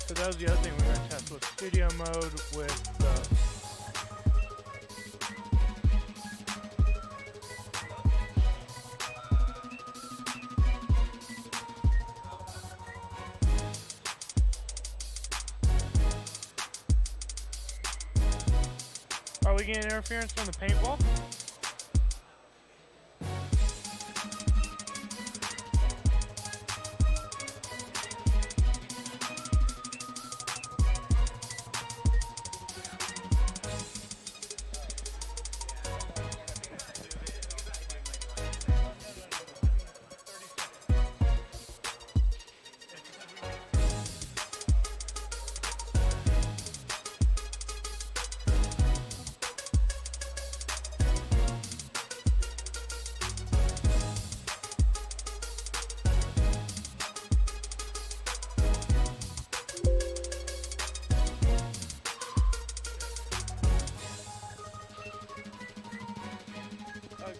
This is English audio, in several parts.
So that was the other thing we're going to test with studio mode with the. Are we getting interference from the paintball?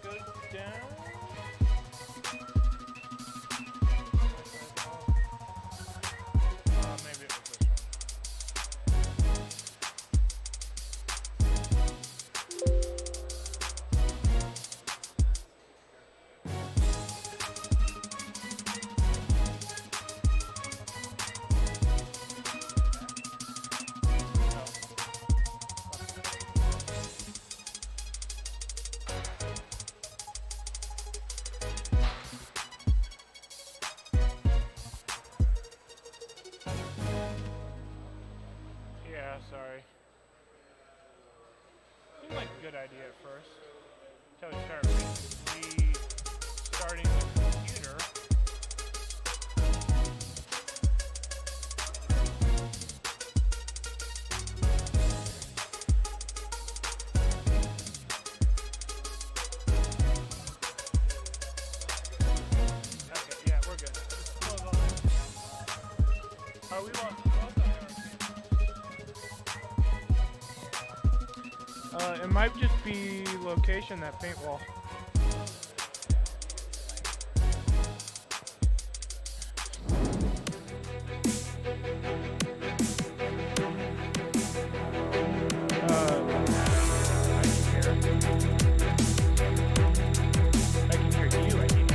Go down. Maybe it was this Yeah, sorry. Seemed like a good idea at first. Until we start restarting the computer. Okay, yeah, we're good. Just close all that. We lost both it might just be location, that paintball. I can hear you. I can hear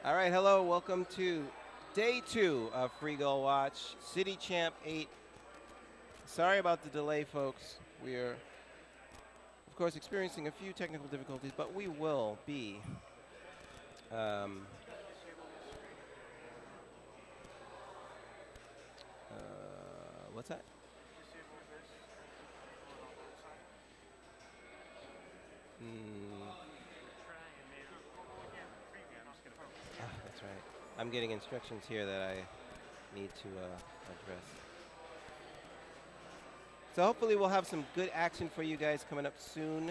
All right, hello, welcome to day 2 of Free Goal Watch, City Champ 8. Sorry about the delay, folks. We are, of course, experiencing a few technical difficulties, but we will be What's that? Disable this. On that side. Try and maybe. Again, preview. I'm just gonna put. That's right. I'm getting instructions here that I need to address. So hopefully we'll have some good action for you guys coming up soon.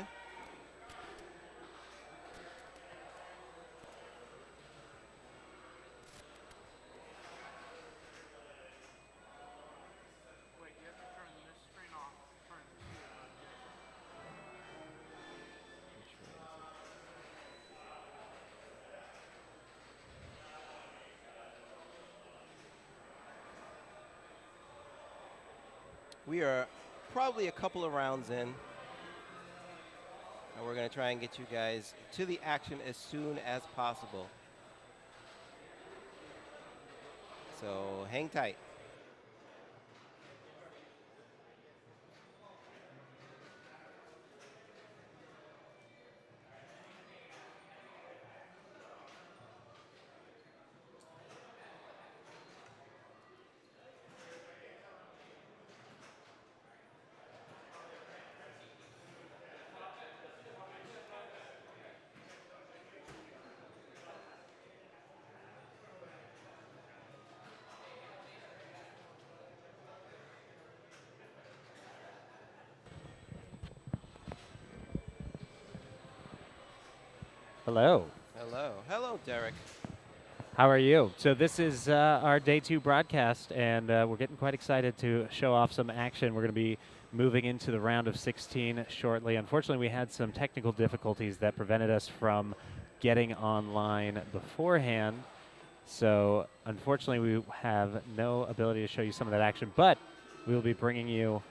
Wait, you have to turn this screen off. Turn this screen on. Which way is it? We are probably a couple of rounds in. And we're going to try and get you guys to the action as soon as possible. So hang tight. Hello. Hello. Hello, Derek. How are you? So this is our day 2 broadcast, and we're getting quite excited to show off some action. We're going to be moving into the round of 16 shortly. Unfortunately, we had some technical difficulties that prevented us from getting online beforehand. So unfortunately, we have no ability to show you some of that action, but we will be bringing you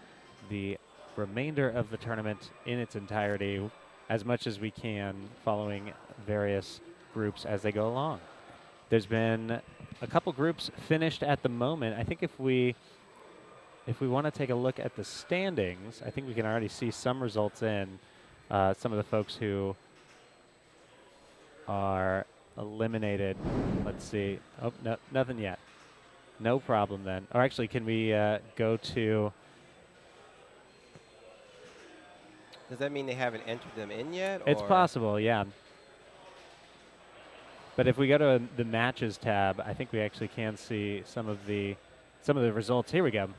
the remainder of the tournament in its entirety as much as we can, following various groups as they go along. There's been a couple groups finished at the moment. I think if we want to take a look at the standings, I think we can already see some results in. Some of the folks who are eliminated. Let's see. Oh, no, nothing yet. No problem then. Or actually, can we go to... Does that mean they haven't entered them in yet? It's or? possible, yeah. But if we go to the matches tab, I think we actually can see some of the results. Here we go.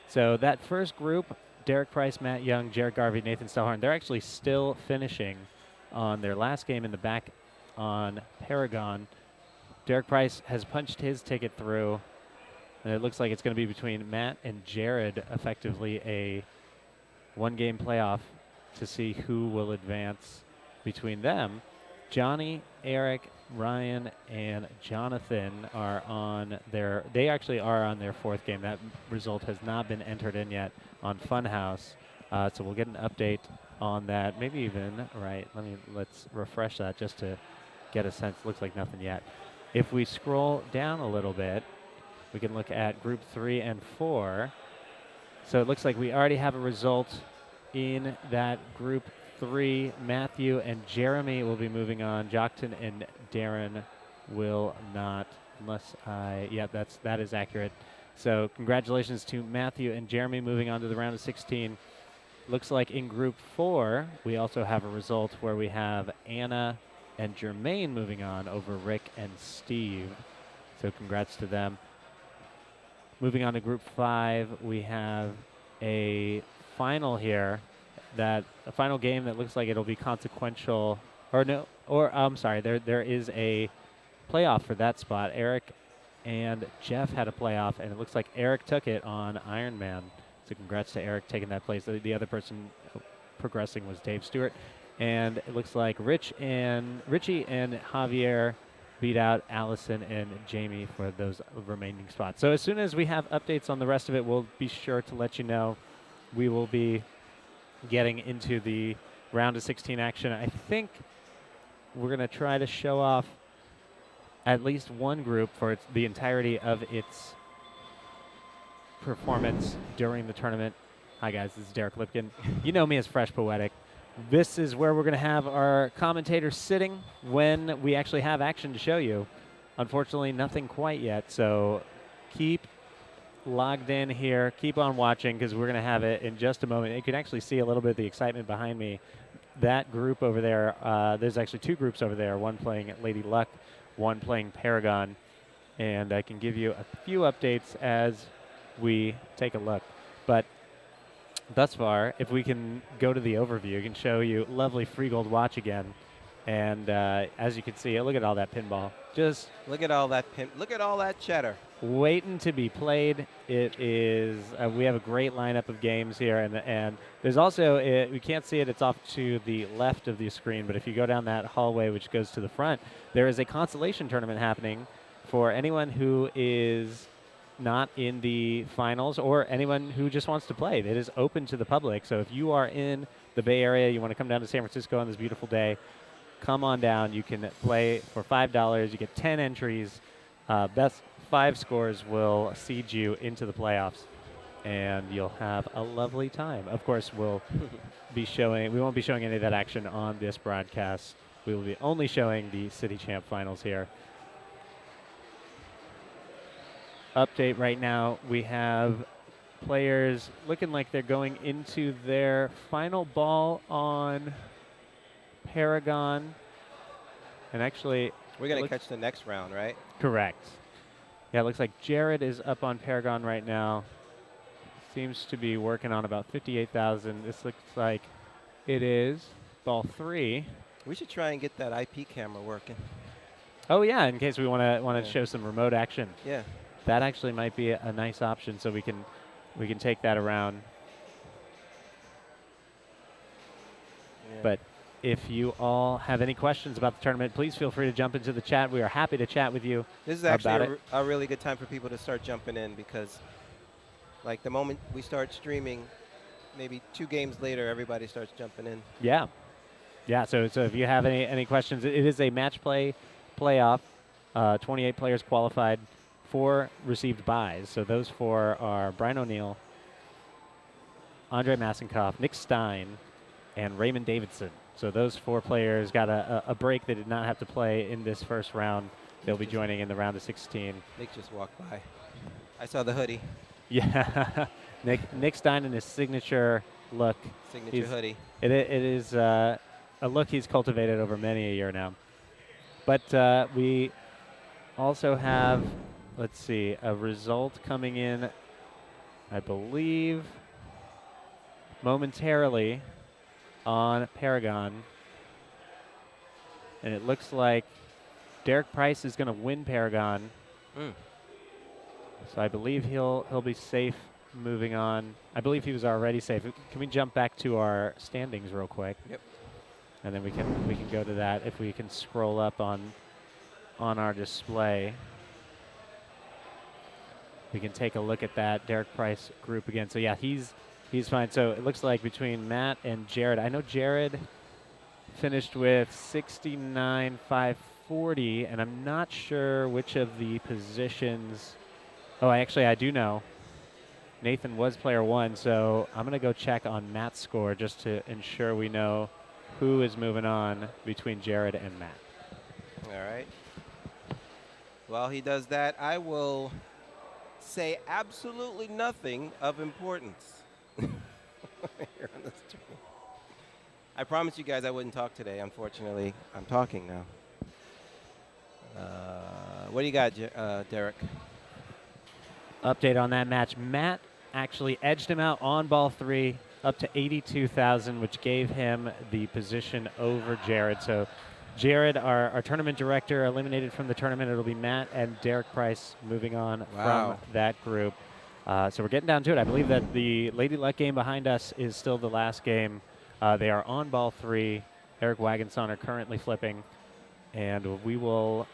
So that first group, Derek Price, Matt Young, Jared Garvey, Nathan Stellhorn, they're actually still finishing on their last game in the back on Paragon. Derek Price has punched his ticket through, and it looks like it's going to be between Matt and Jared, effectively a one-game playoff to see who will advance between them. Johnny, Eric, Ryan, and Jonathan are on they actually are on their fourth game. That result has not been entered in yet on Funhouse. So we'll get an update on that. Maybe even, right, let's refresh that just to get a sense. Looks like nothing yet. If we scroll down a little bit, we can look at group 3 and 4. So it looks like we already have a result in that group 3. Matthew and Jeremy will be moving on. Jockton and Darren will not, unless that is accurate. So congratulations to Matthew and Jeremy moving on to the round of 16. Looks like in group 4, we also have a result where we have Anna and Jermaine moving on over Rick and Steve. So congrats to them. Moving on to group 5, we have a final here, a final game that looks like it'll be consequential, there is a playoff for that spot. Eric and Jeff had a playoff, and it looks like Eric took it on Iron Man. So congrats to Eric taking that place. The other person progressing was Dave Stewart. And it looks like Richie and Javier beat out Allison and Jamie for those remaining spots. So as soon as we have updates on the rest of it, we'll be sure to let you know. We will be getting into the round of 16 action. I think we're going to try to show off at least one group for the entirety of its performance during the tournament. Hi guys, this is Derek Lipkin. You know me as Fresh Poetic. This is where we're going to have our commentators sitting when we actually have action to show you. Unfortunately, nothing quite yet, so keep logged in here, keep on watching because we're going to have it in just a moment. You can actually see a little bit of the excitement behind me. That group over there, there's actually 2 groups over there, one playing at Lady Luck, one playing Paragon. And I can give you a few updates as we take a look. But thus far, if we can go to the overview, I can show you lovely Freegold Watch again. And as you can see, look at all that pinball. Just Look at all that look at all that cheddar. waiting to be played. It is. We have a great lineup of games here, and there's also we can't see it. It's off to the left of the screen, but if you go down that hallway, which goes to the front, there is a consolation tournament happening for anyone who is not in the finals or anyone who just wants to play. It is open to the public. So if you are in the Bay Area, you want to come down to San Francisco on this beautiful day, come on down. You can play for $5. You get 10 entries. Best 5 scores will seed you into the playoffs, and you'll have a lovely time. Of course, we'll be showing. We won't be showing any of that action on this broadcast. We will be only showing the City Champ Finals here. Update right now. We have players looking like they're going into their final ball on Paragon, and actually, We're going to catch the next round, right? correct. Yeah, it looks like Jared is up on Paragon right now. Seems to be working on about 58,000. This looks like it is ball 3. We should try and get that IP camera working. Oh yeah, in case we want to Yeah. show some remote action. Yeah. That actually might be a nice option, so we can take that around. Yeah. But if you all have any questions about the tournament, please feel free to jump into the chat. We are happy to chat with you. This is about actually it. a really good time for people to start jumping in because, like, the moment we start streaming, maybe 2 games later, everybody starts jumping in. Yeah. Yeah, so if you have any questions, it is a match play playoff. 28 players qualified, 4 received buys. So those 4 are Brian O'Neill, Andre Masenkoff, Nick Stein, and Raymond Davidson. So those 4 players got a break. They did not have to play in this first round. They'll be joining in the round of 16. Nick just walked by. I saw the hoodie, Yeah, Nick Stein in his signature look. signature He's- hoodie. It is a look he's cultivated over many a year now. But we also have, let's see, a result coming in, I believe, momentarily on Paragon. And it looks like Derek Price is going to win Paragon. Mm. So I believe he'll be safe moving on. I believe he was already safe. Can we jump back to our standings real quick? Yep. And then we can go to that if we can scroll up on our display. We can take a look at that Derek Price group again. So yeah, he's fine. So it looks like between Matt and Jared, I know Jared finished with 69,540, and I'm not sure which of the positions. Oh, I do know. Nathan was player 1, so I'm going to go check on Matt's score just to ensure we know who is moving on between Jared and Matt. All right. While he does that, I will say absolutely nothing of importance here on the stream. I promised you guys I wouldn't talk today. Unfortunately, I'm talking now. What do you got, Derek? Update on that match. Matt actually edged him out on ball 3 up to 82,000, which gave him the position over Jared. So Jared, our tournament director, eliminated from the tournament. It'll be Matt and Derek Price moving on Wow. from that group. So we're getting down to it. I believe that the Lady Luck game behind us is still the last game. They are on ball 3. Eric Wagenson are currently flipping. And we will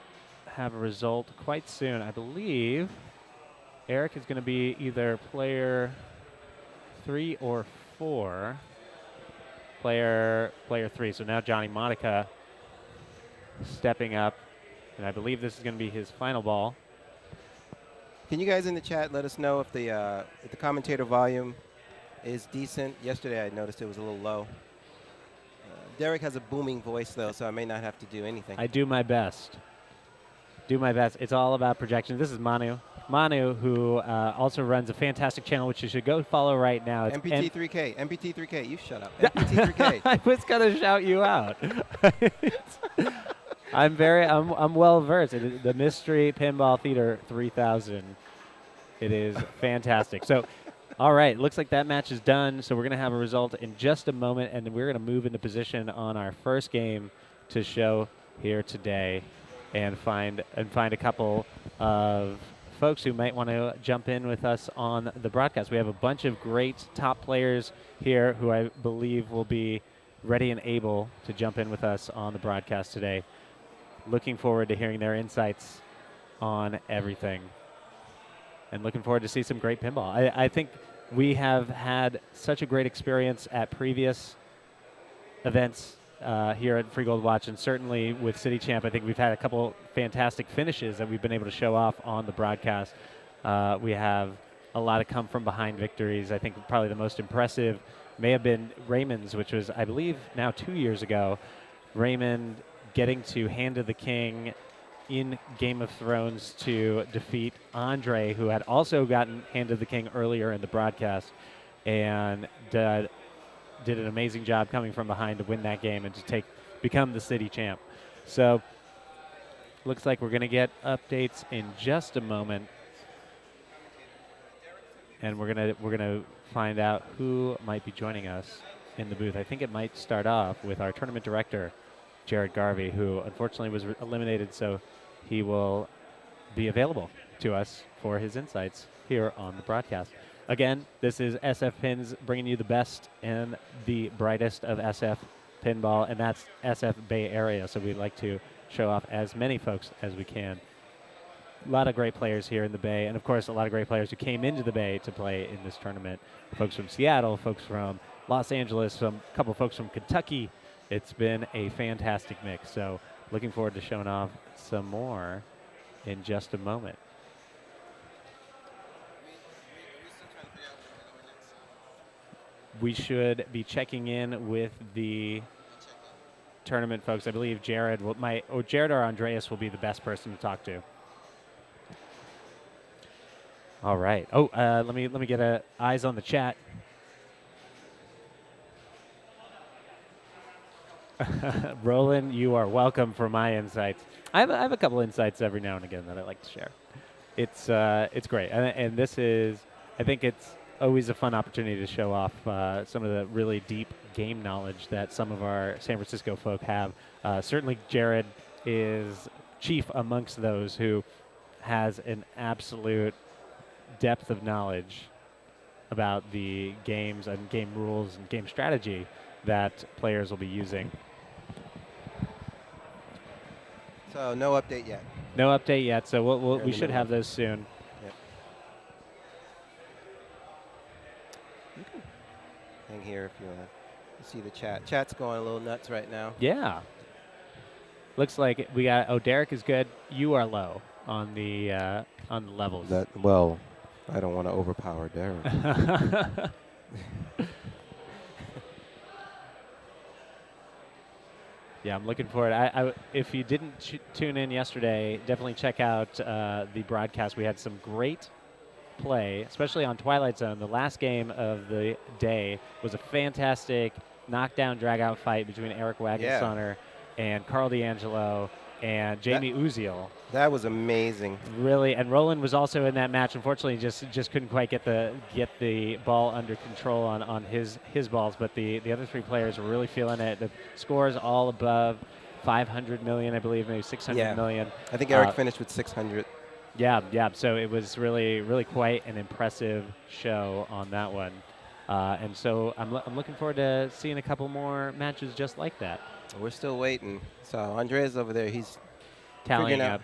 have a result quite soon. I believe Eric is going to be either player 3 or 4. Player 3. So now Johnny Monica stepping up. And I believe this is going to be his final ball. Can you guys in the chat let us know if the commentator volume is decent? Yesterday I noticed it was a little low. Derek has a booming voice, though, so I may not have to do anything. I do my best. It's all about projection. This is Manu. Manu, who also runs a fantastic channel, which you should go follow right now. It's MPT3K. MPT3K. You shut up. MPT3K. I was gonna shout you out. I'm well versed. The Mystery Pinball Theater 3000. It is fantastic. So, all right, looks like that match is done. So we're gonna have a result in just a moment, and then we're gonna move into position on our first game to show here today, and find a couple of folks who might want to jump in with us on the broadcast. We have a bunch of great top players here who I believe will be ready and able to jump in with us on the broadcast today. Looking forward to hearing their insights on everything. And looking forward to see some great pinball. I think we have had such a great experience at previous events here at Free Gold Watch, and certainly with City Champ, I think we've had a couple fantastic finishes that we've been able to show off on the broadcast. We have a lot of come from behind victories. I think probably the most impressive may have been Raymond's, which was, I believe, now 2 years ago. Raymond getting to Hand of the King in Game of Thrones to defeat Andre, who had also gotten Hand of the King earlier in the broadcast, and did an amazing job coming from behind to win that game and to become the city champ. So looks like we're going to get updates in just a moment, and we're gonna find out who might be joining us in the booth. I think it might start off with our tournament director, Jared Garvey, who unfortunately was eliminated, so he will be available to us for his insights here on the broadcast. Again, this is SF Pins bringing you the best and the brightest of SF pinball, and that's SF Bay Area, so we'd like to show off as many folks as we can. A lot of great players here in the Bay, and of course a lot of great players who came into the Bay to play in this tournament. Folks from Seattle, folks from Los Angeles, a couple folks from Kentucky. It's been a fantastic mix, so looking forward to showing off some more in just a moment. We should be checking in with the tournament folks. I believe Jared Jared or Andreas will be the best person to talk to. All right. Oh, let me get eyes on the chat. Roland, you are welcome for my insights. I have a couple insights every now and again that I like to share. It's great, and this is, I think it's always a fun opportunity to show off some of the really deep game knowledge that some of our San Francisco folk have. Certainly Jared is chief amongst those who has an absolute depth of knowledge about the games and game rules and game strategy that players will be using. So no update yet. No update yet, so we should have those soon. Yep. You can hang here if you want to see the chat. Chat's going a little nuts right now. Yeah. Looks like we got, Derek is good. You are low on the levels. Well, I don't want to overpower Derek. Yeah, I'm looking forward. If you didn't tune in yesterday, definitely check out the broadcast. We had some great play, especially on Twilight Zone. The last game of the day was a fantastic knockdown, drag-out fight between Eric Wagensonner and Carl D'Angelo and Jamie Uziel. That was amazing. Really, and Roland was also in that match. Unfortunately, just couldn't quite get the ball under control on his balls. But the other three players were really feeling it. The scores all above 500 million, I believe, maybe 600 million. I think Eric finished with 600. Yeah. So it was really quite an impressive show on that one. And so I'm looking forward to seeing a couple more matches just like that. We're still waiting. So Andre's over there. He's tallying up.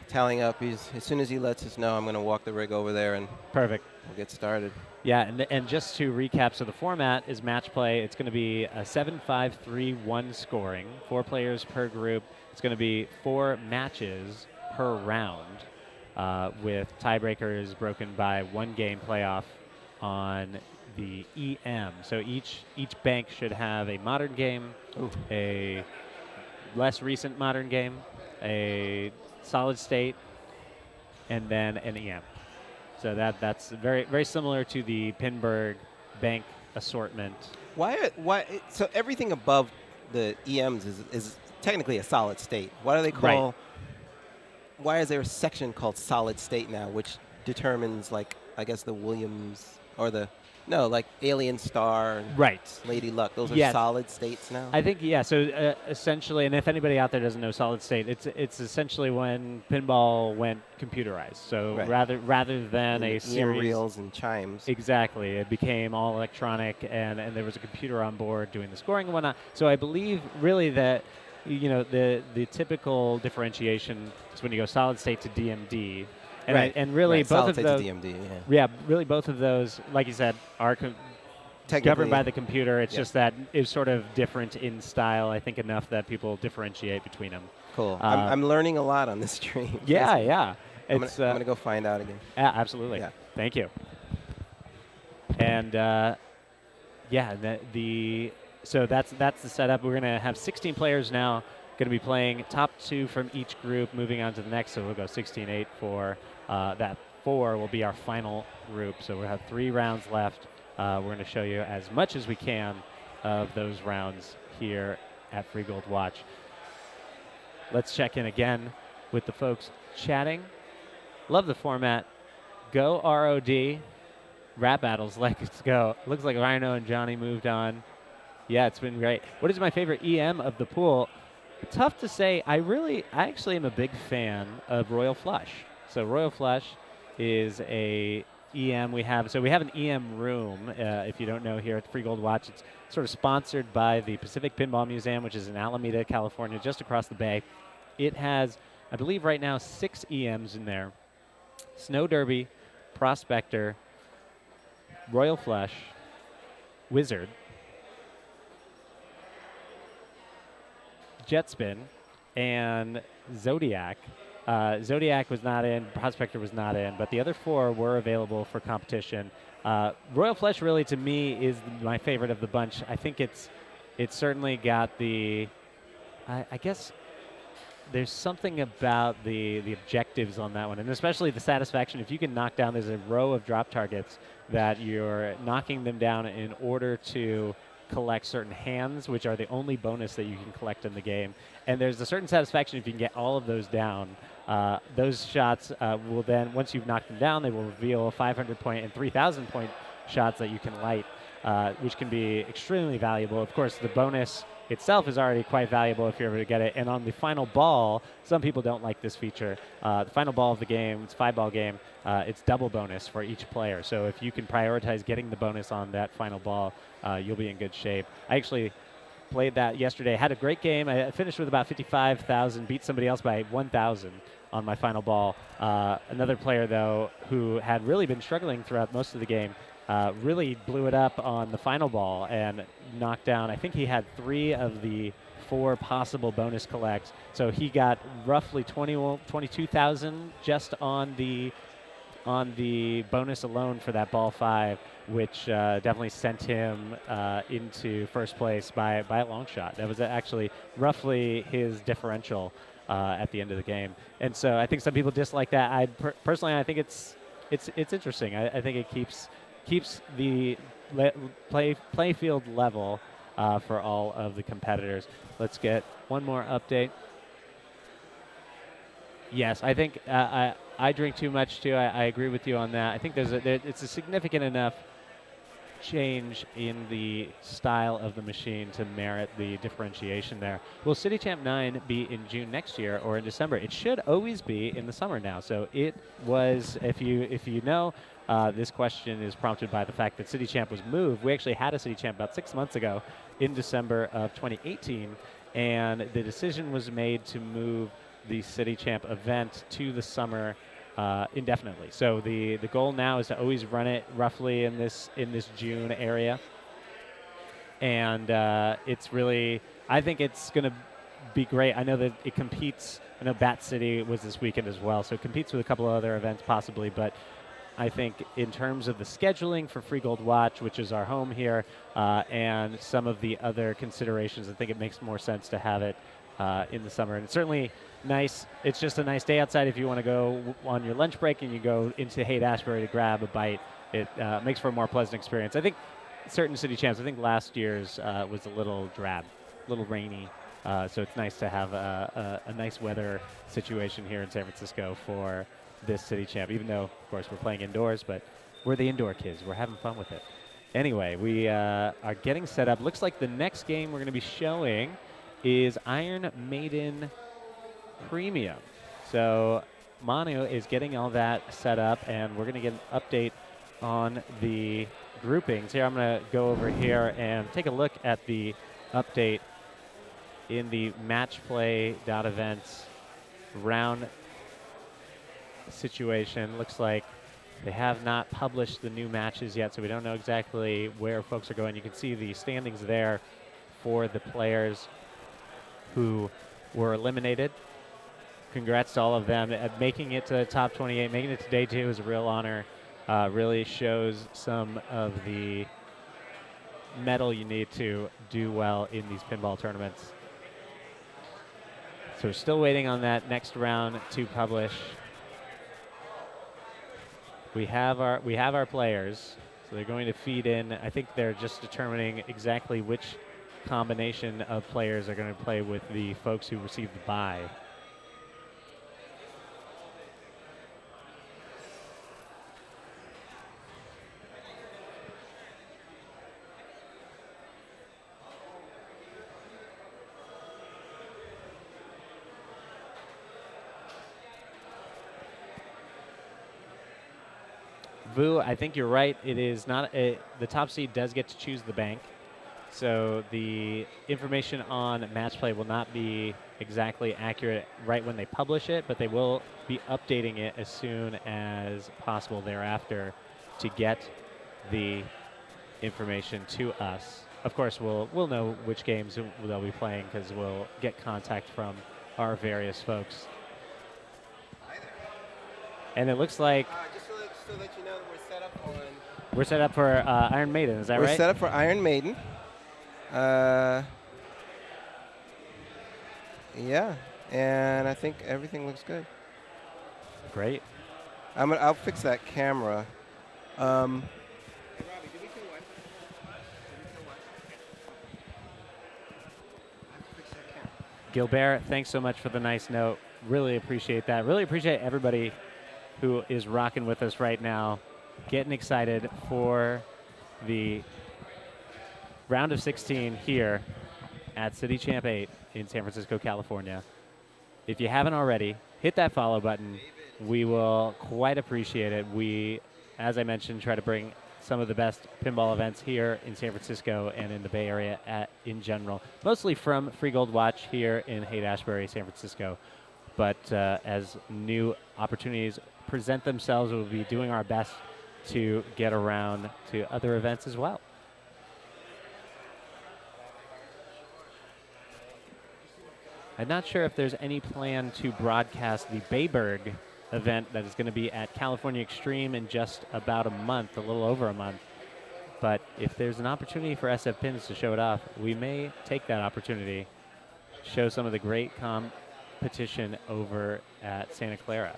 As soon as he lets us know, I'm going to walk the rig over there and perfect. We'll get started. Yeah, and just to recap, so the format is match play. It's going to be a 7-5-3-1 scoring, 4 players per group. It's going to be 4 matches per round, with tiebreakers broken by 1 game playoff on the EM. So each bank should have a modern game, a less recent modern game, a solid state, and then an EM. So that's very very similar to the Pinburg bank assortment. So everything above the EMs is technically a solid state. Why do they Right. call? Why is there a section called solid state now, which determines like I guess the Williams or like Alien Star, and Right. Lady Luck? Those are Yes. solid states now. I think yeah. So essentially, and if anybody out there doesn't know solid state, it's essentially when pinball went computerized. So Right. rather than a EM series, reels and chimes. exactly, it became all electronic, and there was a computer on board doing the scoring and whatnot. So I believe really that the typical differentiation is when you go solid state to DMD, and Right. and really Right, both solid of state those. to DMD. Yeah. Yeah, really both of those, like you said, are Technically, governed by the computer. It's yeah. just that it's sort of different in style. I think enough that people differentiate between them. Cool. uh, I'm learning a lot on this stream. Yeah, yeah. I'm It's gonna go find out again. yeah, absolutely. Yeah. Thank you. And yeah, so that's the setup. We're gonna have 16 players now. Going to be playing top 2 from each group, moving on to the next. So we'll go 16-8 for that 4 will be our final group. So we'll have 3 rounds left. We're going to show you as much as we can of those rounds here at Free Gold Watch. Let's check in again with the folks chatting. Love the format. Go ROD. Rap battles, let's go. Looks like Rhino and Johnny moved on. Yeah, it's been great. What is my favorite EM of the pool? Tough to say. I actually am a big fan of Royal Flush. So Royal Flush is a EM we have. So we have an EM room, if you don't know, here at Free Gold Watch. It's sort of sponsored by the Pacific Pinball Museum, which is in Alameda, California, just across the bay. It has, I believe right now, 6 EMs in there. Snow Derby, Prospector, Royal Flush, Wizard, Jetspin, and Zodiac. Zodiac was not in, Prospector was not in, but the other 4 were available for competition. Royal Flush really, to me, is my favorite of the bunch. I think it's certainly got the, I guess there's something about the objectives on that one, and especially the satisfaction. If you can knock down, there's a row of drop targets that you're knocking them down in order to collect certain hands, which are the only bonus that you can collect in the game. And there's a certain satisfaction if you can get all of those down. Those shots will then, once you've knocked them down, they will reveal 500-point and 3,000-point shots that you can light, which can be extremely valuable. Of course, the bonus itself is already quite valuable if you're able to get it. And on the final ball, some people don't like this feature. The final ball of the game, it's a 5-ball game, it's double bonus for each player. So if you can prioritize getting the bonus on that final ball, you'll be in good shape. I actually played that yesterday, had a great game. I finished with about 55,000, beat somebody else by 1,000 on my final ball. Another player, though, who had really been struggling throughout most of the game, really blew it up on the final ball and knocked down, I think he had 3 of the 4 possible bonus collects. So he got roughly 22,000 just on the bonus alone for that ball 5, which definitely sent him into first place by a long shot. That was actually roughly his differential at the end of the game. And so I think some people dislike that. Personally, I think it's interesting. I think it keeps the play field level for all of the competitors. Let's get one more update. Yes, I think I drink too much too. I agree with you on that. I think it's a significant enough change in the style of the machine to merit the differentiation there. Will City Champ 9 be in June next year or in December? It should always be in the summer now. So it was, if you know, this question is prompted by the fact that City Champ was moved. We actually had a City Champ about 6 months ago in December of 2018, and the decision was made to move the City Champ event to the summer indefinitely. So the goal now is to always run it roughly in this June area, and it's really, I think it's going to be great. I know that it competes. I know Bat City was this weekend as well, so it competes with a couple of other events possibly, but I think in terms of the scheduling for Free Gold Watch, which is our home here, and some of the other considerations, I think it makes more sense to have it in the summer. And it's certainly nice. It's just a nice day outside if you want to go on your lunch break and you go into Haight-Ashbury to grab a bite. It makes for a more pleasant experience. I think certain city champs, I think last year's was a little drab, a little rainy. So it's nice to have a nice weather situation here in San Francisco for this city champ, even though, of course, we're playing indoors, but we're the indoor kids. We're having fun with it. Anyway, we are getting set up. Looks like the next game we're going to be showing is Iron Maiden Premium. So Manu is getting all that set up, and we're going to get an update on the groupings. Here, I'm going to go over here and take a look at the update in the matchplay.events round situation. Looks like they have not published the new matches yet, so we don't know exactly where folks are going. You can see the standings there for the players who were eliminated. Congrats to all of them. Making it to the top 28, making it to day 2 is a real honor. Really shows some of the mettle you need to do well in these pinball tournaments. So we're still waiting on that next round to publish. We have our players, so they're going to feed in. I think they're just determining exactly which combination of players are going to play with the folks who received the bye. Vu, I think you're right. It is not the top seed does get to choose the bank. So the information on match play will not be exactly accurate right when they publish it, but they will be updating it as soon as possible thereafter to get the information to us. Of course, we'll know which games they'll be playing because we'll get contact from our various folks. And it looks like Just to let you know that we're set up on. we're set up for Iron Maiden. Is that We're right? set up for Iron Maiden. Yeah, and I think everything looks good. Great. I'll fix that camera. Gilbert, thanks so much for the nice note. Really appreciate that. Really appreciate everybody who is rocking with us right now, getting excited for the round of 16 here at City Champ 8 in San Francisco, California. If you haven't already, hit that follow button. We will quite appreciate it. We, as I mentioned, try to bring some of the best pinball events here in San Francisco and in the Bay Area in general, mostly from Free Gold Watch here in Haight-Ashbury, San Francisco. But as new opportunities present themselves, we'll be doing our best to get around to other events as well. I'm not sure if there's any plan to broadcast the Bayberg event that is going to be at California Extreme in just about a month, a little over a month. But if there's an opportunity for SF Pins to show it off, we may take that opportunity, show some of the great competition over at Santa Clara.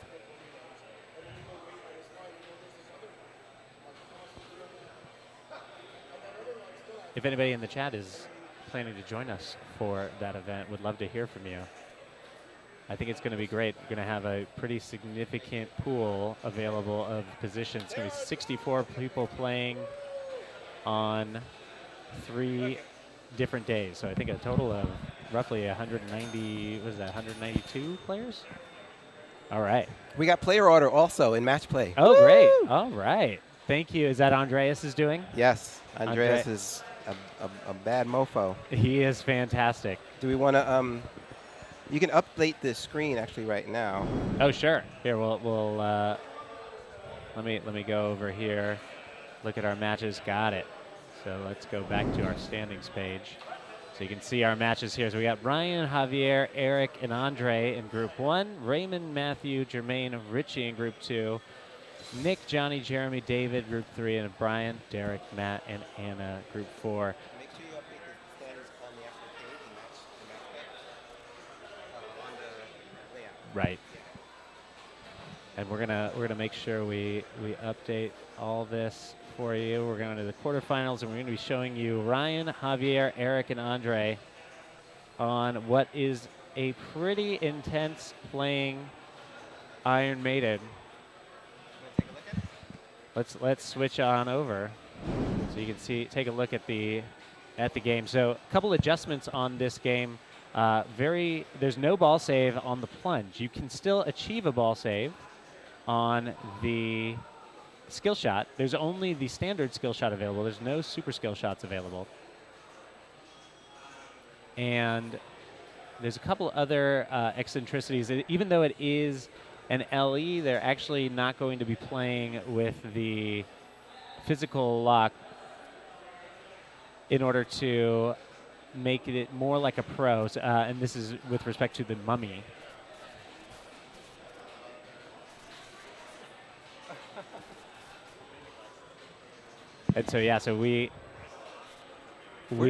If anybody in the chat is planning to join us for that event, would love to hear from you. I think it's going to be great. We're going to have a pretty significant pool available of positions. It's going to be 64 people playing on 3 different days. So I think a total of roughly 190, what is that, 192 players? All right. We got player order also in match play. Oh, great. All right. Thank you. Is that Andreas is doing? Yes, Andreas is a bad mofo. He is fantastic. Do we want to, you can update this screen actually right now. Oh, sure. Here, we'll let me go over here. Look at our matches. Got it. So let's go back to our standings page. So you can see our matches here. So we got Brian, Javier, Eric, and Andre in Group 1. Raymond, Matthew, Jermaine, Richie in Group 2. Nick, Johnny, Jeremy, David, Group 3. And Brian, Derek, Matt, and Anna, Group 4. Make sure you update the standings on the actual page and Right. And we're gonna make sure we update all this for you. We're going to the quarterfinals, and we're going to be showing you Ryan, Javier, Eric, and Andre on what is a pretty intense playing Iron Maiden. Let's switch on over so you can take a look at the game. So a couple adjustments on this game. There's no ball save on the plunge. You can still achieve a ball save on the skill shot. There's only the standard skill shot available. There's no super skill shots available. And there's a couple other eccentricities. Even though it is an LE, they're actually not going to be playing with the physical lock in order to make it more like a pro. And this is with respect to the Mummy. And so yeah, so we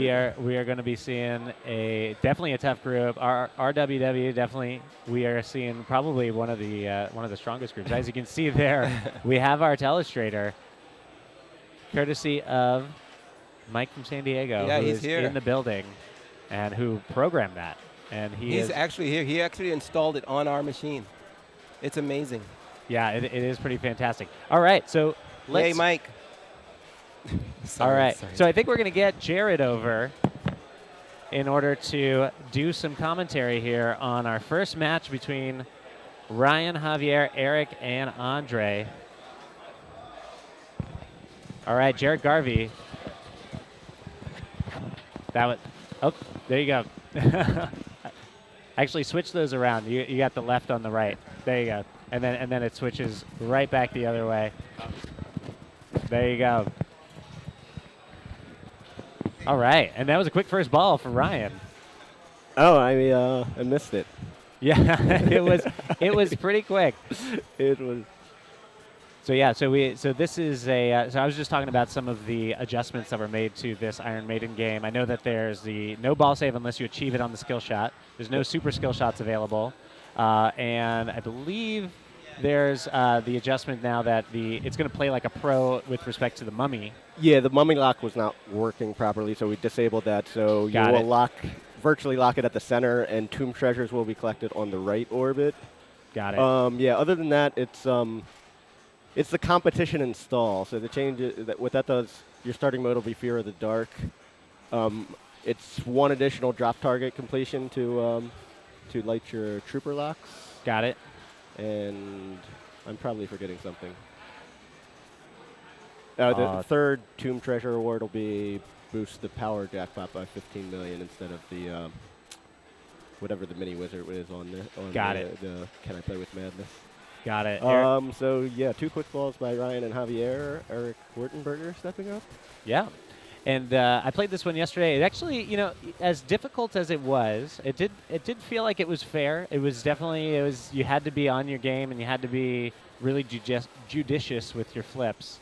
are going to be seeing definitely a tough group. Our RWW definitely, we are seeing probably one of the strongest groups. As you can see there, we have our telestrator, courtesy of Mike from San Diego, Yeah, who he's is here in the building and who programmed that. And he's actually here. He actually installed it on our machine. It's amazing. Yeah, it is pretty fantastic. All right, so let's. Hey, Mike. All right. So I think we're going to get Jared over in order to do some commentary here on our first match between Ryan, Javier, Eric, and Andre. All right, Jared Garvey. Oh, there you go. Actually, switch those around. You got the left on the right. There you go. And then it switches right back the other way. There you go. All right, and that was a quick first ball for Ryan. Oh, I missed it. Yeah, it was pretty quick. It was. So yeah, so this is so I was just talking about some of the adjustments that were made to this Iron Maiden game. I know that there's the no ball save unless you achieve it on the skill shot. There's no super skill shots available, and I believe there's the adjustment now that it's going to play like a pro with respect to the Mummy. Yeah, the Mummy lock was not working properly, so we disabled that. So you will virtually lock it at the center, and Tomb Treasures will be collected on the right orbit. Got it. Yeah. Other than that, it's the competition install. So the change what that does, your starting mode will be Fear of the Dark. It's one additional drop target completion to light your trooper locks. Got it. And I'm probably forgetting something. The third Tomb Treasure award will be boost the power jackpot by 15 million instead of the whatever the mini wizard is on the Can I Play with Madness? Got it. So yeah, 2 quick balls by Ryan and Javier. Eric Wurtenberger stepping up. Yeah. And I played this one yesterday. It actually, as difficult as it was, it did feel like it was fair. It was you had to be on your game and you had to be really judicious with your flips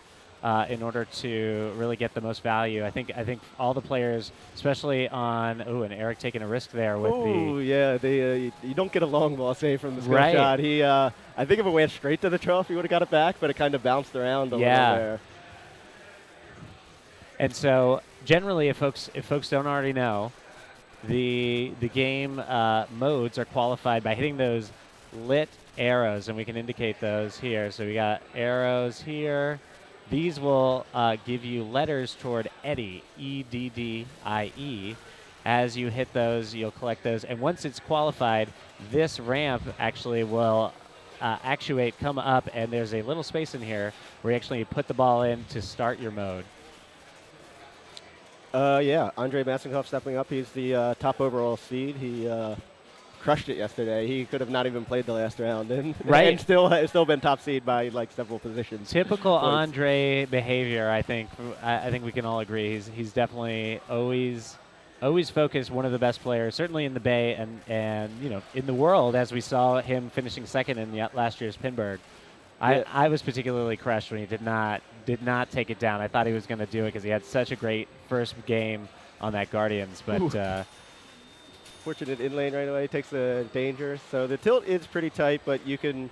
in order to really get the most value. I think all the players, especially on and Eric taking a risk there with you don't get a long ball save from the skill right. shot. He I think if it went straight to the trough, he would have got it back, but it kind of bounced around a little there. And so, generally, if folks don't already know, the game modes are qualified by hitting those lit arrows, and we can indicate those here. So we got arrows here. These will give you letters toward Eddie, E-D-D-I-E. As you hit those, you'll collect those, and once it's qualified, this ramp actually will come up, and there's a little space in here where you actually put the ball in to start your mode. Andre Massenkoff stepping up. He's the top overall seed. He crushed it yesterday. He could have not even played the last round, and still been top seed by like several positions. Typical Andre behavior, I think. I think we can all agree. He's definitely always focused. One of the best players, certainly in the Bay and in the world, as we saw him finishing second in last year's Pinburg. I was particularly crushed when he did not take it down. I thought he was going to do it because he had such a great first game on that Guardians, but fortunate in lane right away. Takes the danger. So the tilt is pretty tight, but you can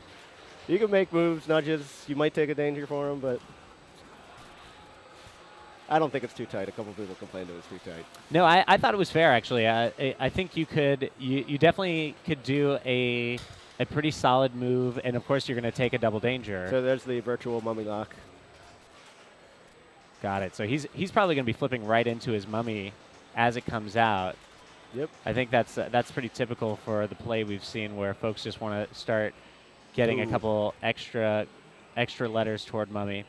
make moves, nudges. You might take a danger for him, but I don't think it's too tight. A couple people complained it was too tight. No, I thought it was fair, actually. I think you definitely could do a pretty solid move, and of course you're going to take a double danger. So there's the virtual mummy lock. Got it. So he's probably going to be flipping right into his mummy as it comes out. Yep. I think that's pretty typical for the play we've seen, where folks just want to start getting a couple extra letters toward mummy.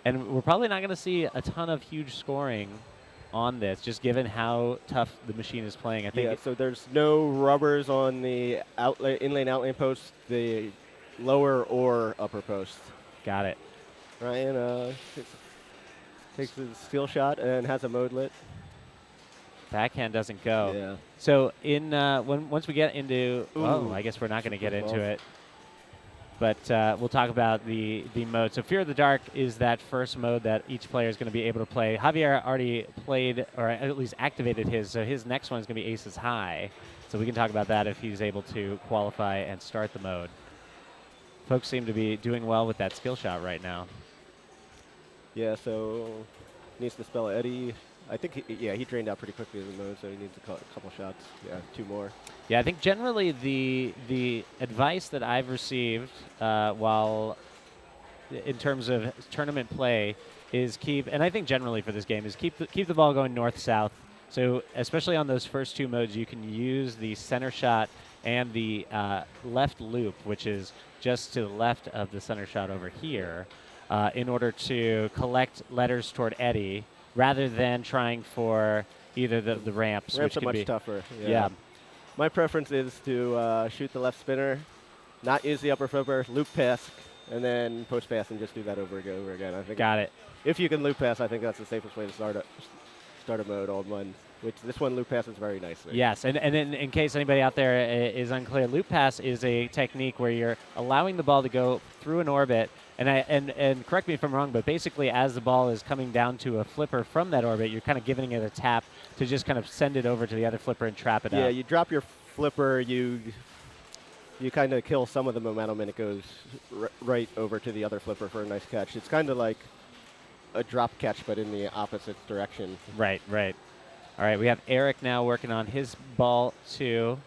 And we're probably not going to see a ton of huge scoring on this, just given how tough the machine is playing. I think. Yeah, so there's no rubbers on the in-lane outlane post, the lower or upper post. Got it. Ryan takes his skill shot and has a mode lit. Backhand doesn't go. Yeah. So once we get into, I guess we're not going to get into it. But we'll talk about the mode. So Fear of the Dark is that first mode that each player is going to be able to play. Javier already played, or at least activated his, so his next one is going to be Aces High. So we can talk about that if he's able to qualify and start the mode. Folks seem to be doing well with that skill shot right now. Yeah, so needs to spell Eddie. I think, he drained out pretty quickly in the mode, so he needs a couple shots. Yeah, 2 more. Yeah, I think generally the advice that I've received while in terms of tournament play is and I think generally for this game is keep the ball going north-south. So especially on those first 2 modes, you can use the center shot and the left loop, which is just to the left of the center shot over here, in order to collect letters toward Eddie, rather than trying for either the ramps, Ramps which are can much be tougher. Yeah. My preference is to shoot the left spinner, not use the upper flipper, loop pass, and then post pass and just do that over again. I think Got it. if you can loop pass, I think that's the safest way to start a mode on one. Which this one loop passes very nicely. Yes, and in case anybody out there is unclear, loop pass is a technique where you're allowing the ball to go through an orbit, and correct me if I'm wrong, but basically as the ball is coming down to a flipper from that orbit, you're kind of giving it a tap to just kind of send it over to the other flipper and trap it up. Yeah, you drop your flipper, you kind of kill some of the momentum, and it goes right over to the other flipper for a nice catch. It's kind of like a drop catch, but in the opposite direction. Right. All right, we have Eric now working on his ball, too,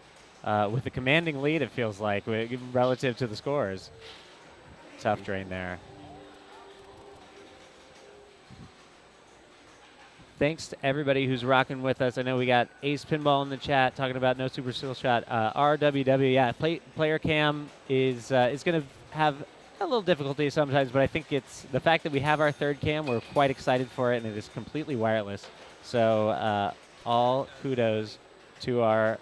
with a commanding lead, it feels like, relative to the scores. Tough drain there. Thanks to everybody who's rocking with us. I know we got Ace Pinball in the chat talking about no super skill shot. RWW, yeah, player cam is going to have a little difficulty sometimes, but I think it's the fact that we have our third cam, we're quite excited for it, and it is completely wireless. So all kudos to our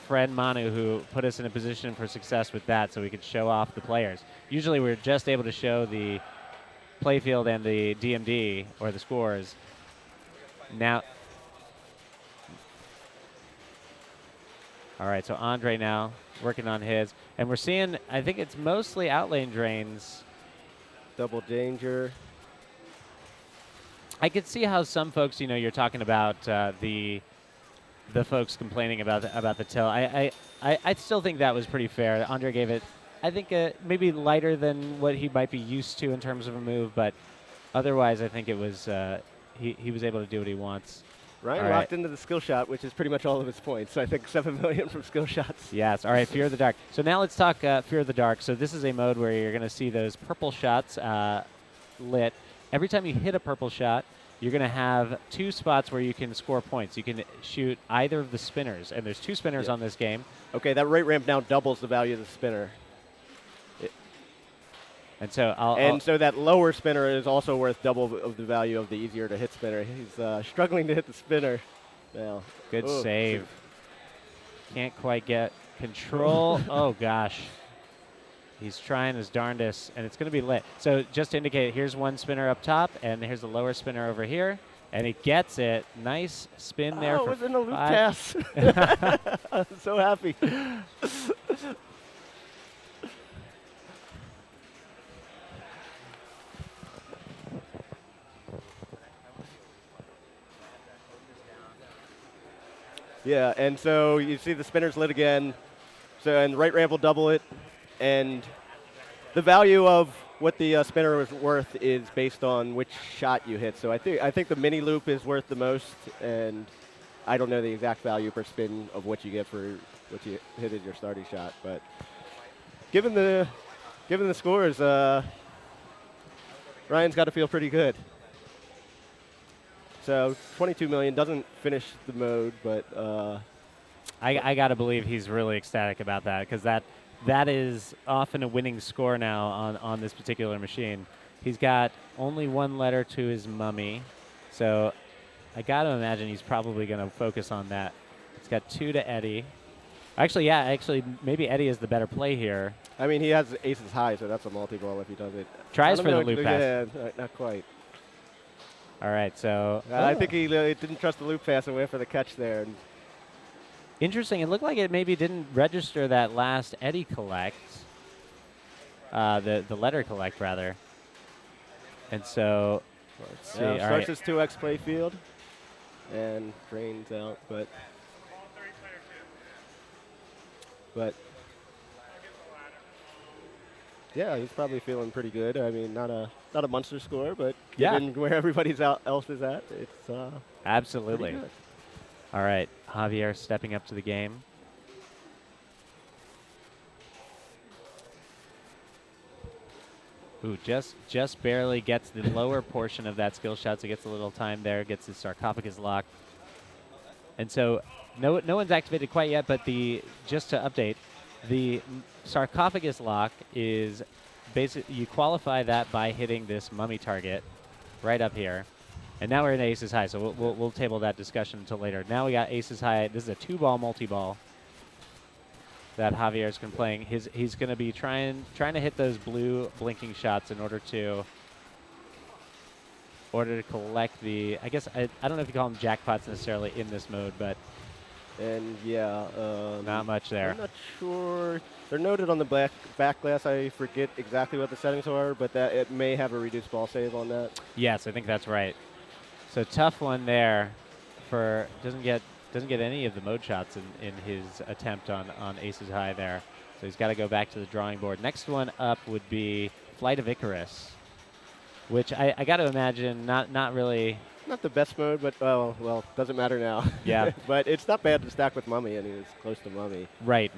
friend Manu, who put us in a position for success with that so we could show off the players. Usually we're just able to show the playfield and the DMD, or the scores. Now, all right, so Andre now working on his. And we're seeing, I think it's mostly outlane drains. Double danger. I could see how some folks, you're talking about the folks complaining about the tilt. I still think that was pretty fair. Andre gave it, I think, maybe lighter than what he might be used to in terms of a move, but otherwise I think it was he was able to do what he wants. Ryan locked into the skill shot, which is pretty much all of his points. I think 7 million from skill shots. Yes. All right, Fear of the Dark. So now let's talk Fear of the Dark. So this is a mode where you're going to see those purple shots lit. Every time you hit a purple shot, you're going to have 2 spots where you can score points. You can shoot either of the spinners, and there's 2 spinners on this game. Okay, that right ramp now doubles the value of the spinner. And so so that lower spinner is also worth double of the value of the easier to hit spinner. He's struggling to hit the spinner now. Good save. Can't quite get control. Oh, gosh. He's trying his darndest, and it's going to be lit. So just to indicate, here's one spinner up top, and here's the lower spinner over here, and he gets it. Nice spin there. Oh, it was in a loop pass. I'm so happy. Yeah, and so you see the spinner's lit again. So and right ramp will double it, and the value of what the spinner is worth is based on which shot you hit. So I think the mini loop is worth the most, and I don't know the exact value per spin of what you get for what you hit as your starting shot. But given the scores, Ryan's got to feel pretty good. So 22 million doesn't finish the mode, but I got to believe he's really ecstatic about that, because that is often a winning score now on this particular machine. He's got only one letter to his mummy, so I got to imagine he's probably going to focus on that. He's got 2 to Eddie. Actually, maybe Eddie is the better play here. I mean, he has aces high, so that's a multi-ball if he does it. Tries I for don't the know, loop pass. Yeah, not quite. All right, so I think he didn't trust the loop pass and went for the catch there. And interesting. It looked like it maybe didn't register that last Eddie collect, the letter collect rather. And so let's see. All starts right. his 2x play field and drains out, but yeah, he's probably feeling pretty good. I mean, not a monster score, but Yeah. given where everybody's else is at, it's Absolutely. pretty good. All right, Javier stepping up to the game. Ooh, just barely gets the lower portion of that skill shot, so gets a little time there, gets his sarcophagus locked. And so no one's activated quite yet, but just to update, the sarcophagus lock is basically, you qualify that by hitting this mummy target right up here. And now we're in aces high, so we'll table that discussion until later. Now we got aces high. This is a 2-ball multi-ball that Javier's been playing. He's going to be trying to hit those blue blinking shots in order to collect the. I guess I don't know if you call them jackpots necessarily in this mode, but And yeah, not much there. I'm not sure. They're noted on the back glass. I forget exactly what the settings are, but that it may have a reduced ball save on that. Yes, I think that's right. So tough one there. For doesn't get any of the mode shots in his attempt on aces high there. So he's got to go back to the drawing board. Next one up would be Flight of Icarus, which I got to imagine not really. Not the best mode, but well, doesn't matter now. Yeah. But it's not bad to stack with Mummy, and he was close to Mummy. Right.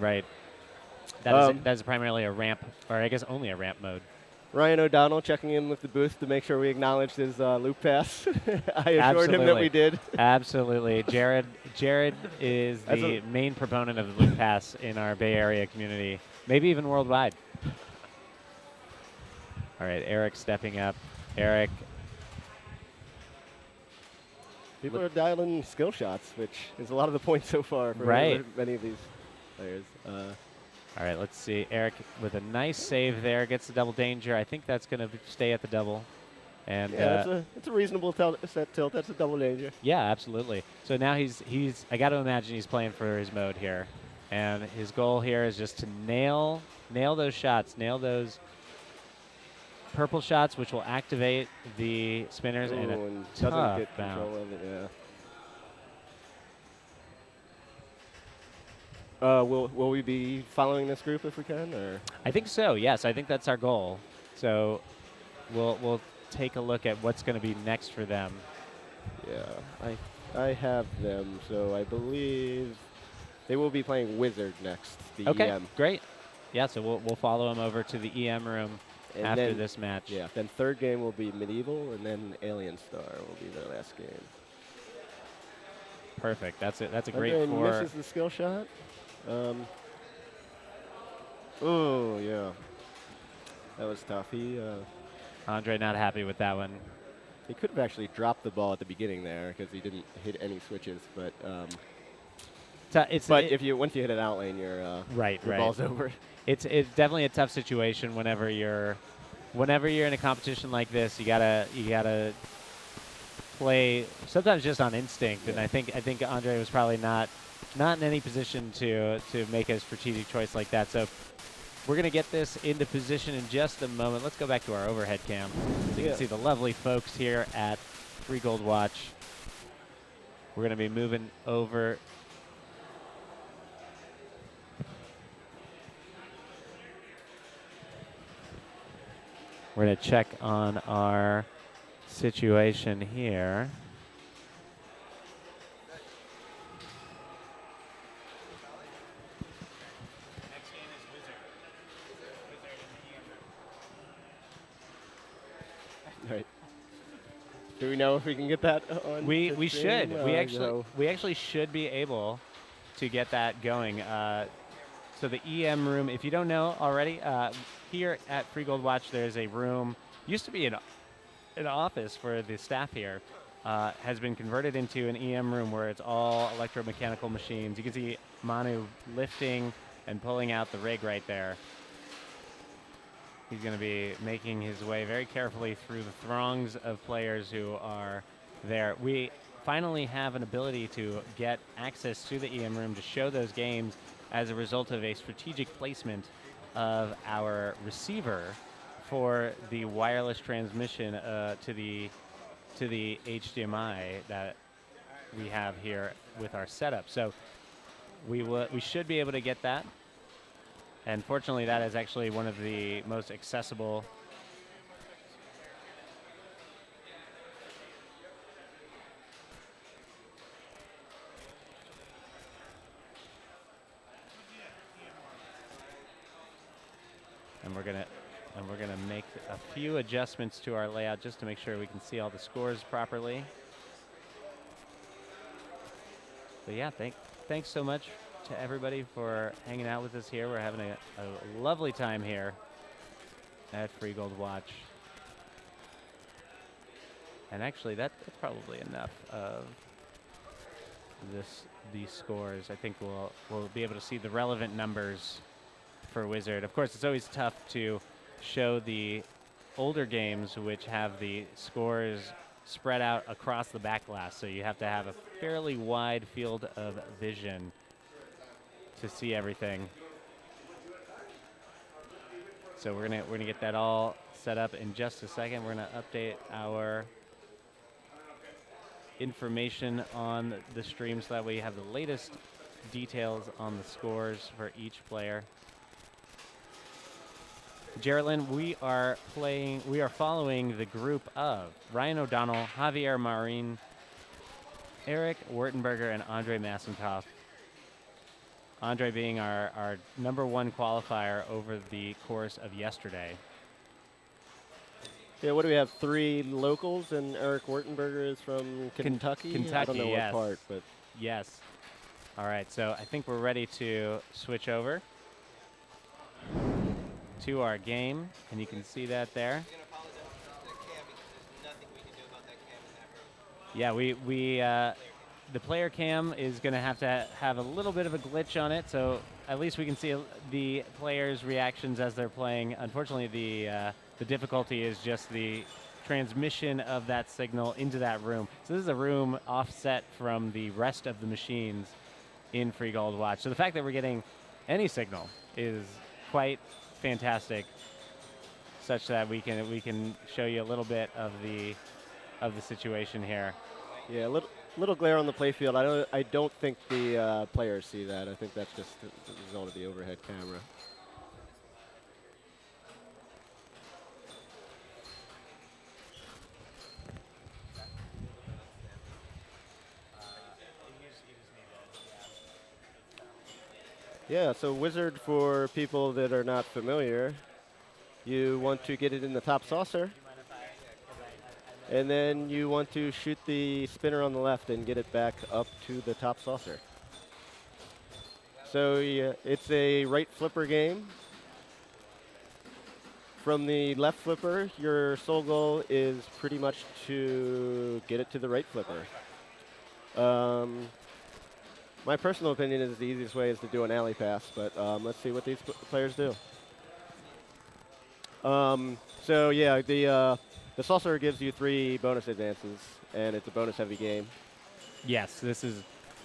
That is primarily a ramp, or I guess only a ramp mode. Ryan O'Donnell checking in with the booth to make sure we acknowledged his loop pass. I assured him that we did. Absolutely. Jared is the main proponent of the loop pass in our Bay Area community, maybe even worldwide. All right, Eric stepping up. Eric. People are dialing skill shots, which is a lot of the points so far for many of these players. All right, let's see. Eric with a nice save there, gets the double danger. I think that's going to stay at the double. And yeah, it's a reasonable set tilt. That's a double danger. Yeah, absolutely. So now he's I got to imagine he's playing for his mode here. And his goal here is just to nail those shots, nail those purple shots, which will activate the spinners in a doesn't tough get control bounce. of it, yeah. Will we be following this group if we can, or? I think so. Yes, I think that's our goal. So we'll take a look at what's going to be next for them. Yeah, I have them, so I believe they will be playing Wizard next. The Okay, EM. great. Yeah, so we'll follow them over to the EM room And after then- this match. Yeah. Then third game will be Medieval, and then Alien Star will be their last game. Perfect. That's it. That's a great Andre four. misses the skill shot. Oh yeah, that was tough. Andre not happy with that one. He could have actually dropped the ball at the beginning there because he didn't hit any switches. But once you hit an out lane, your ball's over. It's definitely a tough situation whenever you're in a competition like this. You gotta play sometimes just on instinct, Yeah. and I think Andre was probably not in any position to make a strategic choice like that. So we're going to get this into position in just a moment. Let's go back to our overhead cam so you can see the lovely folks here at Free Gold Watch. We're going to be moving over We're going to check on our situation here. Right. Do we know if we can get that on? We the we stream? should. No. We actually should be able to get that going. So the EM room, if you don't know already, here at Free Gold Watch, there's a room. Used to be an office for the staff here. Has been converted into an EM room where it's all electromechanical machines. You can see Manu lifting and pulling out the rig right there. He's going to be making his way very carefully through the throngs of players who are there. We finally have an ability to get access to the EM room to show those games as a result of a strategic placement of our receiver for the wireless transmission to the HDMI that we have here with our setup. So we should be able to get that. And fortunately, that is actually one of the most accessible and we're gonna make a few adjustments to our layout just to make sure we can see all the scores properly. But yeah, thanks so much to everybody for hanging out with us here. We're having a lovely time here at Free Gold Watch. And actually, that's probably enough of these scores. I think we'll be able to see the relevant numbers for Wizard. Of course, it's always tough to show the older games which have the scores spread out across the back glass, so you have to have a fairly wide field of vision to see everything. So we're gonna get that all set up in just a second. We're gonna update our information on the stream so that way you have the latest details on the scores for each player. Geraldine, we are following the group of Ryan O'Donnell, Javier Marin, Eric Wertenberger, and Andre Massenkoff. Andre being our #1 qualifier over the course of yesterday. Yeah, what do we have? 3 locals, and Eric Wertenberger is from Kentucky? Kentucky, I don't know yes. what part, but... Yes. All right, so I think we're ready to switch over to our game, and you can see that there. Yeah, the player cam is going to have a little bit of a glitch on it, so at least we can see the players' reactions as they're playing. Unfortunately, the difficulty is just the transmission of that signal into that room. So this is a room offset from the rest of the machines in Free Gold Watch. So the fact that we're getting any signal is quite fantastic, such that we can show you a little bit of the situation here. Yeah, little glare on the playfield. I don't think the players see that. I think that's just the result of the overhead camera. Yeah, so Wizard, for people that are not familiar, you want to get it in the top saucer, and then you want to shoot the spinner on the left and get it back up to the top saucer. So yeah, it's a right flipper game. From the left flipper, your sole goal is pretty much to get it to the right flipper. My personal opinion is the easiest way is to do an alley pass, but let's see what these players do. So yeah, the saucer gives you 3 bonus advances, and it's a bonus-heavy game. Yes,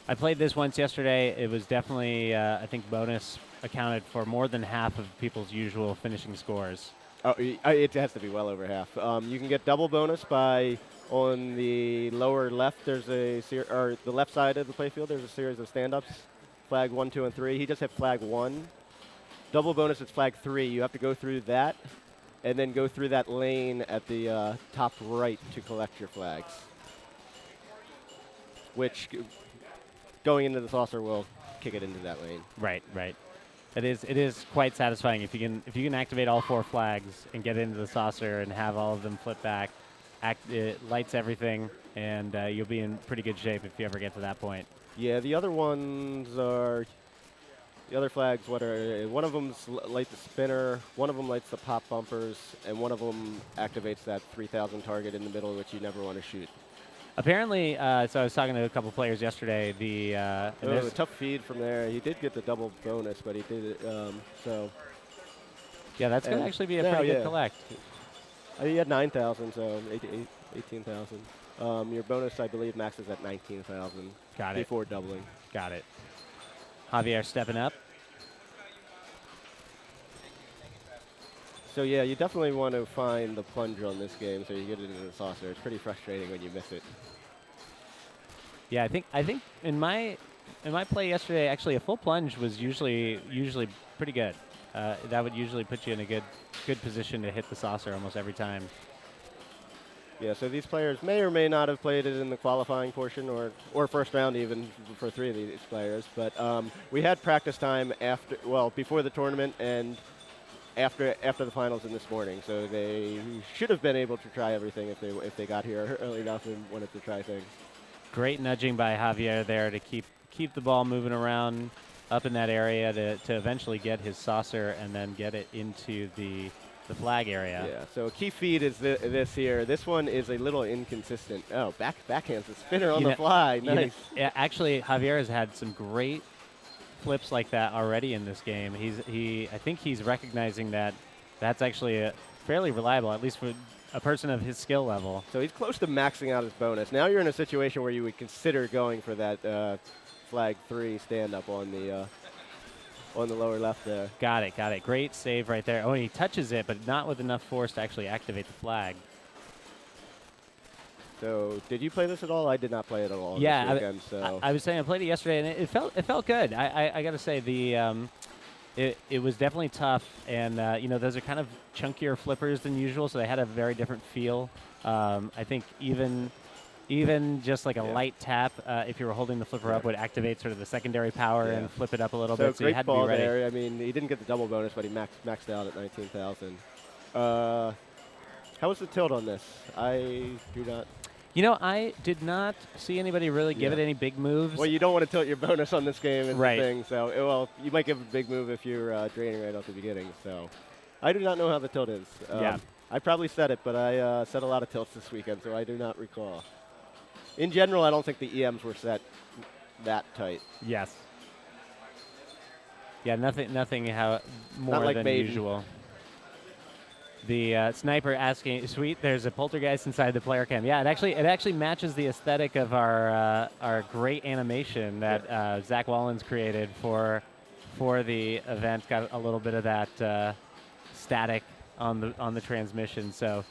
I played this once yesterday. It was definitely, I think, bonus accounted for more than half of people's usual finishing scores. Oh, it has to be well over half. You can get double bonus by, on the lower left, there's or the left side of the playfield, there's a series of stand-ups, flag 1, 2, and 3. He just had flag 1. Double bonus is flag 3. You have to go through that and then go through that lane at the top right to collect your flags, which going into the saucer will kick it into that lane. Right, right. It is quite satisfying if you can activate all 4 flags and get into the saucer and have all of them flip back. It lights everything, and you'll be in pretty good shape if you ever get to that point. Yeah, the other ones are the other flags. What are one of them light the spinner, one of them lights the pop bumpers, and one of them activates that 3,000 target in the middle, which you never want to shoot. Apparently, so I was talking to a couple players yesterday. And A tough feed from there. He did get the double bonus, but he did it. So yeah, that's going to actually be a now, pretty yeah. good collect. He had 9,000, so 18,000. Your bonus, I believe, maxes at 19,000. Got it. Before doubling. Got it. Javier stepping up. So yeah, you definitely want to find the plunge on this game so you get it into the saucer. It's pretty frustrating when you miss it. Yeah, I think in my play yesterday, actually a full plunge was usually pretty good. That would usually put you in a good position to hit the saucer almost every time. Yeah, so these players may or may not have played it in the qualifying portion or first round even for 3 of these players. But we had practice time before the tournament and after the finals in this morning. So they should have been able to try everything if they got here early enough and wanted to try things. Great nudging by Javier there to keep the ball moving around up in that area to eventually get his saucer and then get it into the flag area. Yeah, so a key feed is this here. This one is a little inconsistent. Oh, backhands the spinner on the fly. Nice. Actually, Javier has had some great flips like that already in this game. I think he's recognizing that that's actually fairly reliable, at least for a person of his skill level. So he's close to maxing out his bonus. Now you're in a situation where you would consider going for that flag 3 stand-up on the lower left there. Got it. Great save right there. Oh, and he touches it, but not with enough force to actually activate the flag. So did you play this at all? I did not play it at all Yeah, this weekend. So I was saying I played it yesterday, and it felt good. I got to say it was definitely tough, and those are kind of chunkier flippers than usual, so they had a very different feel. I think even just like a light tap, if you were holding the flipper up, would activate sort of the secondary power and flip it up a little bit. So you had to be ball ready. there. I mean, he didn't get the double bonus, but he maxed out at 19,000. How was the tilt on this? I do not. I did not see anybody really give it any big moves. Well, you don't want to tilt your bonus on this game is right. the thing. So, you might give a big move if you're draining right off the beginning. So, I do not know how the tilt is. Yeah. I probably said it, but I set a lot of tilts this weekend, so I do not recall. In general, I don't think the EMs were set that tight. Yes. Yeah, nothing more like than Maiden. usual. The sniper asking, "Sweet, there's a poltergeist inside the player cam." Yeah, it actually matches the aesthetic of our great animation that Zach Wallens created for the event. Got a little bit of that static on the transmission. So.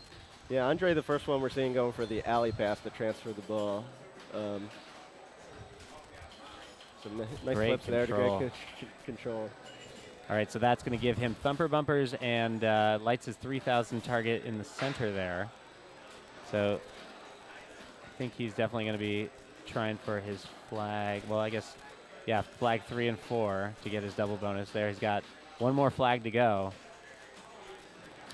Yeah, Andre, the first one we're seeing going for the alley pass to transfer the ball. Some nice Great flips there to control. get control. All right, so that's going to give him thumper bumpers and lights his 3,000 target in the center there. So I think he's definitely going to be trying for his flag. Well, I guess, yeah, flag 3 and 4 to get his double bonus there. He's got one more flag to go.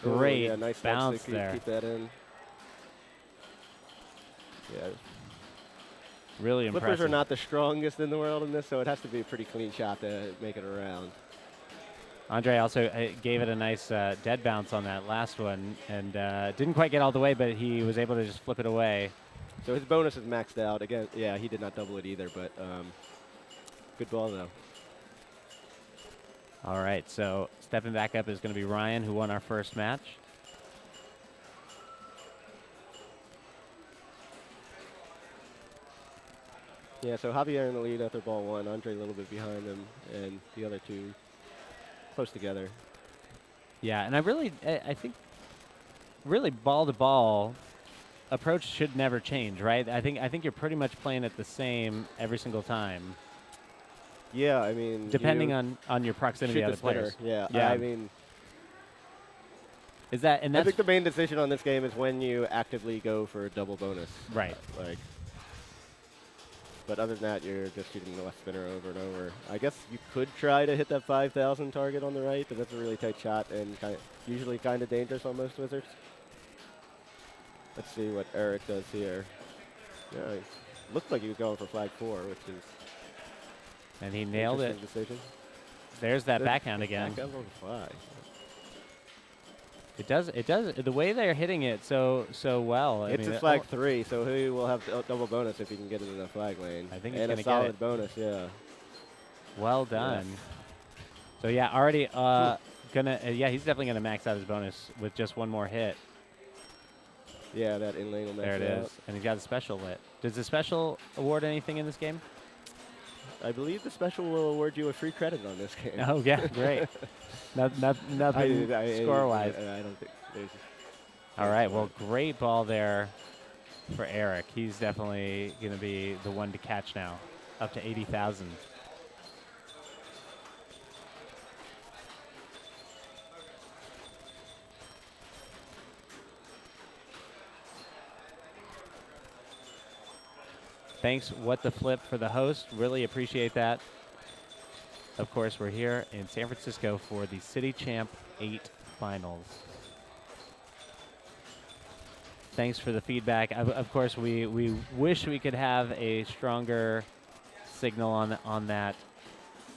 Great yeah, nice bounce to there. Keep that in. Yeah. Really Flippers impressive. are not the strongest in the world in this, so it has to be a pretty clean shot to make it around. Andre also gave it a nice dead bounce on that last one and didn't quite get all the way, but he was able to just flip it away. So his bonus is maxed out. Again, yeah, he did not double it either, but good ball, though. All right, so stepping back up is going to be Ryan, who won our first match. Yeah, so Javier in the lead after ball 1, Andre a little bit behind him, and the other two close together. Yeah, and I think really ball-to-ball approach should never change, right? I think you're pretty much playing it the same every single time. Yeah, I mean, depending on your proximity to shoot other the spinner. players. Yeah, Yeah. I mean, Is that and I that's think the main decision on this game is when you actively go for a double bonus. right. Like, but other than that, you're just shooting the left spinner over and over. I guess you could try to hit that 5,000 target on the right, but that's a really tight shot and usually kind of dangerous on most wizards. Let's see what Eric does here. Yeah, he looked like he was going for flag 4, which is And he nailed it. interesting decision. There's that backhand again. Backhand on the fly. It does. The way they're hitting it so well. I It's mean, a flag 3, so he will have double bonus if he can get it in a flag lane. I think he's and gonna a get solid it. bonus, yeah. Well done. So yeah, already yeah, he's definitely gonna max out his bonus with just one more hit. Yeah, that in lane will max There it it is, out. and he's got a special lit. Does the special award anything in this game? I believe the special will award you a free credit on this game. Oh yeah, great. Nothing score-wise. I don't think there's. All right, well, great ball there for Eric. He's definitely going to be the one to catch now, up to 80,000. Thanks, What the Flip, for the host. Really appreciate that. Of course, we're here in San Francisco for the City Champ 8 Finals. Thanks for the feedback. Of course, we wish we could have a stronger signal on that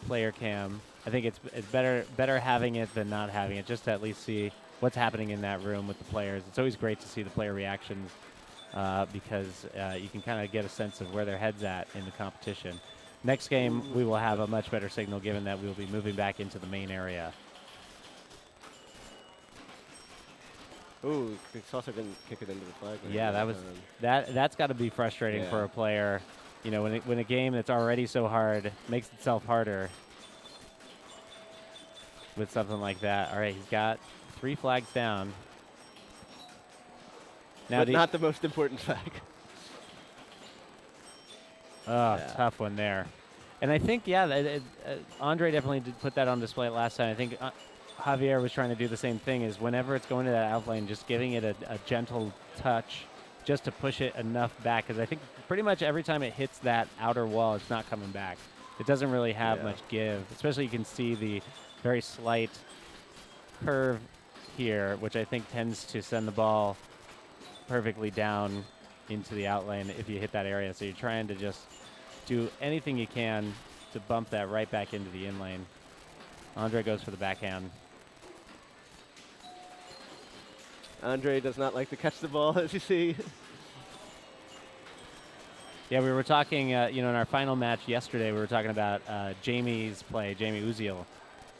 player cam. I think it's better having it than not having it, just to at least see what's happening in that room with the players. It's always great to see the player reactions because you can kind of get a sense of where their head's at in the competition. Next game, we will have a much better signal given that we will be moving back into the main area. Ooh, it's also going to kick it into the flag. Yeah, that's got to be frustrating for a player. You know, when a game that's already so hard makes itself harder with something like that. All right, he's got 3 flags down. Now but not the most important flag. Tough one there. And I think, Andre definitely did put that on display last time. I think Javier was trying to do the same thing, is whenever it's going to that out lane, just giving it a gentle touch just to push it enough back. Because I think pretty much every time it hits that outer wall, it's not coming back. It doesn't really have much give. Especially you can see the very slight curve here, which I think tends to send the ball perfectly down into the out lane if you hit that area. So you're trying to just do anything you can to bump that right back into the in lane. Andre goes for the backhand. Andre does not like to catch the ball, as you see. Yeah, we were talking, in our final match yesterday, we were talking about Jamie's play, Jamie Uziel.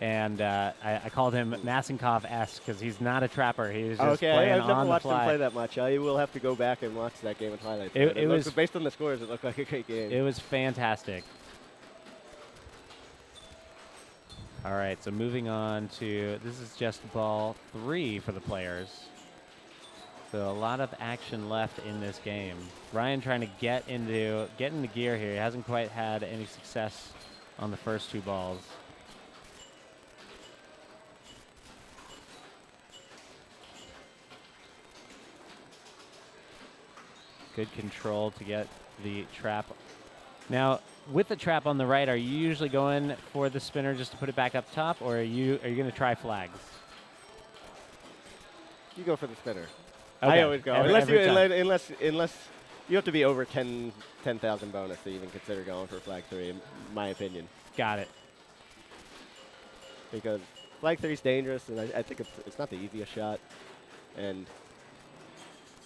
And I called him Massinkov-esque because he's not a trapper. He was just playing I've never on the watched him fly. play that much. I will have to go back and watch that game with highlights. It was based on the scores, it looked like a great game. It was fantastic. All right, so moving on to, this is just ball 3 for the players. So a lot of action left in this game. Ryan trying to get into gear here. He hasn't quite had any success on the first 2 balls. Good control to get the trap. Now, with the trap on the right, are you usually going for the spinner just to put it back up top, or are you going to try flags? You go for the spinner. Okay. I always go. Every Unless you have to be over 10,000 bonus to even consider going for flag 3, in my opinion. Got it. Because flag 3 is dangerous, and I think it's not the easiest shot. And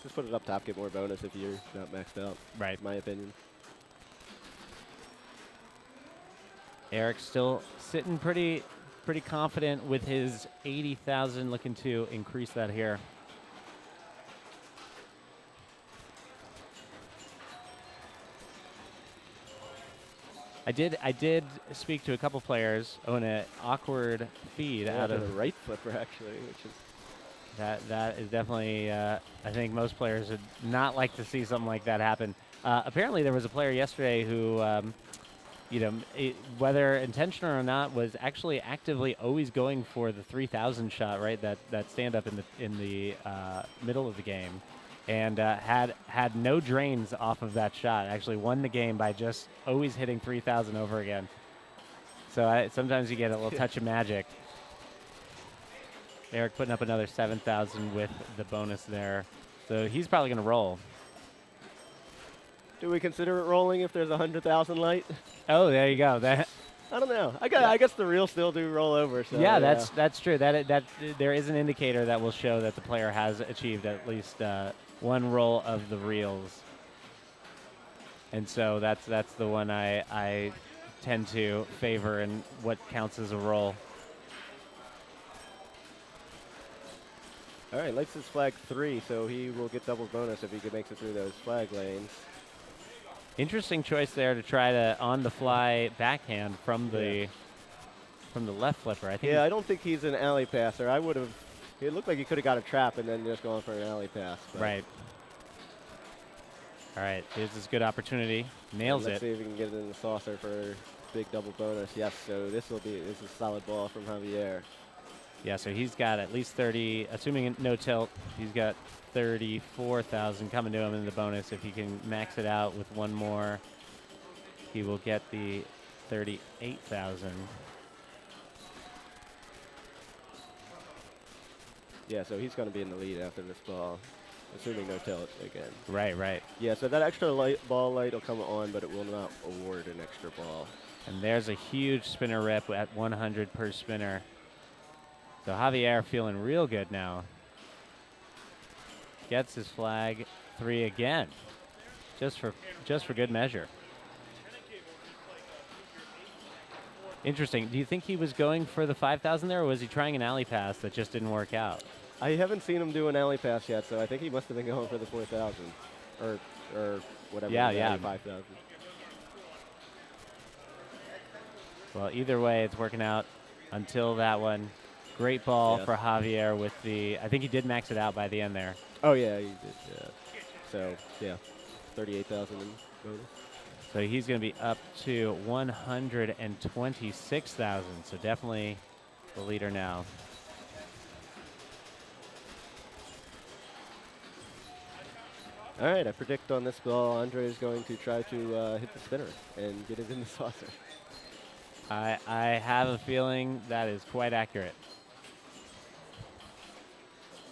just put it up top, get more bonus if you're not maxed out. Right. My opinion. Eric still sitting pretty confident with his 80,000, looking to increase that here. I did speak to a couple players on an awkward feed out of a right flipper actually, which is that is definitely I think most players would not like to see something like that happen. Apparently there was a player yesterday who whether intentional or not, was actually actively always going for the 3,000 shot, right? That stand up in the middle of the game, and had no drains off of that shot. Actually won the game by just always hitting 3,000 over again. So sometimes you get a little touch of magic. Eric putting up another 7,000 with the bonus there, so he's probably going to roll. Do we consider it rolling if there's 100,000 light? Oh, there you go. That. I don't know. I guess the reels still do roll over. So Yeah, that's true. That there is an indicator that will show that the player has achieved at least one roll of the reels, and so that's the one I tend to favor in what counts as a roll. All right, lights his flag 3, so he will get double bonus if he makes it through those flag lanes. Interesting choice there to try to on the fly backhand from the left flipper. I think. Yeah, I don't think he's an alley passer. I would have. It looked like he could have got a trap and then just gone for an alley pass. Right. All right, here's this good opportunity. Nails Let's it. see if we can get it in the saucer for big double bonus. Yes, so this is a solid ball from Javier. Yeah, so he's got at least 30, assuming no tilt, he's got 34,000 coming to him in the bonus. If he can max it out with one more, he will get the 38,000. Yeah, so he's going to be in the lead after this ball, assuming no tilt again. Right. Yeah, so that extra ball light will come on, but it will not award an extra ball. And there's a huge spinner rip at 100 per spinner. So Javier feeling real good now. Gets his flag 3 again, just for good measure. Interesting. Do you think he was going for the 5,000 there, or was he trying an alley pass that just didn't work out? I haven't seen him do an alley pass yet, so I think he must have been going for the 4,000 or whatever. Yeah. 5,000. Well, either way, it's working out until that one. Great ball Yeah. for Javier with the. I think he did max it out by the end there. Oh yeah, he did. Yeah. So yeah, 38,000 in bonus. So he's going to be up to 126,000. So definitely the leader now. All right, I predict on this ball, Andre is going to try to hit the spinner and get it in the saucer. I have a feeling that is quite accurate.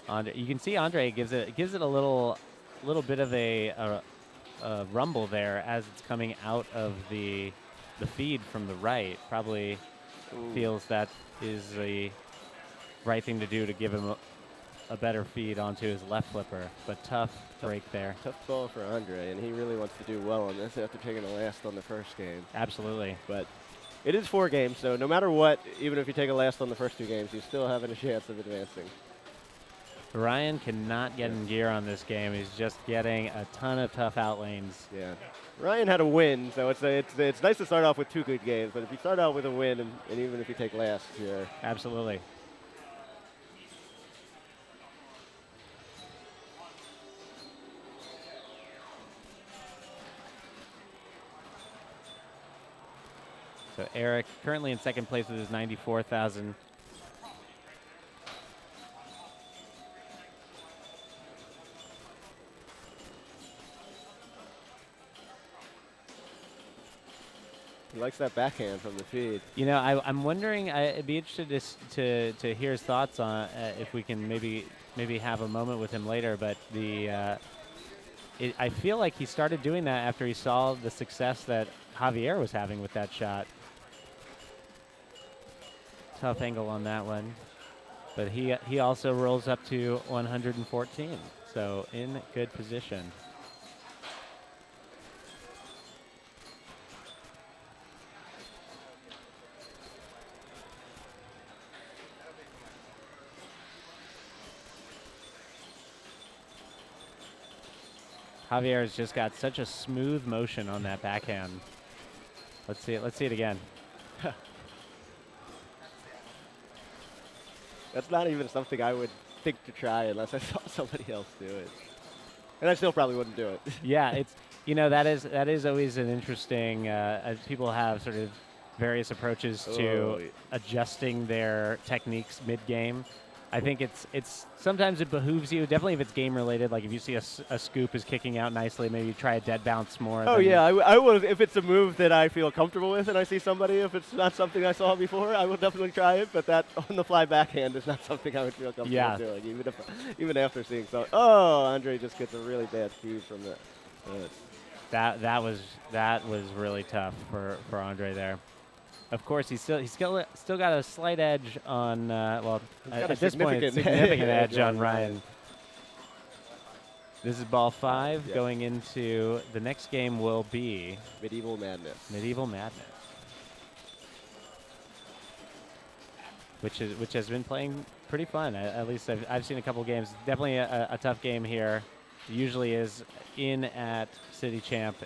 Andre, you can see Andre gives it a little bit of a rumble there as it's coming out of the feed from the right. Probably feels that is the right thing to do to give him a better feed onto his left flipper, but tough break there. Tough ball for Andre, and he really wants to do well on this after taking the last on the first game. Absolutely. But it is 4 games, so no matter what, even if you take a last on the first 2 games, you're still having a chance of advancing. Ryan cannot get in gear on this game. He's just getting a ton of tough out lanes. Yeah. Ryan had a win, so it's nice to start off with 2 good games, but if you start out with a win, and even if you take last, you're... Absolutely. So Eric currently in second place with his 94,000. He likes that backhand from the feed. You know, I'm wondering. I'd be interested to hear his thoughts on if we can maybe have a moment with him later. But I feel like he started doing that after he saw the success that Javier was having with that shot. Tough angle on that one, but he also rolls up to 114, so in good position. Javier has just got such a smooth motion on that backhand. Let's see it. Let's see it again. That's not even something I would think to try unless I saw somebody else do it. And I still probably wouldn't do it. Yeah, it's that is always an interesting. As people have sort of various approaches Oh, to yeah. adjusting their techniques mid game. I think it's sometimes it behooves you. Definitely if it's game related, like if you see a scoop is kicking out nicely, maybe you try a dead bounce more. Oh than- yeah, I will if it's a move that I feel comfortable with, and I see somebody. If it's not something I saw before, I will definitely try it. But that on the fly backhand is not something I would feel comfortable Yeah. doing, even after seeing some. Oh, Andre just gets a really bad feed from that. That was really tough for Andre there. Of course, he's still got a slight edge on got at a this point, significant significant edge edge on on Ryan. Ryan. This is ball 5 Yeah. going into the next game will be Medieval Madness. Medieval Madness, which has been playing pretty fun. At least I've seen a couple games. Definitely a tough game here. Usually is in at City Champ.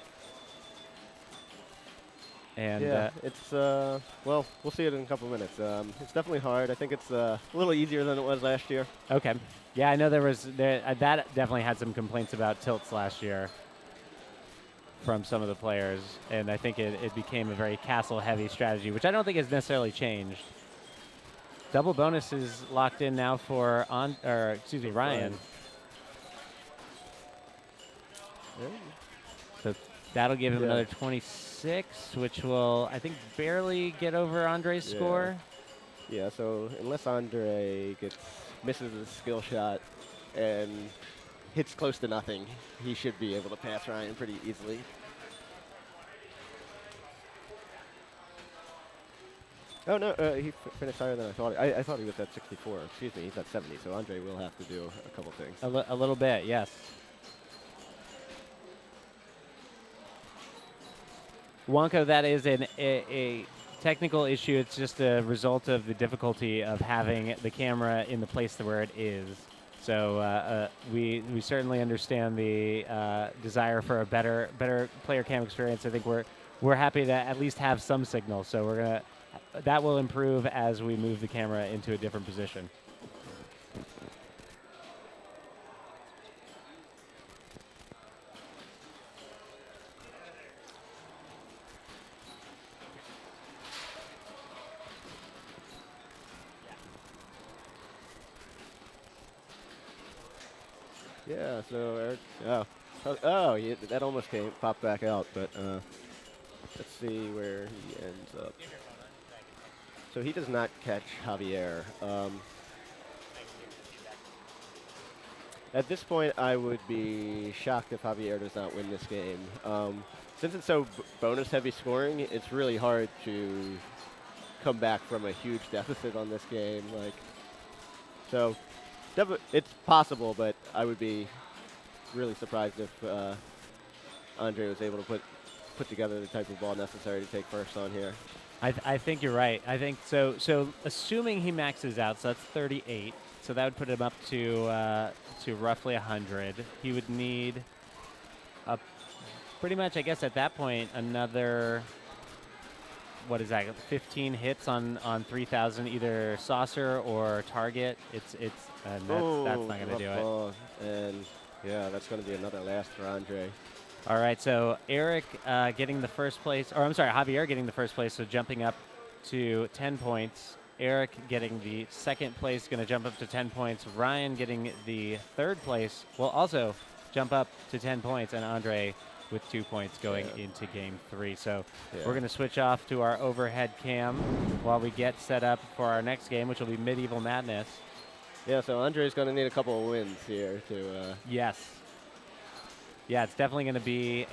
And Yeah, it's well, we'll see it in a couple minutes. It's definitely hard. I think it's a little easier than it was last year. okay. Yeah, I know that definitely had some complaints about tilts last year from some of the players, and I think it became a very castle-heavy strategy, which I don't think has necessarily changed. Double bonus is locked in now for Ryan. So that'll give him Yeah. another 26, which will, I think, barely get over Andre's Yeah. score. Yeah, so unless Andre misses a skill shot and hits close to nothing, he should be able to pass Ryan pretty easily. Oh no, he finished higher than I thought. I thought he was at 64. Excuse me, he's at 70. So Andre will have to do a couple things. A little bit, yes. Wonko, that is a technical issue. It's just a result of the difficulty of having the camera in the place where it is. So we certainly understand the desire for a better player cam experience. I think we're happy to at least have some signal. So that will improve as we move the camera into a different position. Yeah, so Eric. That almost popped back out, but let's see where he ends up. So he does not catch Javier. At this point, I would be shocked if Javier does not win this game. Since it's so bonus-heavy scoring, it's really hard to come back from a huge deficit on this game. So it's possible, but I would be really surprised if Andre was able to put together the type of ball necessary to take first on here. I think you're right. I think so. So assuming he maxes out, so that's 38. So that would put him up to roughly 100. He would need pretty much, I guess, at that point, another, what is that, 15 hits on 3,000, either saucer or target. That's not going to do it. Ball. And yeah, that's going to be another last for Andre. All right, so Eric getting the first place, or I'm sorry, Javier getting the first place, so jumping up to 10 points. Eric getting the second place, going to jump up to 10 points. Ryan getting the third place will also jump up to 10 points, and Andre with 2 points going into game 3. So we're going to switch off to our overhead cam while we get set up for our next game, which will be Medieval Madness. Yeah, so Andre's going to need a couple of wins here to. Yes. Yeah, it's definitely going to be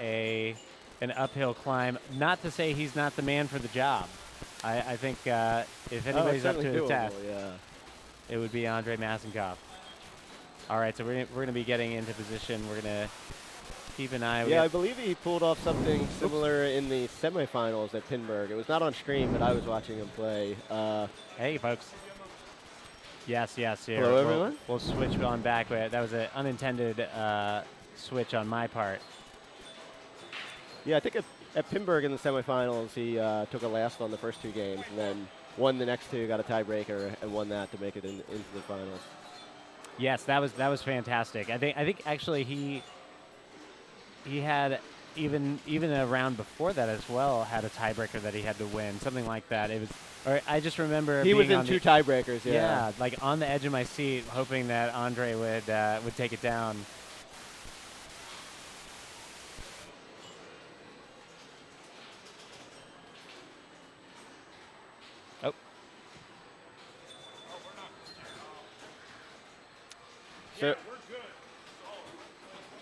an uphill climb. Not to say he's not the man for the job. I think if anybody's up to the task, it would be Andre Mazenkov. All right, so we're going to be getting into position. We're going to keep an eye. Yeah, I believe he pulled off something similar in the semifinals at Pinburg. It was not on stream, but I was watching him play. Hey, folks. Yes. Here. Hello, everyone. We'll switch on back. That was an unintended switch on my part. Yeah, I think at Pinburg in the semifinals, he took a last on the first 2 games, and then won the next 2, got a tiebreaker, and won that to make it into the finals. Yes, that was fantastic. I think actually he had even a round before that as well had a tiebreaker that he had to win, something like that. It was, or I just remember He was being in on two the, tiebreakers. yeah, like on the edge of my seat, hoping that Andre would take it down. Oh, So,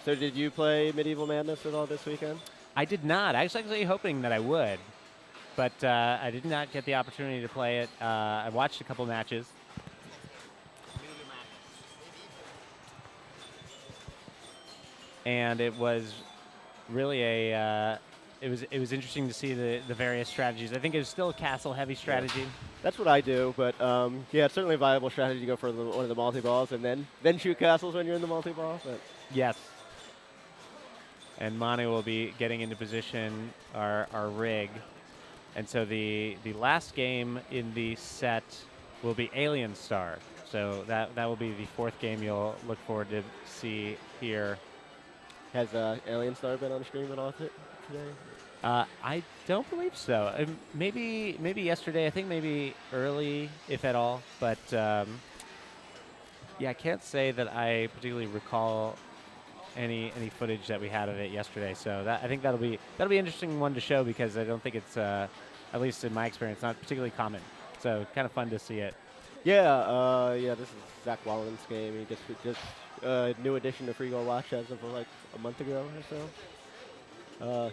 so did you play Medieval Madness at all this weekend? I did not. I was actually hoping that I would, but I did not get the opportunity to play it. I watched a couple matches. And it was really it was interesting to see the various strategies. I think it was still a castle heavy strategy. That's what I do, but yeah, it's certainly a viable strategy to go for one of the multi-balls and then shoot castles when you're in the multi-ball. But Yes. And Manu will be getting into position our rig. And so the last game in the set will be Alien Star. So that will be the fourth game you'll look forward to see here. has Alien Star been on stream at all today? I don't believe so. Maybe yesterday. I think maybe early, if at all. But yeah, I can't say that I particularly recall any footage that we had of it yesterday. So I think that'll be an interesting one to show because I don't think it's at least in my experience not particularly common. So kind of fun to see it. Yeah, yeah. This is Zach Wallen's game. He just new addition to Free Goal Watch as of like a month ago or so.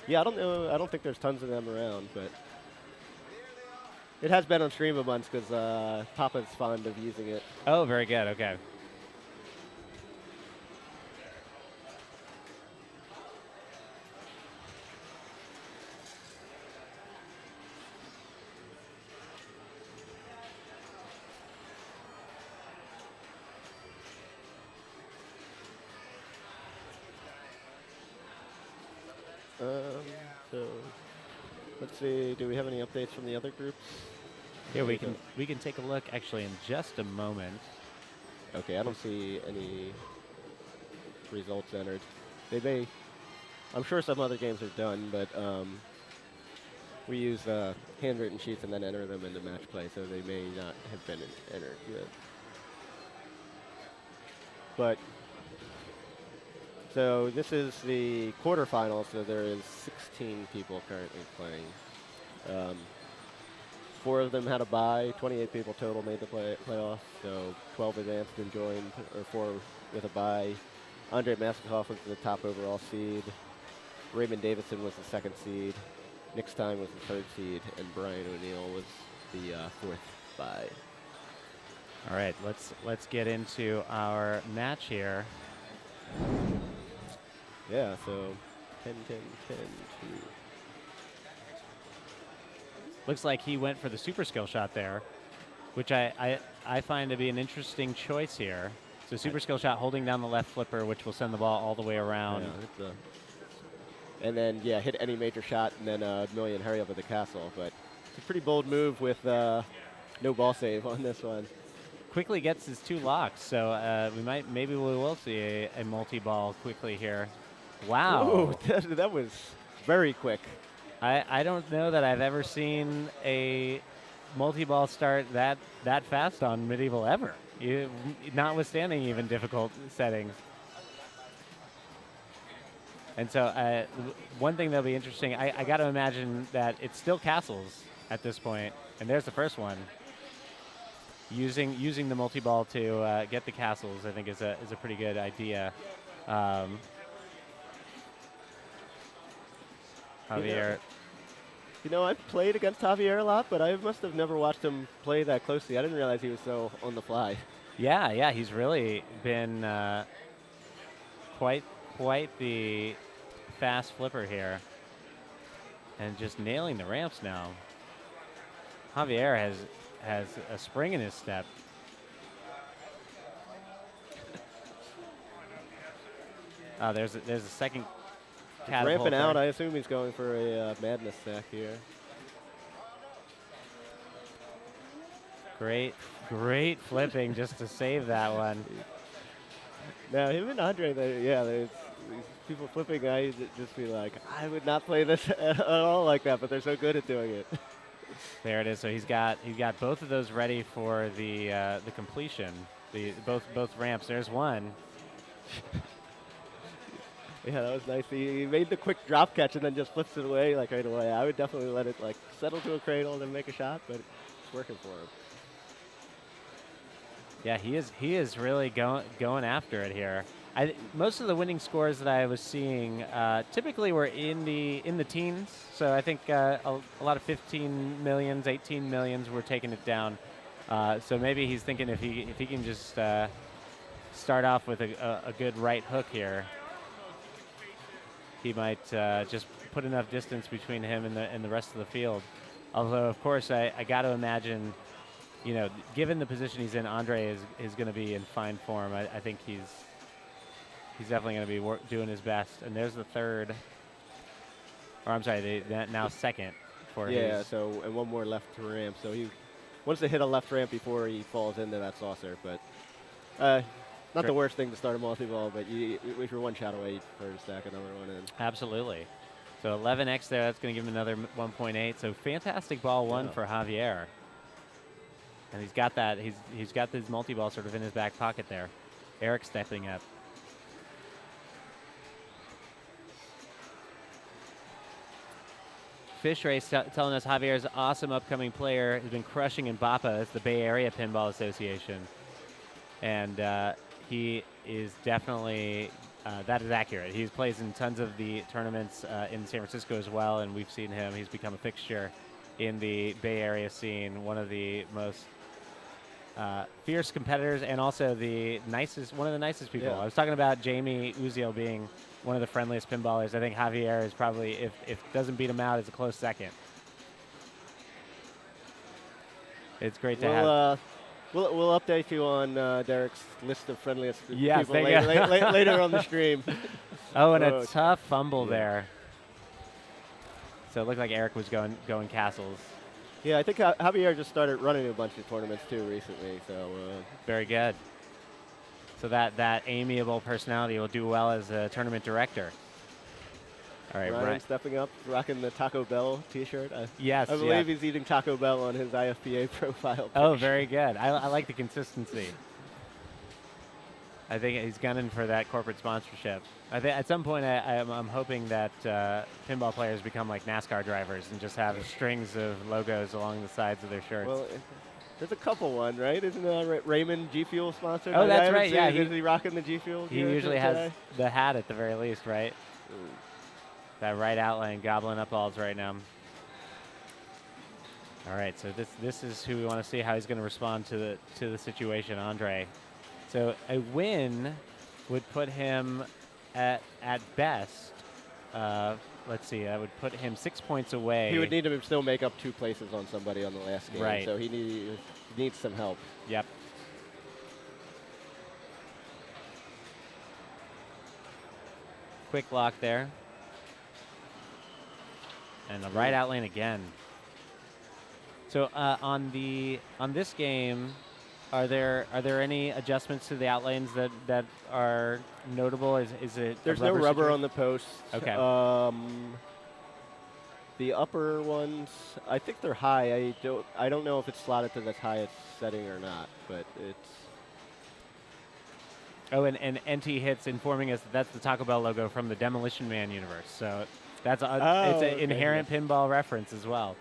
Yeah, I don't know. I don't think there's tons of them around, but it has been on stream a bunch because Papa's fond of using it. Oh, very good. Okay. So let's see. Do we have any updates from the other groups? Here we can take a look actually in just a moment. Okay, I don't see any results entered. They may. I'm sure some other games are done, but we use handwritten sheets and then enter them into match play, so they may not have been entered yet. But so this is the quarterfinals, so there is 16 people currently playing. 4 of them had a bye. 28 people total made the playoffs, so 12 advanced and joined, or 4 with a bye. Andre Maskov was the top overall seed. Raymond Davidson was the 2nd seed. Nick Stein was the 3rd seed, and Brian O'Neill was the 4th bye. All right, let's get into our match here. Yeah, so 10, 10, 10, 2. Looks like he went for the super skill shot there, which I find to be an interesting choice here. So super skill shot holding down the left flipper, which will send the ball all the way around. Yeah, and then, yeah, hit any major shot and then a million hurry up with the castle. But it's a pretty bold move with no ball save on this one. Quickly gets his 2 locks, so maybe we will see a multi-ball quickly here. Wow. Ooh, that was very quick. I don't know that I've ever seen a multi-ball start that fast on Medieval ever, notwithstanding even difficult settings. And so one thing that'll be interesting, I got to imagine that it's still castles at this point, and there's the first one. Using the multi-ball to get the castles, I think is a pretty good idea. Javier. You know, I've played against Javier a lot, but I must have never watched him play that closely. I didn't realize he was so on the fly. Yeah, he's really been quite the fast flipper here, and just nailing the ramps now. Javier has a spring in his step. There's a second catapult. Ramping out, I assume he's going for a madness stack here. Great flipping just to save that one. Now him and Andre, these people flipping, just be like, I would not play this at all like that, but they're so good at doing it. There it is. So he's got both of those ready for the completion. Both ramps. There's one. Yeah, that was nice. He made the quick drop catch and then just flips it away like right away. I would definitely let it like settle to a cradle and then make a shot, but it's working for him. Yeah, he is really going after it here. Most of the winning scores that I was seeing typically were in the teens. So I think a lot of 15 millions, 18 millions were taking it down. So maybe he's thinking if he can just start off with a good right hook here, he might just put enough distance between him and the rest of the field. Although, of course, I got to imagine, you know, given the position he's in, Andre is going to be in fine form. I think he's definitely going to be doing his best. And there's the third, or I'm sorry, now second for his. Yeah, so and one more left to ramp. So he wants to hit a left ramp before he falls into that saucer, but not the worst thing to start a multi-ball, but if you're one shot away for a stack another one in. Absolutely. So 11x there, that's going to give him another 1.8. So fantastic ball one for Javier. And he's got that. He's got this multi-ball sort of in his back pocket there. Eric stepping up. Fish Race telling us Javier's awesome upcoming player has been crushing in BAPA. It's the Bay Area Pinball Association. And he is definitely, that is accurate. He plays in tons of the tournaments in San Francisco as well, and we've seen him. He's become a fixture in the Bay Area scene, one of the most fierce competitors and also one of the nicest people. Yeah. I was talking about Jamie Uziel being one of the friendliest pinballers. I think Javier is probably, if doesn't beat him out, is a close second. It's great to have. We'll update you on Derek's list of friendliest Yes, people later on the stream. Oh, and a tough fumble there. So it looked like Eric was going castles. Yeah, I think Javier just started running a bunch of tournaments too recently. So very good. So that amiable personality will do well as a tournament director. All right, Ryan Brian stepping up, rocking the Taco Bell T-shirt. Yes, I believe he's eating Taco Bell on his IFPA profile. Oh, very good. I like the consistency. I think he's gunning for that corporate sponsorship. I think at some point I'm hoping that pinball players become like NASCAR drivers and just have strings of logos along the sides of their shirts. Well, there's a couple one, right? Isn't Raymond G Fuel sponsored? Oh, that's right. Yeah, is he rocking the G Fuel? He usually has the hat at the very least, right? That right outline gobbling up balls right now. All right, so this is who we want to see how he's going to respond to the situation, Andre. So a win would put him at best. Let's see, that would put him 6 points away. He would need to still make up 2 places on somebody on the last game. Right. So he needs some help. Yep. Quick lock there. And the right out lane again. So on this game, are there any adjustments to the out lanes that are notable? Is it there's no rubber on the post? Okay. The upper ones, I think they're high. I don't know if it's slotted to this highest setting or not, but it's. Oh, and NT Hits informing us that's the Taco Bell logo from the Demolition Man universe. So that's it's an inherent pinball reference as well.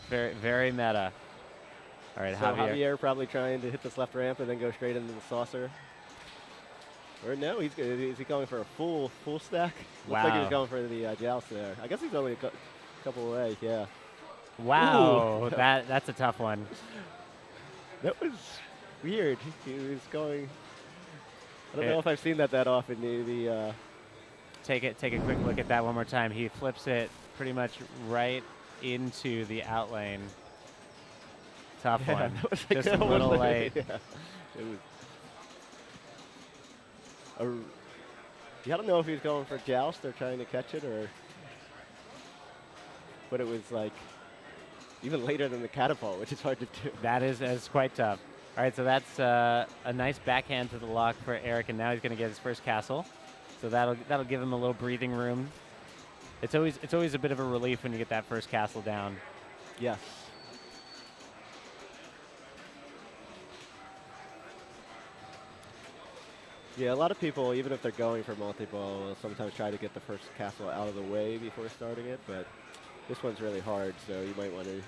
Very, very meta. All right, so Javier probably trying to hit this left ramp and then go straight into the saucer. Or no, is he going for a full stack? Wow. Looks like he was going for the joust there. I guess he's only a couple away, yeah. Wow, Ooh. that's a tough one. That was weird. He was going. I don't know if I've seen that often. Take a quick look at that one more time. He flips it pretty much right into the out lane. Tough one. That was like Just a little late. Yeah. It was. I don't know if he was going for joust or trying to catch it, but it was like even later than the catapult, which is hard to do. That is quite tough. All right, so that's a nice backhand to the lock for Eric, and now he's going to get his first castle. So that'll give him a little breathing room. It's always a bit of a relief when you get that first castle down. Yes. Yeah, a lot of people, even if they're going for multi-ball, will sometimes try to get the first castle out of the way before starting it, but this one's really hard, so you might want to,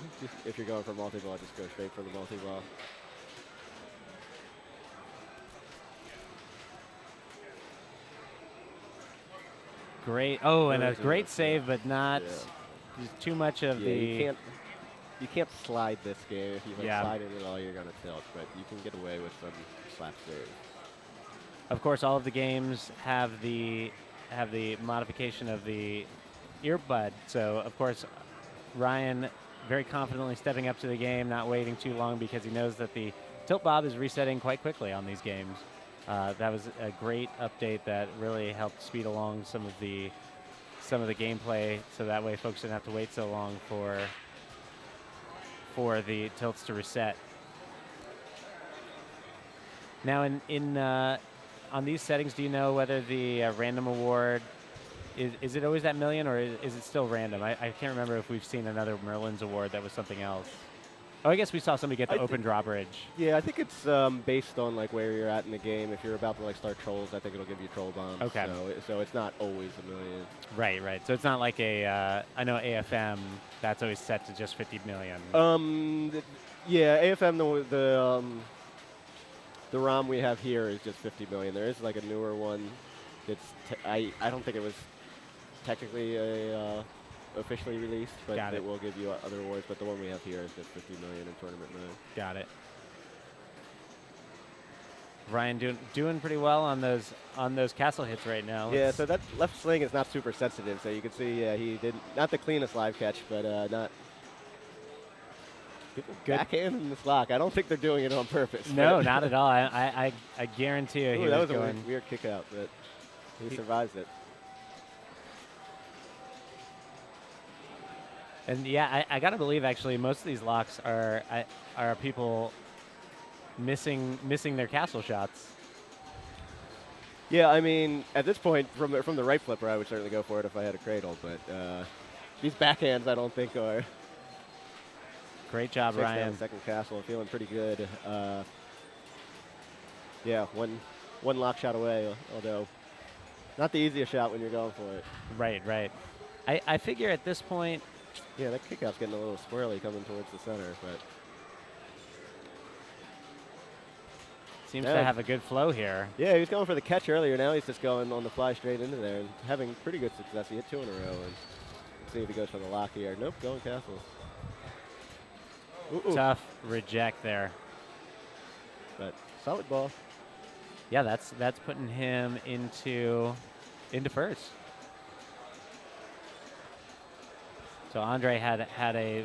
if you're going for multi-ball, just go straight for the multi-ball. Great. Oh, and a Really good, great yeah. save, but not Yeah. just too much of Yeah, the. you can't slide this game. If you Yeah. slide it at all, you're going to tilt, but you can get away with some slap saves. Of course, all of the games have the modification of the earbud. So, of course, Ryan very confidently stepping up to the game, not waiting too long because he knows that the tilt bob is resetting quite quickly on these games. That was a great update that really helped speed along some of the gameplay, so that way folks didn't have to wait so long for the tilts to reset. Now, on these settings, do you know whether the random award is it always that million, or is it still random? I can't remember if we've seen another Merlin's award that was something else. Oh, I guess we saw somebody get the open drawbridge. Yeah, I think it's based on like where you're at in the game. If you're about to like start trolls, I think it'll give you troll bombs. Okay. So it's not always a million. Right. So it's not like I know AFM, that's always set to just 50 million. Yeah, AFM the ROM we have here is just 50 million. There is like a newer one. I don't think it was technically officially released, but Got it. it will give you other awards. But the one we have here is just 50 million in tournament mode. Got it. Ryan doing pretty well on those castle hits right now. Yeah, so that left sling is not super sensitive, so you can see he did not the cleanest live catch, but not. People Good. backhand in this lock. I don't think they're doing it on purpose. No, but- not at all. I guarantee you Ooh, he that was was a going. weird kick out, but he He- survives it. And yeah, I gotta believe actually most of these locks are people missing their castle shots. Yeah, I mean, at this point, from the right flipper, I would certainly go for it if I had a cradle, but these backhands I don't think are. Great job, Takes down Ryan. the second castle, feeling pretty good. Yeah, one lock shot away, although not the easiest shot when you're going for it. Right. I figure at this point, Yeah, that kick out's getting a little squirrely coming towards the center, but seems Yeah. to have a good flow here. yeah, he was going for the catch earlier. Now he's just going on the fly straight into there and having pretty good success. He hit 2 in a row, and let's see if he goes for the lock here. Nope, going castle. Ooh. Tough reject there. But solid ball. Yeah, that's putting him into first. So Andre had a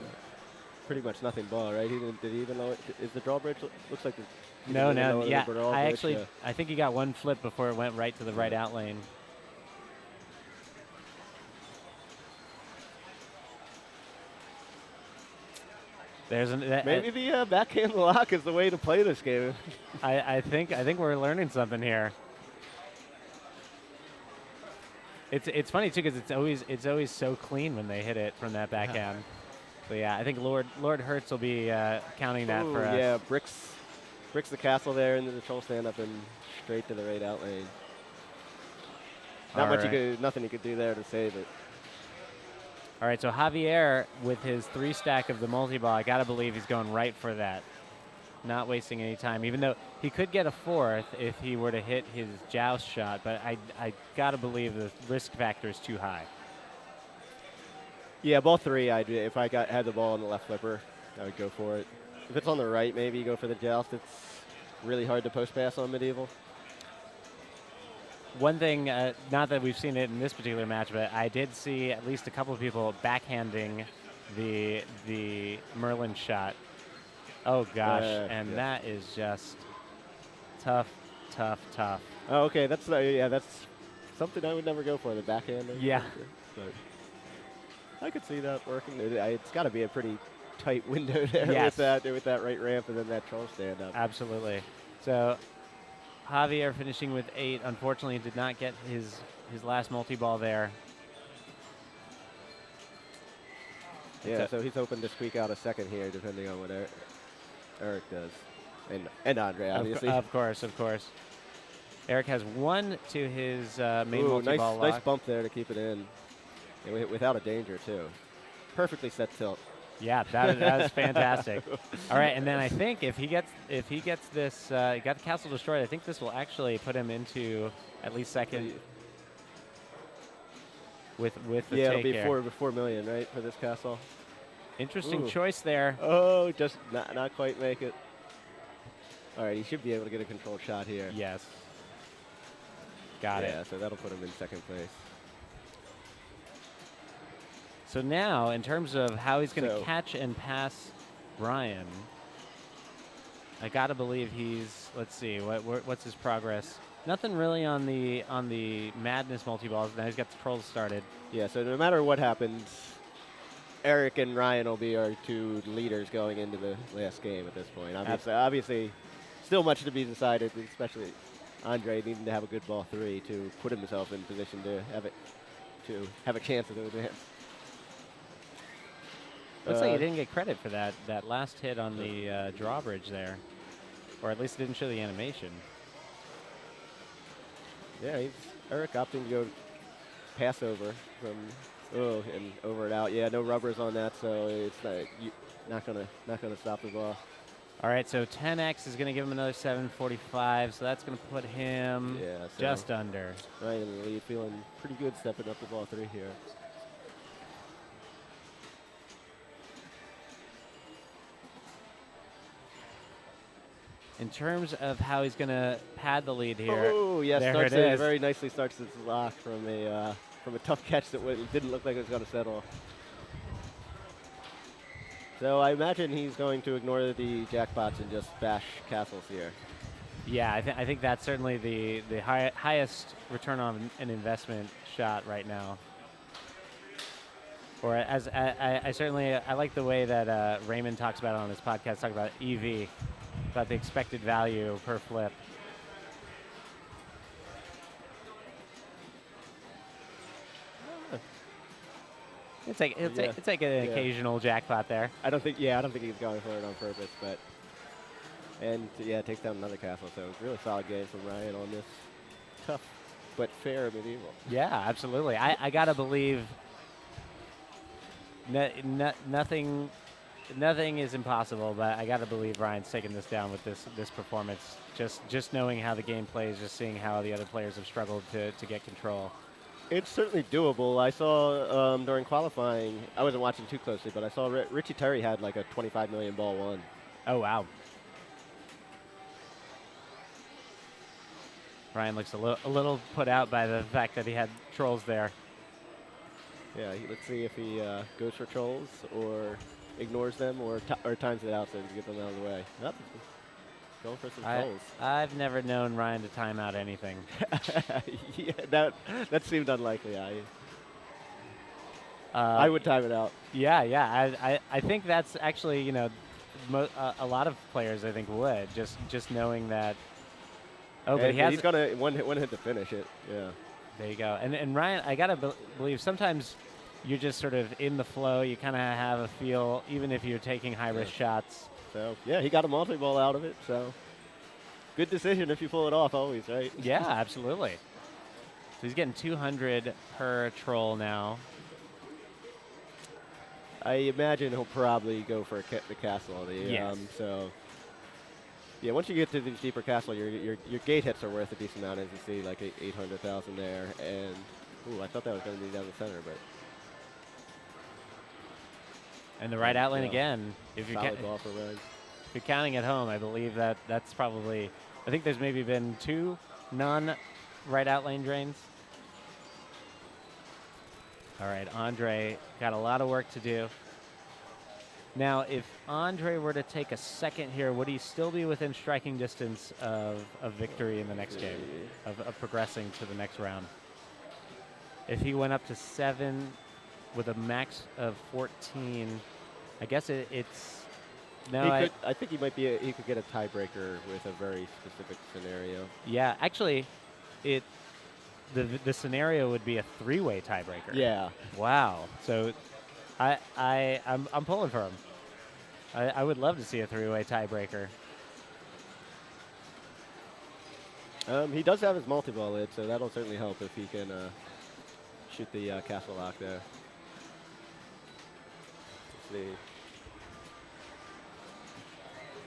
Pretty much nothing ball, right? Did he even know it? Is the drawbridge? Looks like the. he no, didn't even know it yeah. was a drawbridge, yeah. I think he got one flip before it went right to the right out lane. There's Maybe the backhand lock is the way to play this game. I think we're learning something here. It's funny too because it's always so clean when they hit it from that backhand. So yeah, I think Lord Hertz will be counting that Ooh, for us. yeah, bricks the castle there into the troll stand up and straight to the right out lane. Nothing you could do there to save it. All right, so Javier with his 3 stack of the multi-ball, I gotta believe he's going right for that. Not wasting any time, even though he could get a 4th if he were to hit his joust shot, but I gotta believe the risk factor is too high. Yeah, ball 3. If I had the ball on the left flipper, I would go for it. If it's on the right, maybe you go for the joust. It's really hard to post pass on medieval. One thing, not that we've seen it in this particular match, but I did see at least a couple of people backhanding the Merlin shot. Oh gosh, and yeah. that is just tough. Oh, okay. That's something I would never go for, the backhand. Yeah. But I could see that working. It's got to be a pretty tight window there Yes. with that right ramp and then that troll stand up. Absolutely. So Javier finishing with 8. Unfortunately, did not get his last multi-ball there. Yeah, so he's hoping to squeak out a second here, depending on what Eric does, and Andre, obviously. Of course. Eric has 1 to his main Ooh, multi-ball nice lock. bump there to keep it in, and without a danger too. Perfectly set tilt. Yeah, that is fantastic. All right, and then I think if he gets this, he got the castle destroyed. I think this will actually put him into at least second with the Yeah, it'll take be here. 4 million, right, for this castle. Interesting Ooh. choice there. Oh, just not quite make it. All right, he should be able to get a controlled shot here. Yes. Got it. Yeah, so that'll put him in second place. So now, in terms of how he's going to So- catch and pass Brian, I gotta believe he's. Let's see, what's his progress? Nothing really on the Madness multi-balls. Now he's got the trolls started. Yeah, so no matter what happens, Eric and Ryan will be our 2 leaders going into the last game at this point. Obviously, still much to be decided, especially Andre needing to have a good ball 3 to put himself in position to have a chance to advance. Looks like he didn't get credit for that last hit on the drawbridge there, or at least it didn't show the animation. Yeah, Eric opting to go pass over from and over and out. Yeah, no rubbers on that, so it's not gonna stop the ball. All right, so 10x is going to give him another 745, so that's going to put him Yeah, so just under. Ryan in the lead, feeling pretty good stepping up the ball 3 here. In terms of how he's going to pad the lead here, Oh, yes, there it is. very nicely starts his lock from a tough catch that didn't look like it was going to settle. So I imagine he's going to ignore the jackpots and just bash castles here. Yeah, I think that's certainly the highest return on an investment shot right now. Or as I certainly I like the way that Raymond talks about it on his podcast, talking about EV, about the expected value per flip. It's like an occasional jackpot there. I don't think he's going for it on purpose, but takes down another castle. So really solid game from Ryan on this tough but fair medieval. Yeah, absolutely. I gotta believe nothing is impossible, but I gotta believe Ryan's taking this down with this performance. Just knowing how the game plays, just seeing how the other players have struggled to get control. It's certainly doable. I saw during qualifying, I wasn't watching too closely, but I saw Richie Terry had like a 25 million ball 1. Oh, wow. Ryan looks a little put out by the fact that he had trolls there. Yeah, let's see if he goes for trolls or ignores them or times it out so to get them out of the way. Yep. Going for some trolls. I've never known Ryan to time out anything. Yeah, that seemed unlikely. I would time it out. Yeah. I think that's actually, a lot of players I think would, just knowing that. Oh, but he's gonna one hit to finish it. Yeah. There you go. And Ryan, I gotta believe sometimes you're just sort of in the flow. You kind of have a feel, even if you're taking high risk shots. So yeah, he got a multi-ball out of it. So good decision if you pull it off, always, right? Yeah, absolutely. So he's getting 200 per troll now. I imagine he'll probably go for the castle. Yes. So yeah, once you get to the deeper castle, your gate hits are worth a decent amount, as you see, like 800,000 there. And ooh, I thought that was going to be down the center, but. And the right out lane again. If you're solid ball for Ryan. If you're counting at home, I believe that's probably. I think there's maybe been 2 non-right out lane drains. All right, Andre got a lot of work to do. Now, if Andre were to take a second here, would he still be within striking distance of victory in the next game, of progressing to the next round? If he went up to 7 with a max of 14, I guess it's no. I think he could get a tiebreaker with a very specific scenario. Yeah, actually, it the scenario would be a 3-way tiebreaker. Yeah. Wow. So I'm pulling for him. I would love to see a 3-way tiebreaker. He does have his multi-ball lid, so that'll certainly help if he can shoot the castle lock there. Let's see.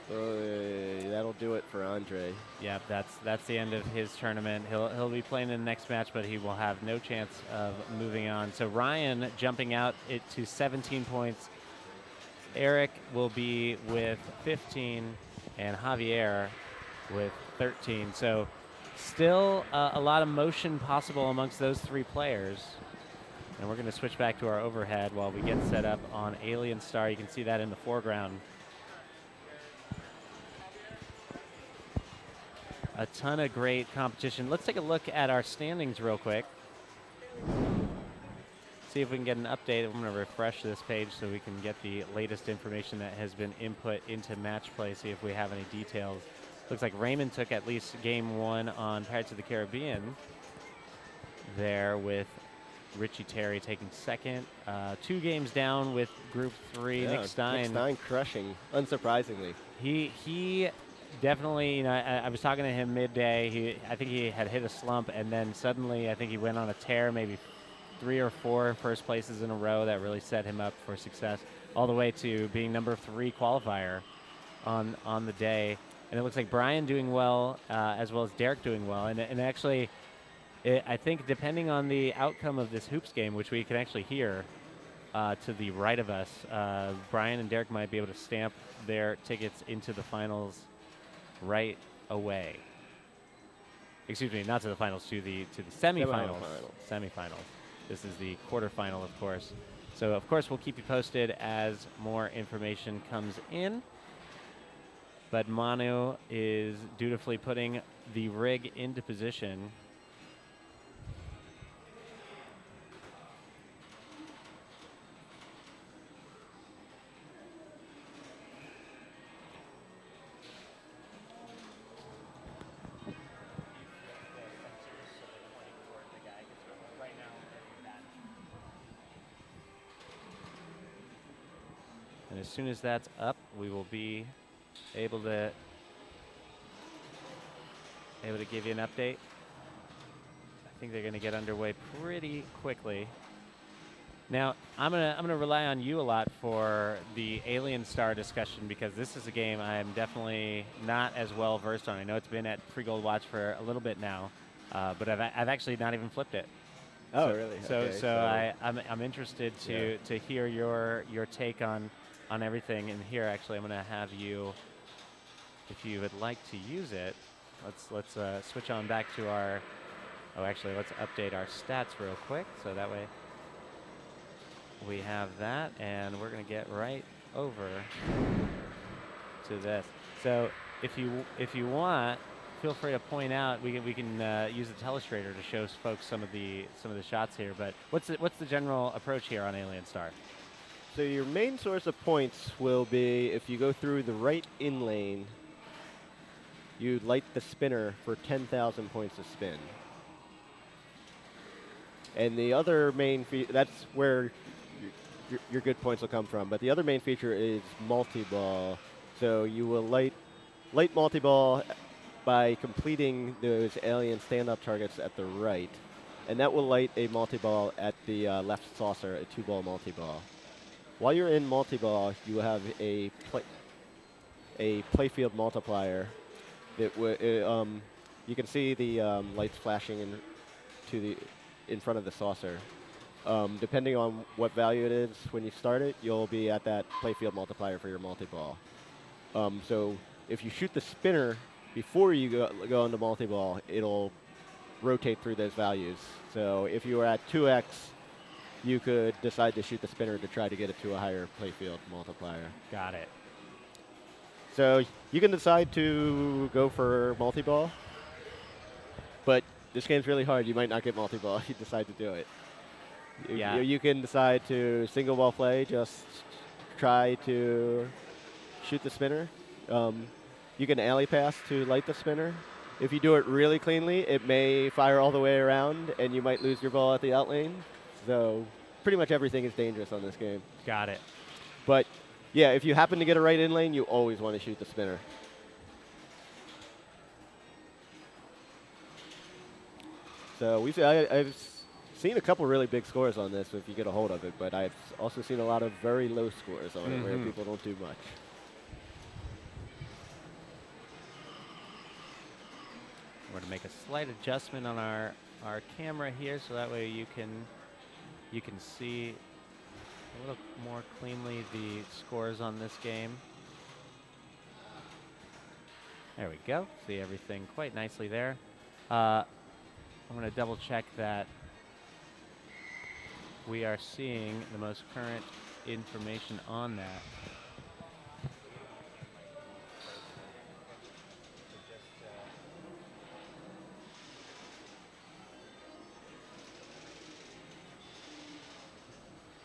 That'll do it for Andre. Yep, that's the end of his tournament. He'll be playing in the next match, but he will have no chance of moving on. So Ryan jumping out to 17 points. Eric will be with 15, and Javier with 13. So still a lot of motion possible amongst those 3 players. And we're going to switch back to our overhead while we get set up on Alien Star. You can see that in the foreground. A ton of great competition. Let's take a look at our standings real quick. See if we can get an update. I'm going to refresh this page so we can get the latest information that has been input into match play, see if we have any details. Looks like Raymond took at least game 1 on Pirates of the Caribbean there, with Richie Terry taking second. 2 games down with Group 3. Yeah, Nick Stein. Nick Stein crushing, unsurprisingly. He definitely, I was talking to him midday. I think he had hit a slump, and then suddenly I think he went on a tear, maybe 3 or 4 first places in a row that really set him up for success, all the way to being number 3 qualifier on the day. And it looks like Brian doing well as Derek doing well. And actually, I think depending on the outcome of this hoops game, which we can actually hear to the right of us, Brian and Derek might be able to stamp their tickets into the finals right away. Excuse me, not to the finals, to the semifinals. Semifinals. This is the quarterfinal, of course. So, of course, we'll keep you posted as more information comes in. But Manu is dutifully putting the rig into position. And as soon as that's up, we will be able to give you an update. I think they're going to get underway pretty quickly. Now, I'm gonna rely on you a lot for the Alien Star discussion, because this is a game I'm definitely not as well versed on. I know it's been at Free Gold Watch for a little bit now, but I've actually not even flipped it. Oh, really? So Okay, so I'm interested to hear your take on everything. And here, actually, I'm going to have you, if you would like to use it, let's switch on back to our. Oh, actually, let's update our stats real quick, so that way we have that, and we're going to get right over to this. So if you want, feel free to point out. We can use the telestrator to show folks some of the shots here. But what's the general approach here on Alien Star? So your main source of points will be if you go through the right in lane, you light the spinner for 10,000 points of spin. And the other main that's where your good points will come from. But the other main feature is multi-ball. So you will light multi-ball by completing those alien stand-up targets at the right. And that will light a multi-ball at the left saucer, a 2-ball multi-ball. While you're in multi-ball, you will have a playfield multiplier. That you can see the lights flashing in front of the saucer. Depending on what value it is when you start it, you'll be at that playfield multiplier for your multi-ball. So if you shoot the spinner before you go into multi-ball, it'll rotate through those values. So if you were at 2x, you could decide to shoot the spinner to try to get it to a higher playfield multiplier. Got it. So you can decide to go for multi-ball, but this game's really hard. You might not get multi-ball if you decide to do it. Yeah. You can decide to single ball play, just try to shoot the spinner. You can alley pass to light the spinner. If you do it really cleanly, it may fire all the way around, and you might lose your ball at the out lane. So pretty much everything is dangerous on this game. Got it. But yeah, if you happen to get a right in lane, you always want to shoot the spinner. So I've seen a couple really big scores on this if you get a hold of it, but I've also seen a lot of very low scores on it where people don't do much. We're going to make a slight adjustment on our camera here, so that way you can see a little more cleanly the scores on this game. There we go. See everything quite nicely there. I'm going to double check that we are seeing the most current information on that.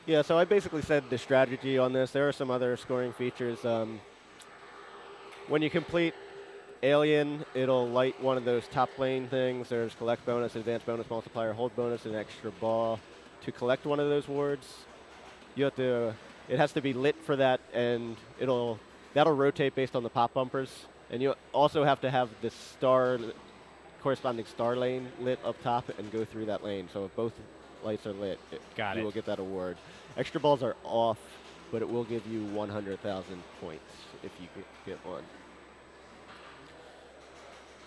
Yeah, so I basically said the strategy on this. There are some other scoring features. When you complete Alien, it'll light one of those top lane things. There's collect bonus, advanced bonus multiplier, hold bonus, and extra ball. To collect one of those wards, you have to. It has to be lit for that, and that'll rotate based on the pop bumpers. And you also have to have the corresponding star lane lit up top and go through that lane. So if both lights are lit, you will get that award. Extra balls are off, but it will give you 100,000 points if you get one.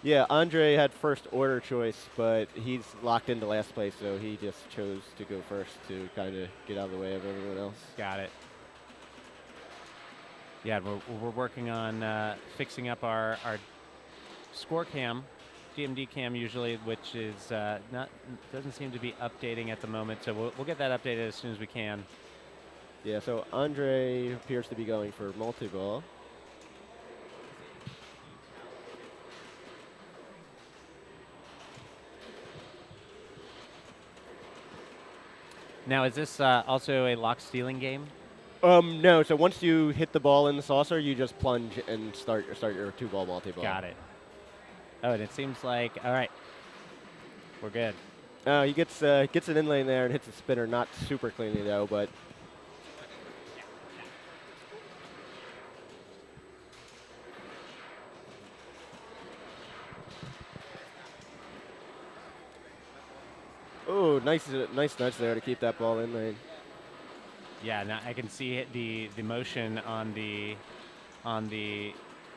Yeah, Andre had first order choice, but he's locked into last place, so he just chose to go first to kind of get out of the way of everyone else. Got it. Yeah, we're working on fixing up our score cam, DMD cam usually, which is doesn't seem to be updating at the moment. So we'll get that updated as soon as we can. Yeah, so Andre appears to be going for multi-ball. Now, is this also a lock stealing game? No, so once you hit the ball in the saucer, you just plunge and start your two-ball multi-ball. Got it. Oh, and it seems like, all right, we're good. He gets an in lane there and hits the spinner, not super cleanly though, but oh, nice nudge there to keep that ball in lane. Yeah, now I can see the motion on the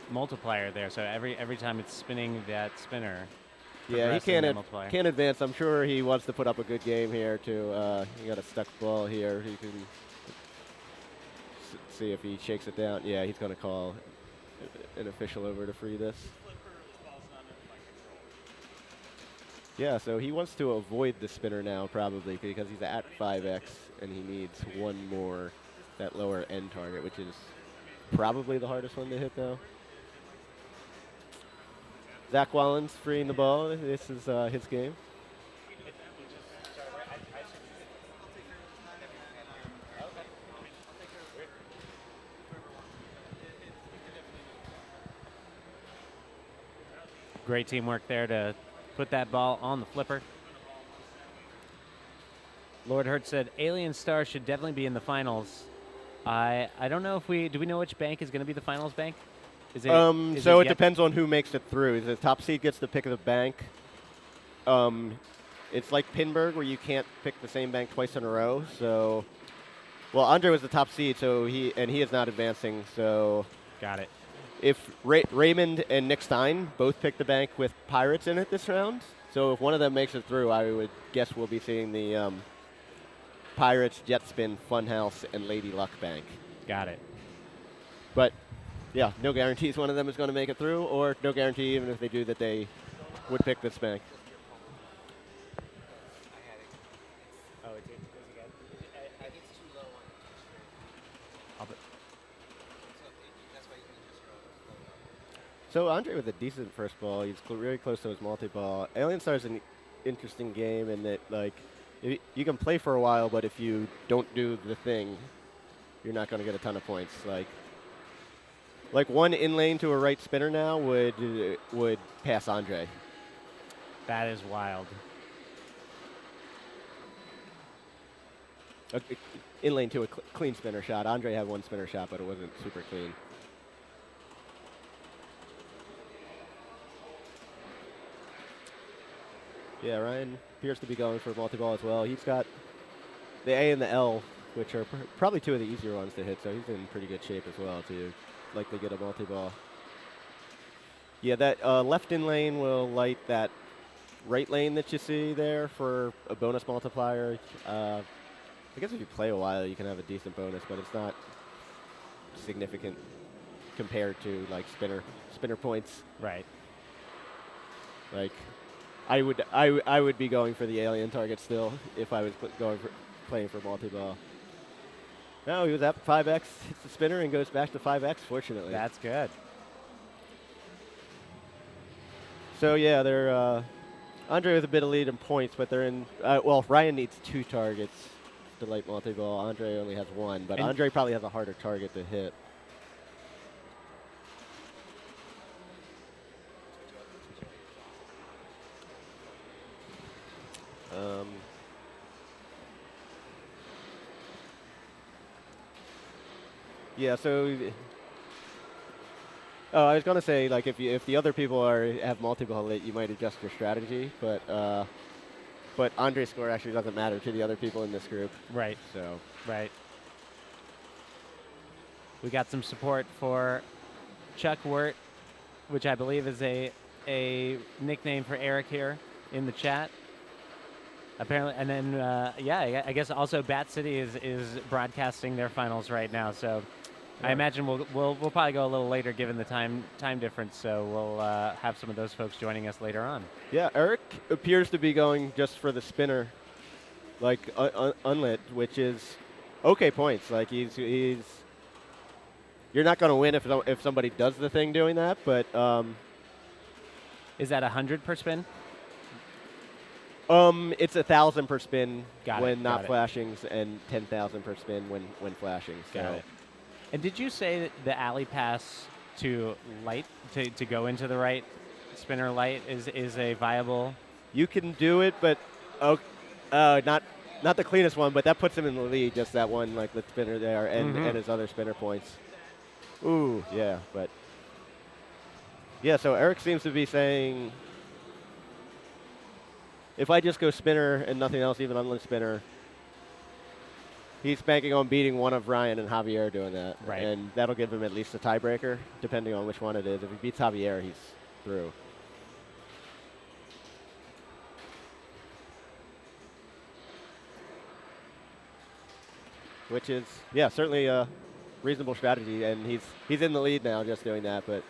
multiplier there. So every time it's spinning that spinner. Yeah, he can't advance. I'm sure he wants to put up a good game here too. He got a stuck ball here. He can see if he shakes it down. Yeah, he's going to call an official over to free this. Yeah, so he wants to avoid the spinner now probably because he's at 5x and he needs one more, that lower end target, which is probably the hardest one to hit though. Zach Wallens freeing the ball. This is his game. Great teamwork there to put that ball on the flipper. Lord Hurt said Alien Star should definitely be in the finals. I don't know if do we know which bank is going to be the finals bank? So it depends on who makes it through. The top seed gets to pick the bank. It's like Pinburg where you can't pick the same bank twice in a row. So, well, Andre was the top seed, so he is not advancing. So, got it. If Raymond and Nick Stein both pick the bank with Pirates in it this round, so if one of them makes it through, I would guess we'll be seeing the Pirates, Jetspin, Funhouse, and Lady Luck bank. Got it. But yeah, no guarantees one of them is going to make it through, or no guarantee even if they do that they would pick this bank. So Andre with a decent first ball. He's really close to his multi-ball. Alien Star is an interesting game in that, like, you can play for a while, but if you don't do the thing, you're not going to get a ton of points. Like one in lane to a right spinner now would pass Andre. That is wild. In lane to a clean spinner shot. Andre had one spinner shot, but it wasn't super clean. Yeah, Ryan appears to be going for multi-ball as well. He's got the A and the L, which are probably two of the easier ones to hit, so he's in pretty good shape as well to likely get a multi-ball. Yeah, that left in lane will light that right lane that you see there for a bonus multiplier. I guess if you play a while, you can have a decent bonus, but it's not significant compared to like spinner points. Right. Like, I would be going for the alien target still if I was playing for multi-ball. No, he was at 5x, hits the spinner and goes back to 5x. Fortunately, That's good. so yeah, they're Andre with a bit of lead in points, but they're in. Well, Ryan needs 2 targets to light multi-ball. Andre only has 1, but And Andre probably has a harder target to hit. Yeah, so I was gonna say, like, if the other people have multi-ball lit, you might adjust your strategy, but Andre's score actually doesn't matter to the other people in this group. Right. So Right. We got some support for Chuck Wirt, which I believe is a nickname for Eric here in the chat. Apparently, and then yeah, I guess also Bat City is broadcasting their finals right now. So I imagine we'll probably go a little later given the time difference. So we'll have some of those folks joining us later on. yeah, Eric appears to be going just for the spinner, like unlit, which is okay points. Like he's you're not going to win if somebody does the thing doing that, but Is that 100 per spin? it's 1,000 per spin Got when it, not got it. flashings, and 10,000 per spin when flashing. Got So it. And did you say that the alley pass to light to go into the right spinner light is a viable? you can do it, but not the cleanest one, but that puts him in the lead. Just that one, like the spinner there, and his other spinner points. Ooh, yeah, but yeah. So Eric seems to be saying, if I just go spinner and nothing else, even unlit spinner, he's banking on beating one of Ryan and Javier doing that. Right. And that'll give him at least a tiebreaker, depending on which one it is. If he beats Javier, he's through. Which is, yeah, certainly a reasonable strategy, and he's in the lead now just doing that, but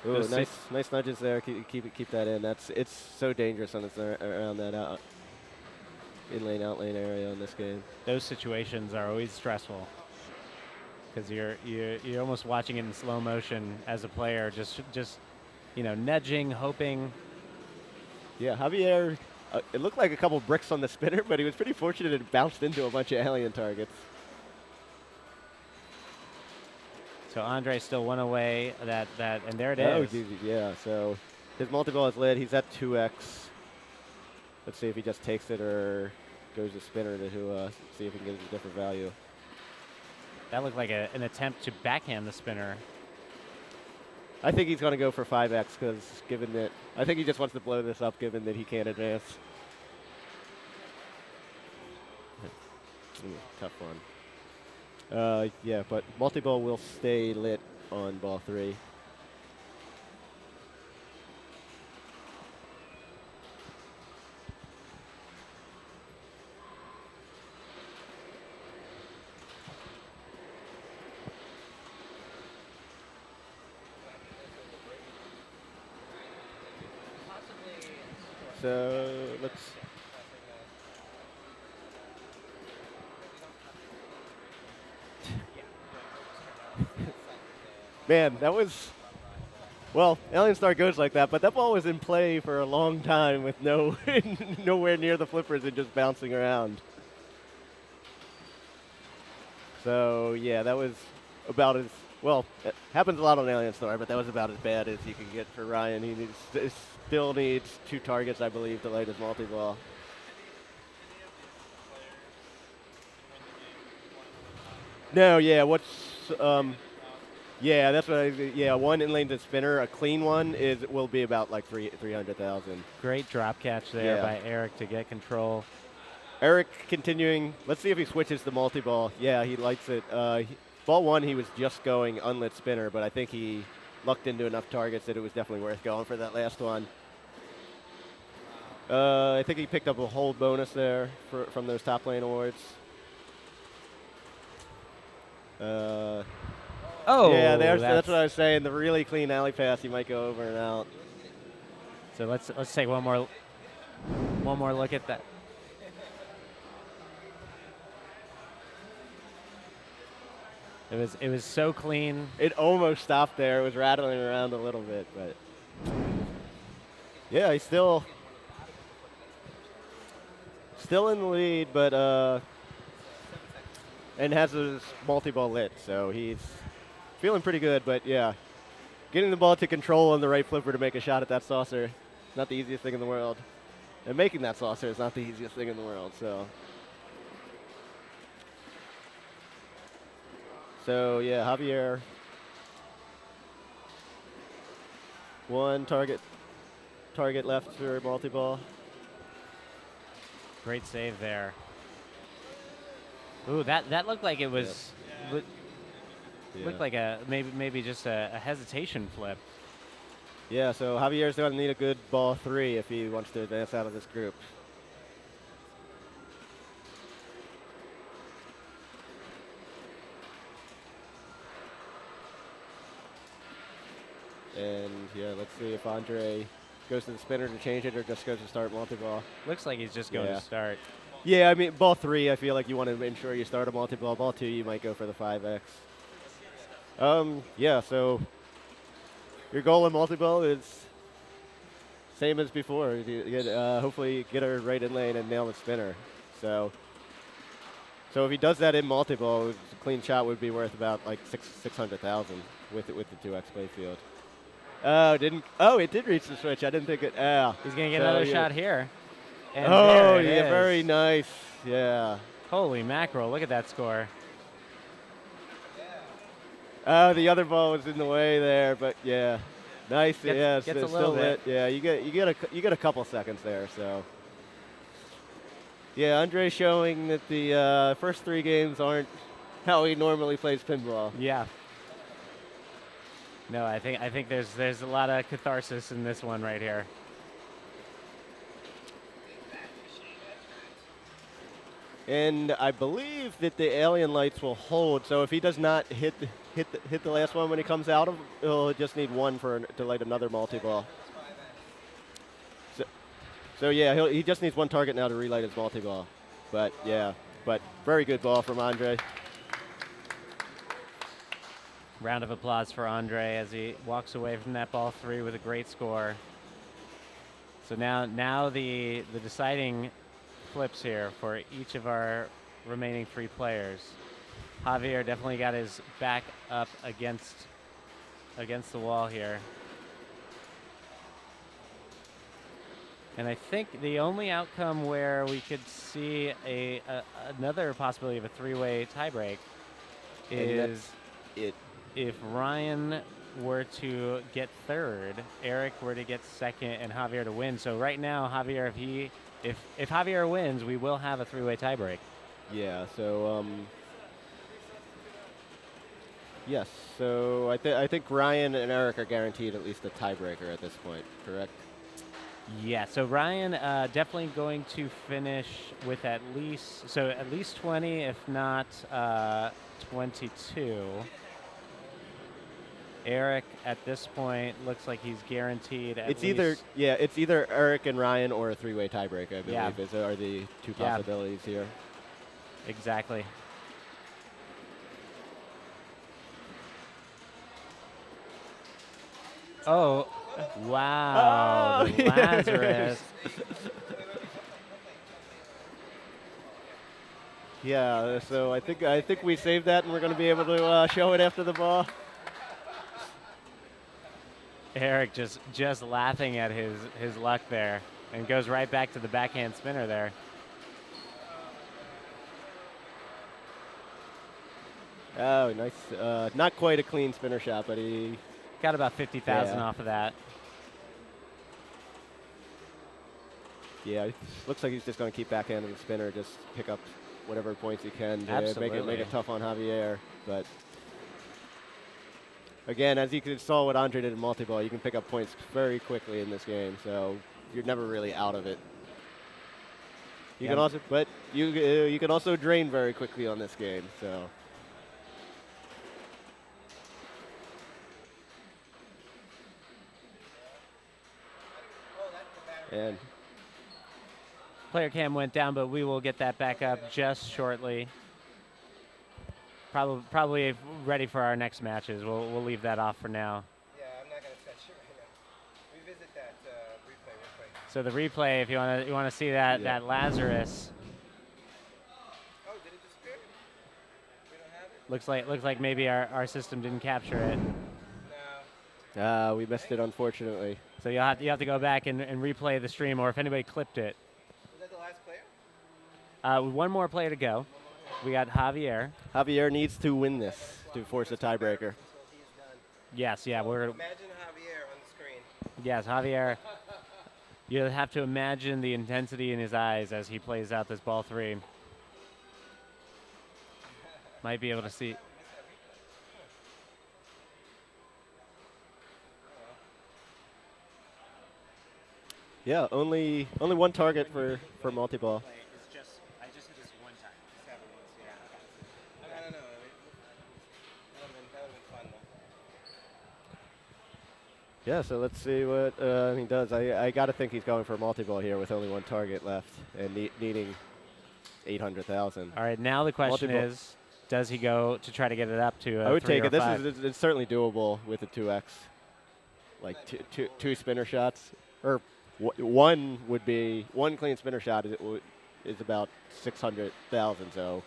ooh, Those nice nudges there. Keep that in. It's so dangerous when it's around that in lane out lane area in this game. Those situations are always stressful because you're almost watching it in slow motion as a player, just nudging, hoping. Yeah, Javier. It looked like a couple bricks on the spinner, but he was pretty fortunate it bounced into a bunch of alien targets. So Andre still one away. That and there it Oh, is. yeah. So his multi-ball is lit. He's at 2x. Let's see if he just takes it or goes to spinner to see if he can get a different value. That looked like an attempt to backhand the spinner. I think he's going to go for 5x I think he just wants to blow this up given that he can't advance. Ooh, tough one. Yeah, but multi-ball will stay lit on ball 3. So let's. Man, that was Well, Alien Star goes like that, but that ball was in play for a long time with no nowhere near the flippers and just bouncing around. So yeah, that was about as well. It happens a lot on Alien Star, but that was about as bad as you can get for Ryan. Still needs 2 targets, I believe, to light his multi-ball. No, yeah, yeah, that's what one in-lane to spinner, a clean one will be about like 300,000. Great drop catch there Yeah. by Eric to get control. Eric continuing. Let's see if he switches the multi-ball. Yeah, he lights it. Ball 1, he was just going unlit spinner, but I think he lucked into enough targets that it was definitely worth going for that last one. I think he picked up a whole bonus there from those top lane awards. Oh, yeah, that's what I was saying. The really clean alley pass, he might go over and out. So let's take one more look at that. It was so clean. It almost stopped there. It was rattling around a little bit, but yeah, he's still in the lead, but and has his multi-ball lit, so he's feeling pretty good. But yeah, getting the ball to control on the right flipper to make a shot at that saucer, not the easiest thing in the world, and making that saucer is not the easiest thing in the world. So yeah, Javier, 1 target left for multi-ball. Great save there. Ooh, that looked like it was looked like maybe just a hesitation flip. Yeah, so Javier's going to need a good ball 3 if he wants to advance out of this group. And yeah, let's see if Andre goes to the spinner to change it or just goes to start multi-ball. Looks like he's just going to start. Yeah, I mean, ball 3, I feel like you want to ensure you start a multi-ball. Ball 2, you might go for the 5X. Yeah, so your goal in multi-ball is same as before. Hopefully get her right in lane and nail the spinner. So if he does that in multi-ball, a clean shot would be worth about like 600,000 with the 2X playfield. It did reach the switch. I didn't think it. He's going to get another shot here. And oh, there it yeah, is. very nice. Yeah. Holy mackerel, look at that score. The other ball was in the way there, but yeah. Nice. Gets a it's little still lit. bit. Yeah, you get a couple seconds there, so. Yeah, Andre showing that the first 3 games aren't how he normally plays pinball. Yeah. No, I think there's a lot of catharsis in this one right here. And I believe that the alien lights will hold. So if he does not hit the last one when he comes out of, he'll just need 1 to light another multi-ball. So yeah, he just needs 1 target now to relight his multi-ball. But very good ball from Andre. Round of applause for Andre as he walks away from that ball 3 with a great score. So now the deciding flips here for each of our remaining 3 players. Javier definitely got his back up against the wall here. And I think the only outcome where we could see another possibility of a 3-way tiebreak is if Ryan were to get 3rd, Eric were to get 2nd, and Javier to win. So right now, Javier, if Javier wins, we will have a 3-way tiebreak. Yeah. So yes. So I think Ryan and Eric are guaranteed at least a tiebreaker at this point. Correct? Yeah. So Ryan definitely going to finish with at least 20, if not 22. Eric, at this point, looks like he's guaranteed at It's least. either Eric and Ryan or a 3-way tiebreak, I believe, Yeah. are the 2 possibilities here. Exactly. Oh, wow. Oh, the Lazarus. Yeah, so I think we saved that, and we're going to be able to show it after the ball. Eric just laughing at his luck there, and goes right back to the backhand spinner there. Oh, nice. Not quite a clean spinner shot, but he. Got about 50,000 Yeah. off of that. Yeah, it looks like he's just going to keep backhanding the spinner, just pick up whatever points he can to Absolutely. make it tough on Javier. But again, as you saw what Andre did in multi-ball, you can pick up points very quickly in this game, so you're never really out of it. You can also, but you can also drain very quickly on this game. So. And Player cam went down, but we will get that back up just shortly. Probably ready for our next matches. We'll leave that off for now. Yeah, I'm not going to touch it right now. Revisit that replay real quick. So the replay, if you want to see that Yeah. that Lazarus, Oh, did it disappear? We don't have it? looks like maybe our system didn't capture it. No. we missed it, unfortunately. So you have to go back and replay the stream, or if anybody clipped it. Was that the last player? One more player to go. We got Javier. Javier needs to win this to force a tiebreaker. So he's done. Yes, yeah, we're Imagine Javier on the screen. yes, Javier. You have to imagine the intensity in his eyes as he plays out this ball three. Might be able to see. Yeah, only one target for multi-ball. I just hit this one time. I don't know. That would have been fun though. Yeah, so let's see what he does. I got to think he's going for multi-ball here with only one target left and needing 800,000. All right, now the question Multiple. is, does he go to try to get it up to a I would 3 take or it. This 5? is it's certainly doable with a 2x, like two spinner shots, or one would be one clean spinner shot is about 600,000. So.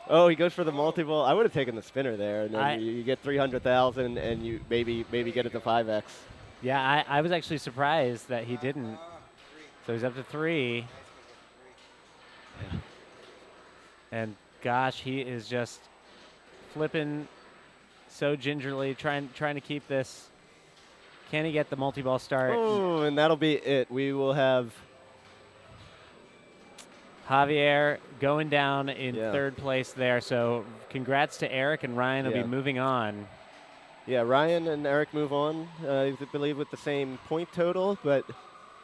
Oh, he goes for the multi-ball. I would have taken the spinner there, and then you get 300,000, and you maybe get it to 5x. Yeah, I was actually surprised that he didn't. So he's up to 3. And gosh, he is just flipping so gingerly, trying to keep this. Can he get the multi-ball start? Oh, and that'll be it. We will have Javier going down in Yeah. 3rd place there. So congrats to Eric, and Ryan will Yeah. be moving on. Yeah, Ryan and Eric move on, I believe, with the same point total, but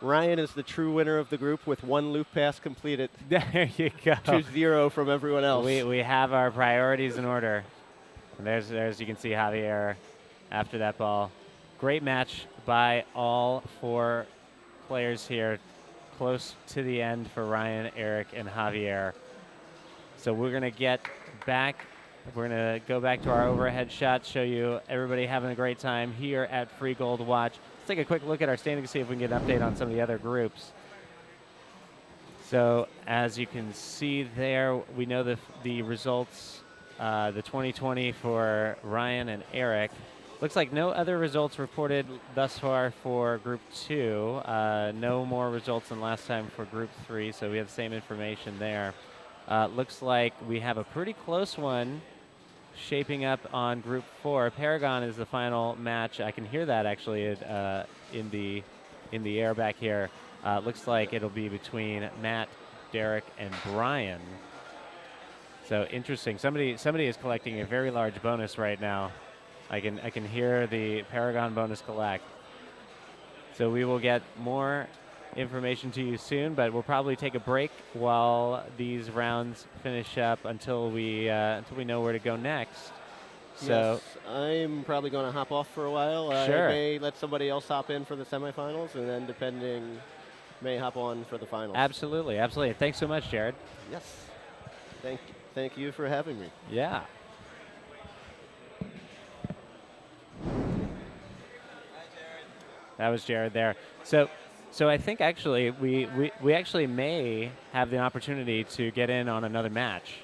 Ryan is the true winner of the group with 1 loop pass completed There you go. to 0 from everyone else. We have our priorities in order. And there's you can see Javier after that ball. Great match by all 4 players here. Close to the end for Ryan, Eric, and Javier. So we're going to get back. We're going to go back to our overhead shots, show you everybody having a great time here at Free Gold Watch. Let's take a quick look at our standings, see if we can get an update on some of the other groups. So as you can see there, we know the results, the 2020 for Ryan and Eric. Looks like no other results reported thus far for Group 2. No more results than last time for Group 3, so we have the same information there. Looks like we have a pretty close one shaping up on Group 4. Paragon is the final match. I can hear that actually in the air back here. Looks like it'll be between Matt, Derek, and Brian. So interesting. Somebody is collecting a very large bonus right now. I can hear the Paragon bonus collect. So we will get more information to you soon, but we'll probably take a break while these rounds finish up until we know where to go next. So yes, I'm probably going to hop off for a while. Sure. I may let somebody else hop in for the semifinals, and then depending, may hop on for the finals. absolutely. Thanks so much, Jared. Yes. Thank you for having me. Yeah. That was Jared there. So I think actually we actually may have the opportunity to get in on another match.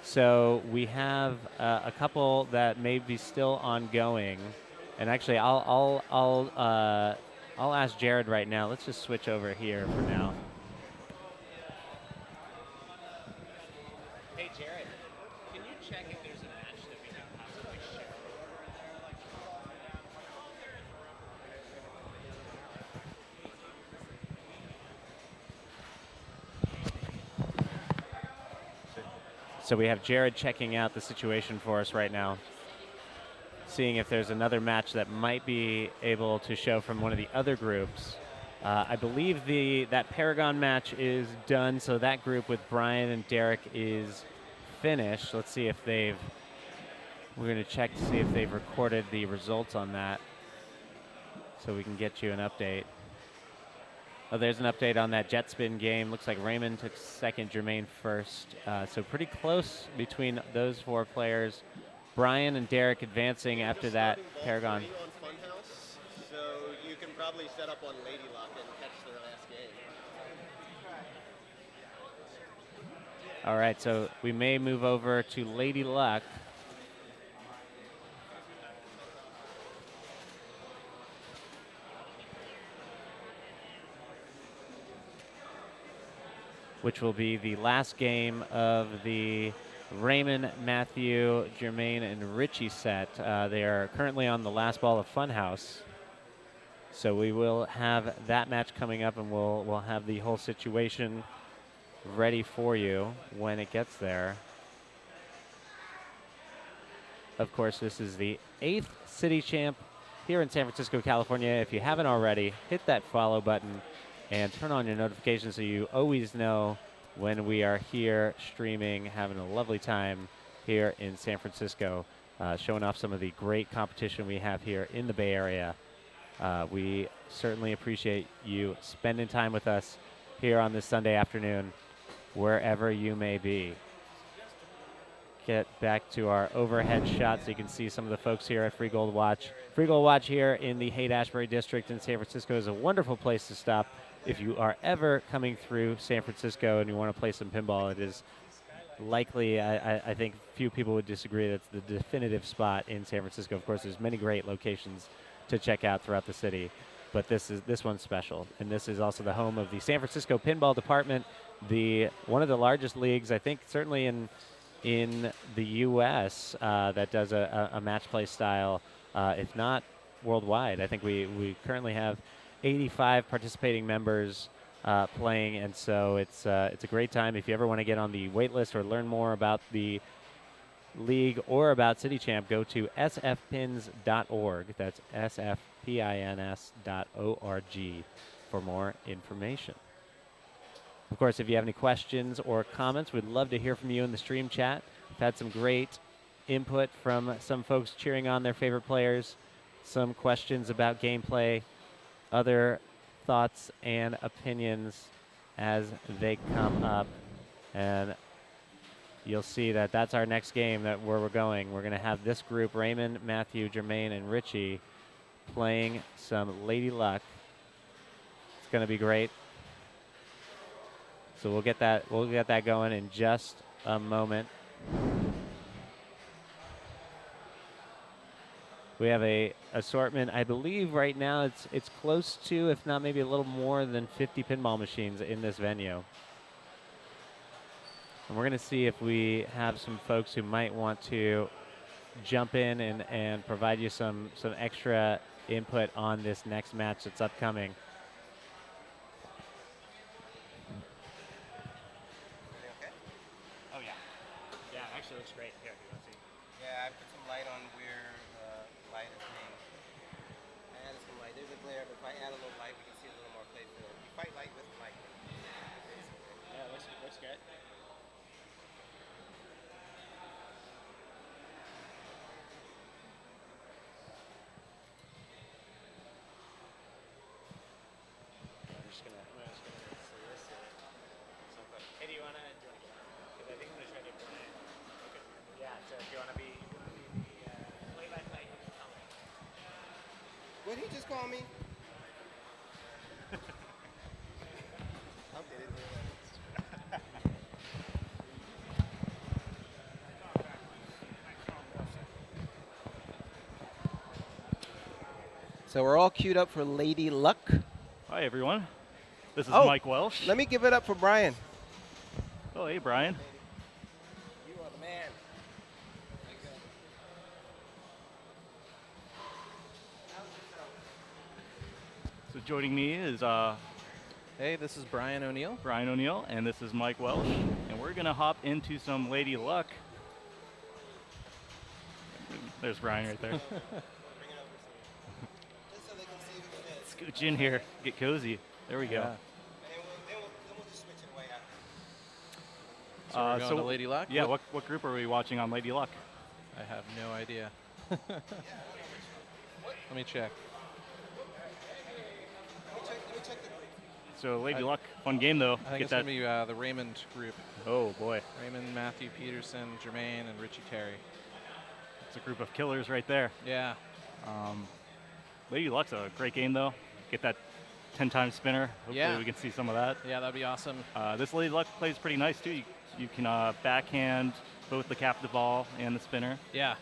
So we have a couple that may be still ongoing, and actually I'll ask Jared right now. Let's just switch over here for now. Hey Jared, can you check if there's a match that we can possibly share over there? So we have Jared checking out the situation for us right now, seeing if there's another match that might be able to show from one of the other groups. I believe that Paragon match is done, so that group with Brian and Derek is finished. Let's see if we're going to check to see if they've recorded the results on that so we can get you an update. Oh, there's an update on that jet spin game. Looks like Raymond took second, Jermaine first. So pretty close between those 4 players. Brian and Derek advancing after that Paragon. On Funhouse, so you can probably set up on Lady Luck and catch their last game. All right, so we may move over to Lady Luck. Which will be the last game of the Raymond, Matthew, Jermaine, and Richie set. They are currently on the last ball of Funhouse. So we will have that match coming up, and we'll have the whole situation ready for you when it gets there. Of course, this is the 8th City Champ here in San Francisco, California. If you haven't already, hit that follow button and turn on your notifications so you always know when we are here streaming, having a lovely time here in San Francisco, showing off some of the great competition we have here in the Bay Area. We certainly appreciate you spending time with us here on this Sunday afternoon, wherever you may be. Get back to our overhead shot so you can see some of the folks here at Free Gold Watch. Free Gold Watch here in the Haight-Ashbury district in San Francisco is a wonderful place to stop. If you are ever coming through San Francisco and you want to play some pinball, it is likely, I think few people would disagree, that's the definitive spot in San Francisco. Of course, there's many great locations to check out throughout the city, but this one's special. And this is also the home of the San Francisco Pinball Department, one of the largest leagues, I think, certainly in the U.S. That does a match play style, if not worldwide. I think we currently have 85 participating members playing, and so it's a great time. If you ever want to get on the wait list or learn more about the league or about City Champ, go to sfpins.org. That's sfpins.org for more information. Of course, if you have any questions or comments, we'd love to hear from you in the stream chat. We've had some great input from some folks cheering on their favorite players, some questions about gameplay, other thoughts and opinions as they come up. And you'll see that that's our next game, where we're going. We're going to have this group, Raymond, Matthew, Jermaine, and Richie, playing some Lady Luck. It's going to be great. So we'll get that going in just a moment. We have a assortment. I believe right now it's close to, if not maybe a little more than 50 pinball machines in this venue. And we're going to see if we have some folks who might want to jump in and provide you some extra input on this next match that's upcoming. Oh, yeah. Yeah, it actually looks great. Here, you want to see? Yeah, I put some light on where light is being. I added some light. There's a glare, but if I add a little light, we can see a little more play field. You fight light with light. Yeah, it looks good. I'm just gonna solicit. Hey, do you wanna get on? Because I think I'm gonna try to get Brian. Okay. Yeah. So if you wanna be the play-by-play. What did he just call me? So we're all queued up for Lady Luck. Hi, everyone. This is Oh, Mike Welsh. Let me give it up for Brian. Oh, hey, Brian. You are the man. So joining me is Hey, this is Brian O'Neill. Brian O'Neill, and this is Mike Welsh. And we're going to hop into some Lady Luck. There's Brian right there. Scooch in here. Get cozy. There we go. So we're going to Lady Luck? Yeah, what group are we watching on Lady Luck? I have no idea. Let me check. So Lady Luck, fun game though. I think it's going to be the Raymond group. Oh boy, Raymond, Matthew Peterson, Jermaine, and Richie Terry. it's a group of killers right there. Yeah. Lady Luck's a great game though. Get that 10-time spinner. Hopefully Yeah. we can see some of that. Yeah, that'd be awesome. This Lady Luck plays pretty nice too. You can backhand both the captive ball and the spinner. Yeah.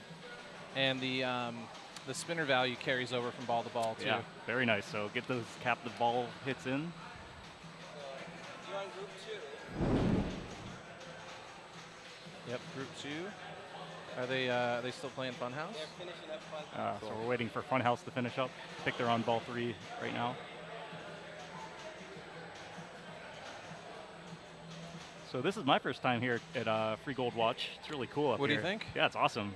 And the spinner value carries over from ball to ball, too. Yeah, very nice. So get those captive ball hits in. You're on group 2. Yep, group 2. Are they still playing Funhouse? They're finishing up fun. So we're waiting for Funhouse to finish up. I think they're on ball 3 right now. So this is my first time here at Free Gold Watch. It's really cool up What do here. you think? Yeah, it's awesome.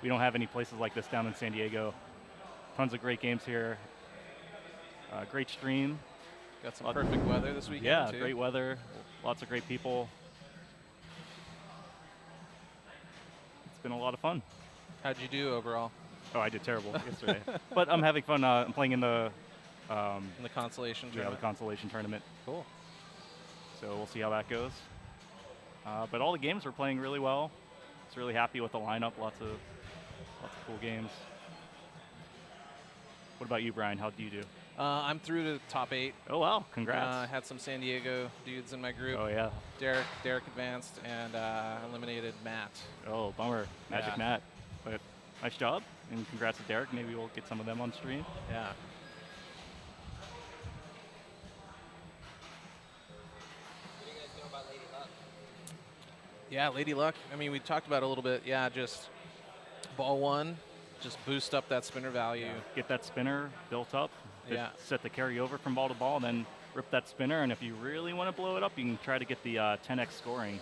We don't have any places like this down in San Diego. Tons of great games here. Great stream. Got some perfect weather this weekend, Yeah, too. great weather. Lots of great people. It's been a lot of fun. How'd you do overall Oh, I did terrible yesterday. But I'm having fun. I'm playing in the in the consolation the tournament? consolation tournament. Cool. So we'll see how that goes. But all the games are playing really well. Just really happy with the lineup. Lots of cool games. What about you, Brian? How did you do? I'm through to top 8. Oh wow! Congrats. I had some San Diego dudes in my group. Oh yeah. Derek advanced and eliminated Matt. Oh bummer. Magic Yeah. Matt. But nice job and congrats to Derek. Maybe we'll get some of them on stream. Yeah. What do you guys know about Lady Luck? Yeah, Lady Luck. I mean, we talked about it a little bit. Yeah, just ball 1, just boost up that spinner value. Get that spinner built up. Yeah. Set the carry over from ball to ball, and then rip that spinner. And if you really want to blow it up, you can try to get the 10x scoring.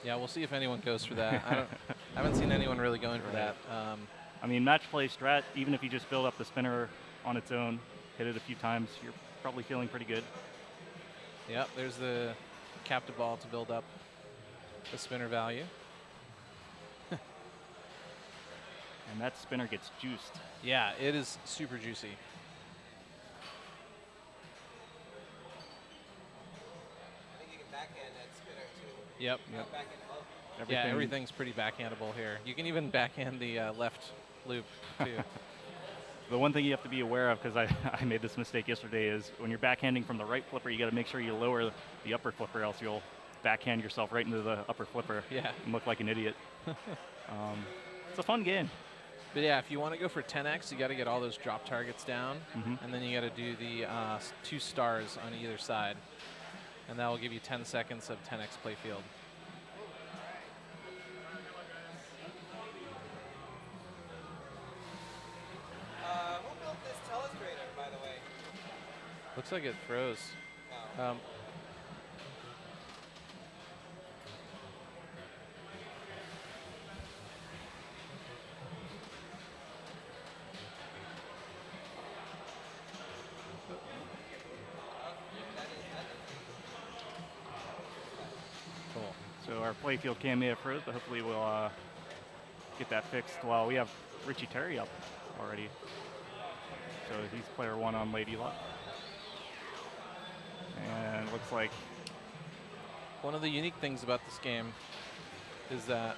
Yeah, we'll see if anyone goes for that. I haven't seen anyone really going for that. I mean, match play strat, even if you just build up the spinner on its own, hit it a few times, you're probably feeling pretty good. Yep, there's the captive ball to build up the spinner value. And that spinner gets juiced. Yeah, it is super juicy. I think you can backhand that spinner too. Yep. Backhand low. Yeah, everything's pretty backhandable here. You can even backhand the left loop, too. The one thing you have to be aware of, because I made this mistake yesterday, is when you're backhanding from the right flipper, you got to make sure you lower the upper flipper, else you'll backhand yourself right into the upper flipper Yeah. and look like an idiot. It's a fun game. But yeah, if you want to go for 10x, you got to get all those drop targets down, and then you got to do the 2 stars on either side, and that will give you 10 seconds of 10x playfield. Who built this telestrator, by the way? Looks like it froze. Oh. Cool. So our playfield cam may have froze, but hopefully we'll get that fixed. Well, we have Richie Terry up already. So he's player 1 on Lady Luck. And looks like One of the unique things about this game is that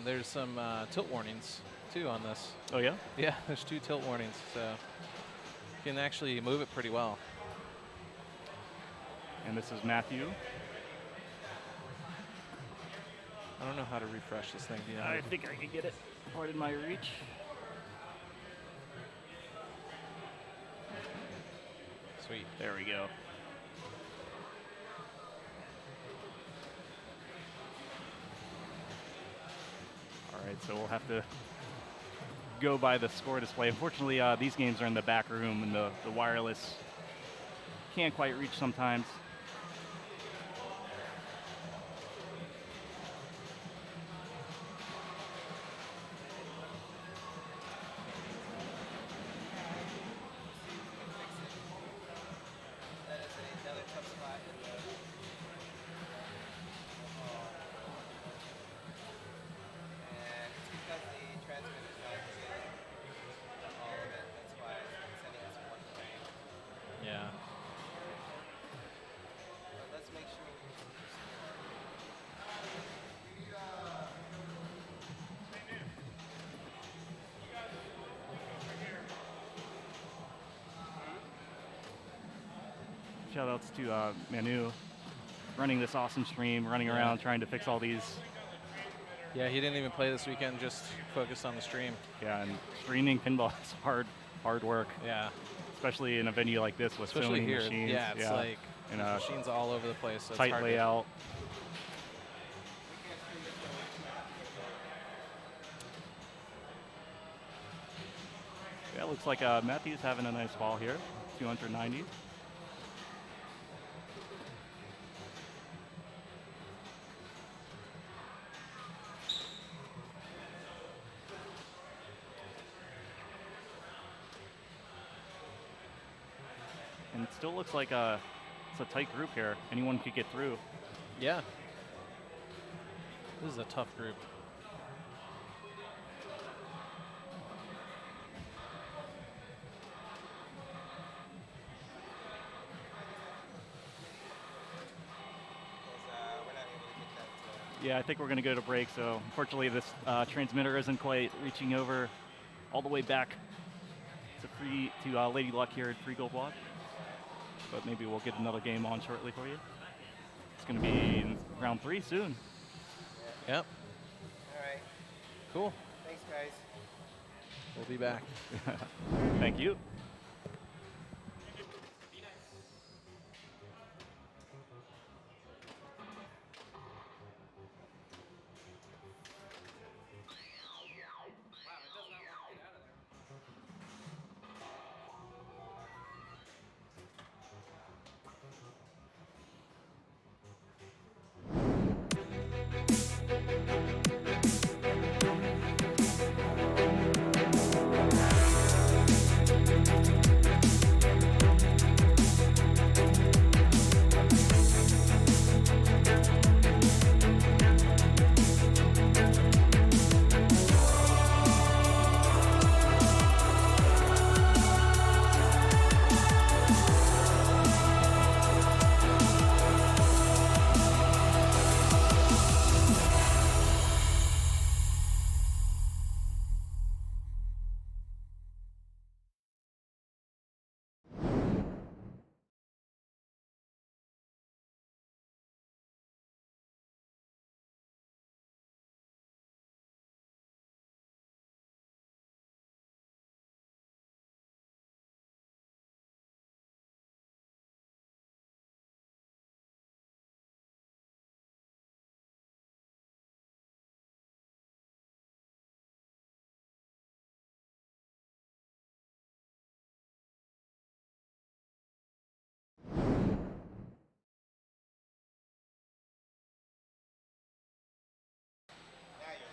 there's some tilt warnings too on this. oh yeah? Yeah, there's 2 tilt warnings, so you can actually move it pretty well. And this is Matthew. I don't know how to refresh this thing. Do you know? I think I can get it. Pardon my reach. Sweet. There we go. All right, so we'll have to go by the score display. Unfortunately, these games are in the back room, and the wireless can't quite reach sometimes. That is another tough spot in the and it's because the transmitter's not getting all of it. That's why it's sending us one frame. Yeah. But let's make sure we can see the score. Shout outs to Manu running this awesome stream, running around trying to fix all these. Yeah, he didn't even play this weekend, just focused on the stream. Yeah, and streaming pinball is hard work, Yeah. especially in a venue like this with so Especially many here. machines. Yeah, it's like and there's machines all over the place. So tight it's hard layout. Yeah, looks like Matthew's having a nice ball here, 290. And it still looks like it's a tight group here. Anyone could get through. To, yeah. This is a tough group. Because we're not able to get that. Yeah, I think we're going to go to break. So unfortunately, this transmitter isn't quite reaching over all the way back to Lady Luck here at Free Gold Watch. But maybe we'll get another game on shortly for you. It's going to be in round 3 soon. Yep. All right. Cool. Thanks, guys. We'll be back. Thank you.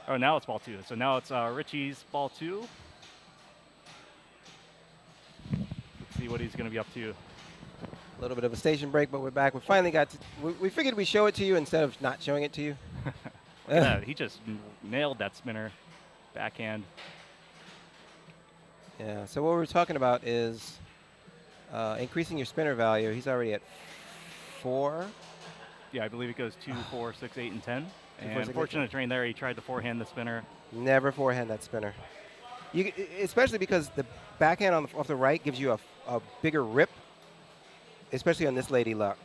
Oh, now it's ball 2. So now it's Richie's ball 2. Let's see what he's going to be up to. A little bit of a station break, but we're back. We finally got to, we figured we'd show it to you instead of not showing it to you. Yeah, he just nailed that spinner backhand. Yeah, so what we're talking about is increasing your spinner value. He's already at 4. Yeah, I believe it goes 2, 4, 6, 8, and 10. 2, 4, And 6, 8, unfortunate train there, he tried to forehand the spinner. Never forehand that spinner. Especially because the backhand off the right gives you a bigger rip, especially on this Lady Luck.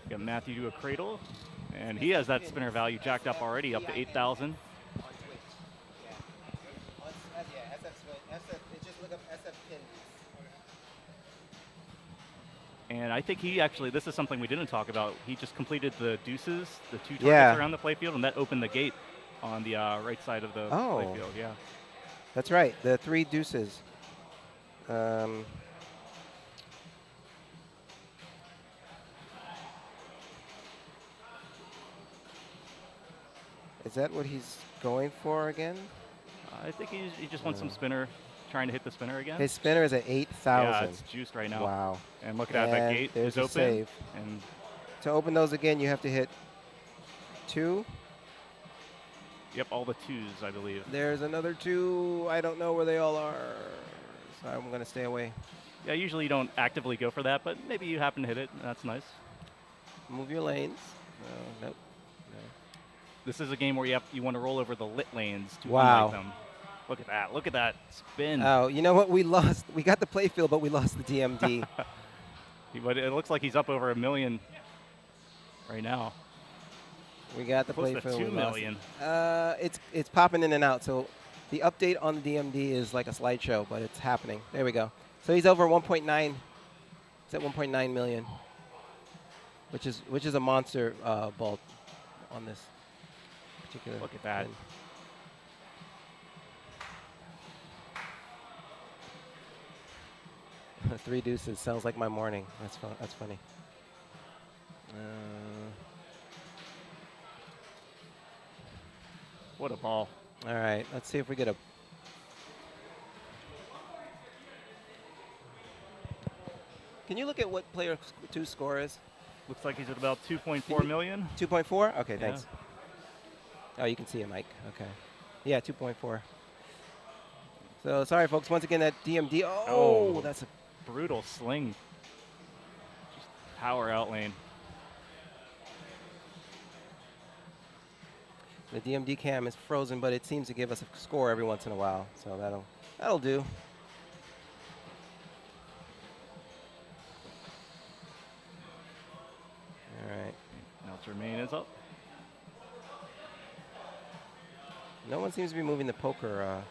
Got Matthew to a cradle, and he has that spinner value jacked up already, up to 8,000. And I think he actually, this is something we didn't talk about, he just completed the deuces, the 2 targets Yeah. around the playfield, and that opened the gate on the right side of the Oh. playfield, yeah. That's right, the 3 deuces. Is that what he's going for again? I think he just wants some spinner, trying to hit the spinner again. His spinner is at 8,000. Yeah, it's juiced right now. Wow. And look at that, that And gate there's is a open. save. And To open those again, you have to hit 2. yep, all the 2s, I believe. There's another 2. I don't know where they all are, so I'm going to stay away. Yeah, usually you don't actively go for that, but maybe you happen to hit it, and that's nice. Move your lanes. No, nope. This is a game where you want to roll over the lit lanes to Wow. unlight them. Look at that. Look at that spin. Oh, you know what? We lost. We got the playfield, but we lost the DMD. But it looks like he's up over $1 million right now. We got the Close to playfield. 2 we lost million. it. It's popping in and out. So the update on the DMD is like a slideshow, but it's happening. There we go. So he's over 1.9. It's at 1.9 million, which is a monster bulk on this particular. Look at that. spin. 3 deuces sounds like my morning. That's fun. That's funny. What a ball. All right, let's see if we get a. Can you look at what player 2 score is? Looks like he's at about 2.4 million. 2.4? Okay, Yeah. thanks. Oh, you can see it, Mike. Okay. Yeah, 2.4. So sorry, folks. Once again, that DMD. Oh, Oh. that's a. Brutal sling. Just power out lane. The DMD cam is frozen, but it seems to give us a score every once in a while. So that'll do. All right. Now Jermaine is up. No one seems to be moving the poker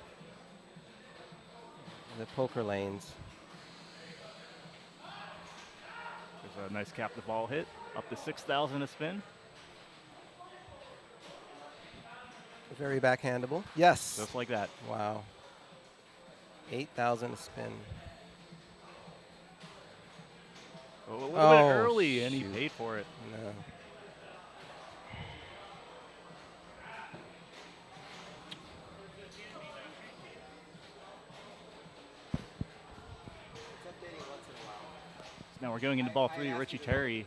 lanes. There's a nice cap the ball hit. Up to 6,000 a spin. Very backhandable. Yes. Just like that. Wow. 8,000 a spin. Oh, a little Oh, bit early, and he shoot. paid for it. No. Now we're going into ball 3. Richie Terry.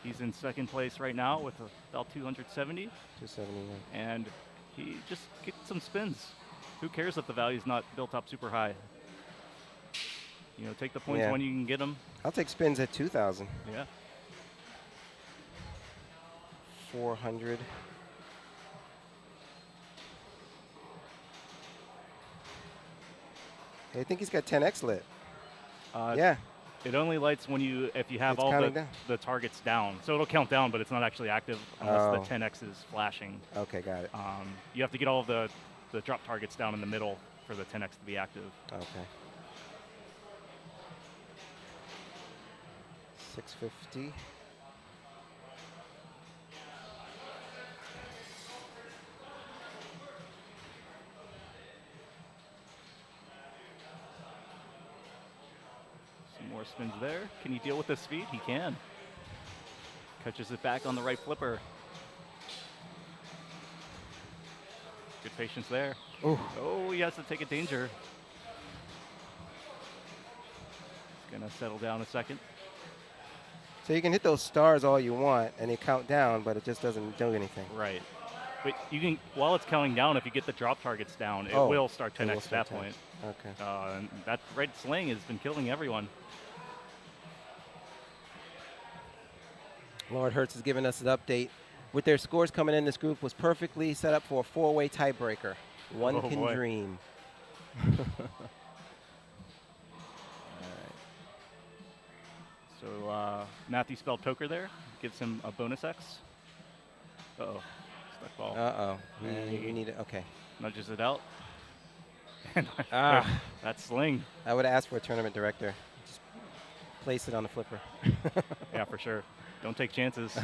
He's in second place right now with about 270, 271. and he just kicked some spins. Who cares if the value's not built up super high? You know, take the points Yeah. when you can get them. I'll take spins at 2,000. Yeah. 400. I think he's got 10x lit. Yeah. It only lights when if you have It's all counting down. the targets down. So it'll count down, but it's not actually active unless Oh. the 10x is flashing. Okay, got it. You have to get all of the drop targets down in the middle for the 10x to be active. Okay. 650. Some more spins there. Can he deal with the speed? He can. Catches it back on the right flipper. Good patience there. Ooh. Oh, he has to take a danger. He's going to settle down a second. So you can hit those stars all you want, and they count down, but it just doesn't do anything. Right. But you can, while it's counting down, if you get the drop targets down, it Oh, will start it will 10x at that start 10x. point. Okay. And that red sling has been killing everyone. Lord Hertz is giving us an update. With their scores coming in, this group was perfectly set up for a 4-way tiebreaker. One Oh, can boy. dream. So So Matthew spelled poker there. Gives him a bonus X. Uh-oh. Stuck ball. Uh-oh. And You he need it. Okay. nudges it out. And Ah. that sling. I would ask for a tournament director. Just place it on the flipper. Yeah, for sure. Don't take chances.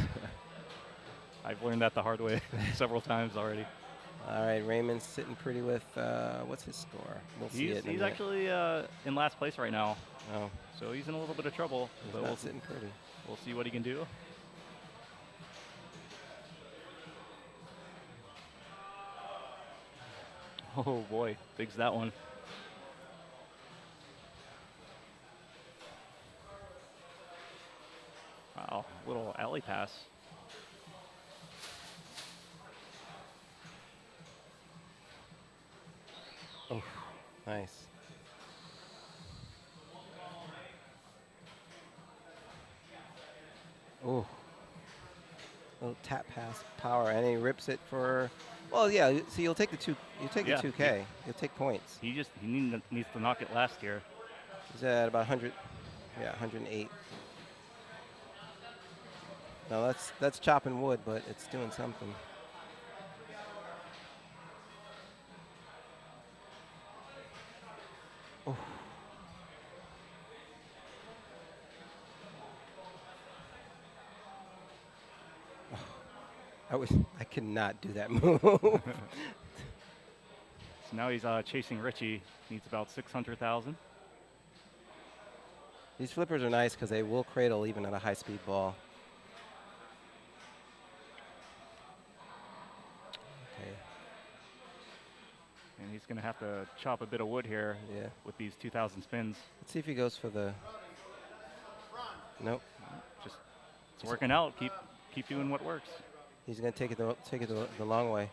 I've learned that the hard way several times already. All right, Raymond's sitting pretty with, what's his score? We'll see it in a He's minute. actually in last place right now. Oh, So he's in a little bit of trouble. he's But not sitting pretty. we'll see what he can do. Oh boy, bigs that one. Wow, little alley pass. Oh, nice. Oh, little tap pass power, and he rips it for. Well, yeah. So you'll take the two. You take Yeah, the 2K. You'll take points. He needs to knock it last year. He's at about 100. Yeah, 108. Now that's chopping wood, but it's doing something. Oh. I could not do that move. So now he's chasing Richie. Needs about 600,000. These flippers are nice because they will cradle even at a high-speed ball. Okay. And he's going to have to chop a bit of wood here Yeah. with these 2,000 spins. Let's see if he goes for the. Nope. Just it's working out. Keep doing what works. He's going to take it the long way.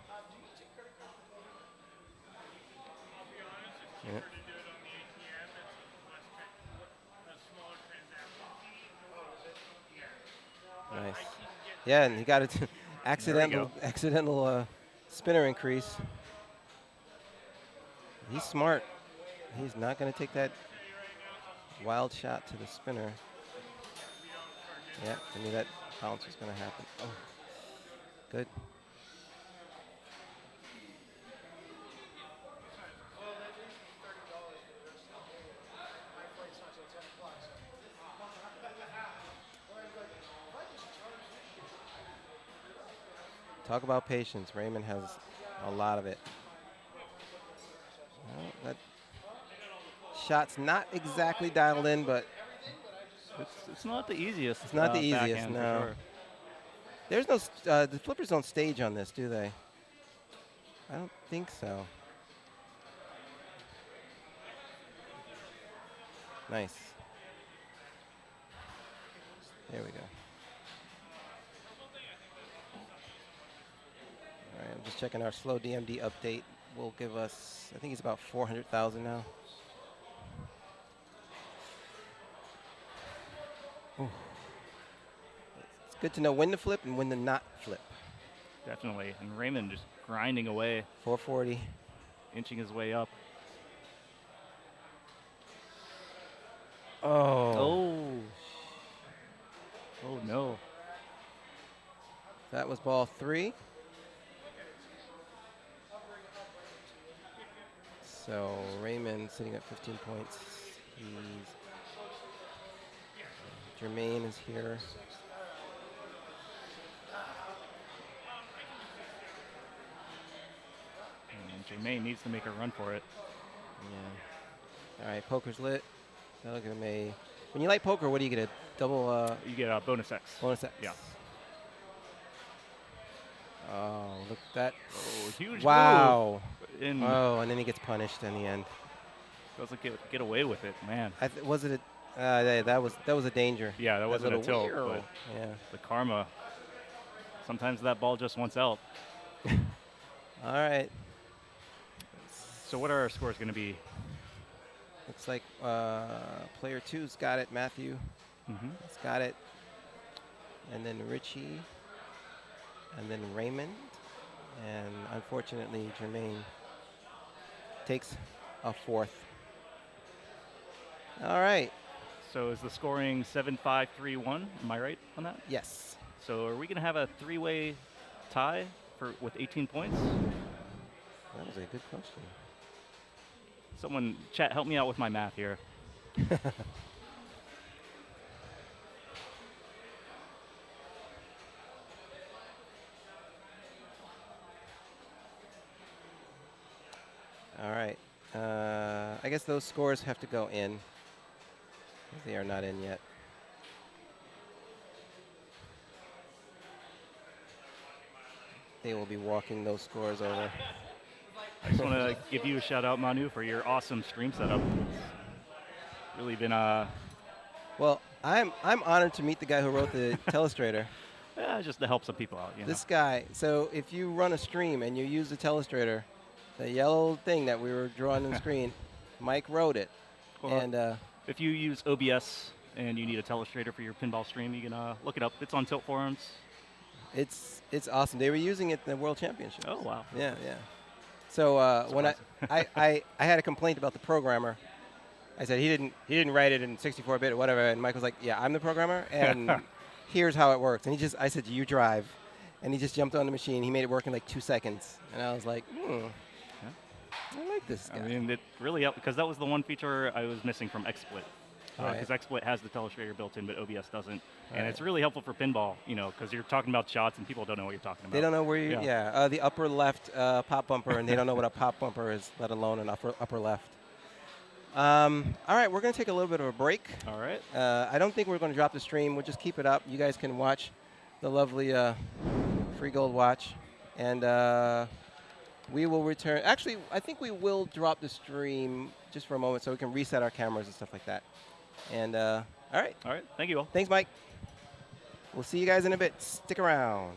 Yeah. Nice. Yeah, and he got it. Accidental spinner increase. He's smart. He's not going to take that wild shot to the spinner. Yeah, I knew that bounce was going to happen. Oh, good. Talk about patience. Raymond has a lot of it. Well, that shot's not exactly dialed in, but It's not the easiest. It's not the easiest, backhand for no. sure. there's no. The flippers don't stage on this, do they? I don't think so. Nice. There we go. All right, I'm just checking our slow DMD update. Will give us, I think it's about 400,000 now. Ooh. It's good to know when to flip and when to not flip. Definitely. And Raymond just grinding away, 440. inching his way up. Oh. Oh no. That was ball 3. So Raymond sitting at 15 points. Jermaine is here. And Jermaine needs to make a run for it. Yeah. All right, poker's lit. That'll give him a. When you light poker, what do you get? A double You get a bonus X. bonus X. Yeah. Oh, look at that. Oh, huge Wow. move. And Oh, and then he gets punished in the end. doesn't get away with it, man. Was it? That was a danger. Yeah, that wasn't a little tilt, weird. but Yeah. the karma. Sometimes that ball just wants out. All right. So what are our scores going to be? Looks like player 2's got it. Matthew Mm-hmm. has got it. And then Richie. And then Raymond. And unfortunately, Jermaine takes a 4th. All right. So is the scoring 7-5-3-1? Am I right on that? Yes. So are we going to have a three-way tie with 18 points? That was a good question. Someone, chat, help me out with my math here. All right. I guess those scores have to go in. 'Cause they are not in yet. They will be walking those scores over. I just want to give you a shout out, Manu, for your awesome stream setup. Really been Well, I'm honored to meet the guy who wrote the Telestrator. just to help some people out. You know? This guy. So if you run a stream and you use the Telestrator, the yellow thing that we were drawing on the screen, Mike wrote it. Or And if you use OBS and you need a Telestrator for your pinball stream, you can look it up. It's on Tilt Forums. it's awesome. They were using it in the World Championship. Oh, wow. Yeah, yeah. So when I had a complaint about the programmer, I said he didn't write it in 64-bit or whatever, and Mike was like, yeah, I'm the programmer, and here's how it works. And I said, you drive, and he just jumped on the machine. He made it work in like 2 seconds, and I was like, I like this guy. I mean, it really helped because that was the one feature I was missing from XSplit. Right. Because XSplit has the Telestrator built in, but OBS doesn't. And Right. it's really helpful for pinball, because you're talking about shots and people don't know what you're talking about. They don't know where you, Yeah. the upper left pop bumper, and they don't know what a pop bumper is, let alone an upper left. All right, we're going to take a little bit of a break. All right. I don't think we're going to drop the stream. We'll just keep it up. You guys can watch the lovely Free Gold Watch. And we will return. Actually, I think we will drop the stream just for a moment so we can reset our cameras and stuff like that. And all right. All right. Thank you all. Thanks, Mike. We'll see you guys in a bit. Stick around.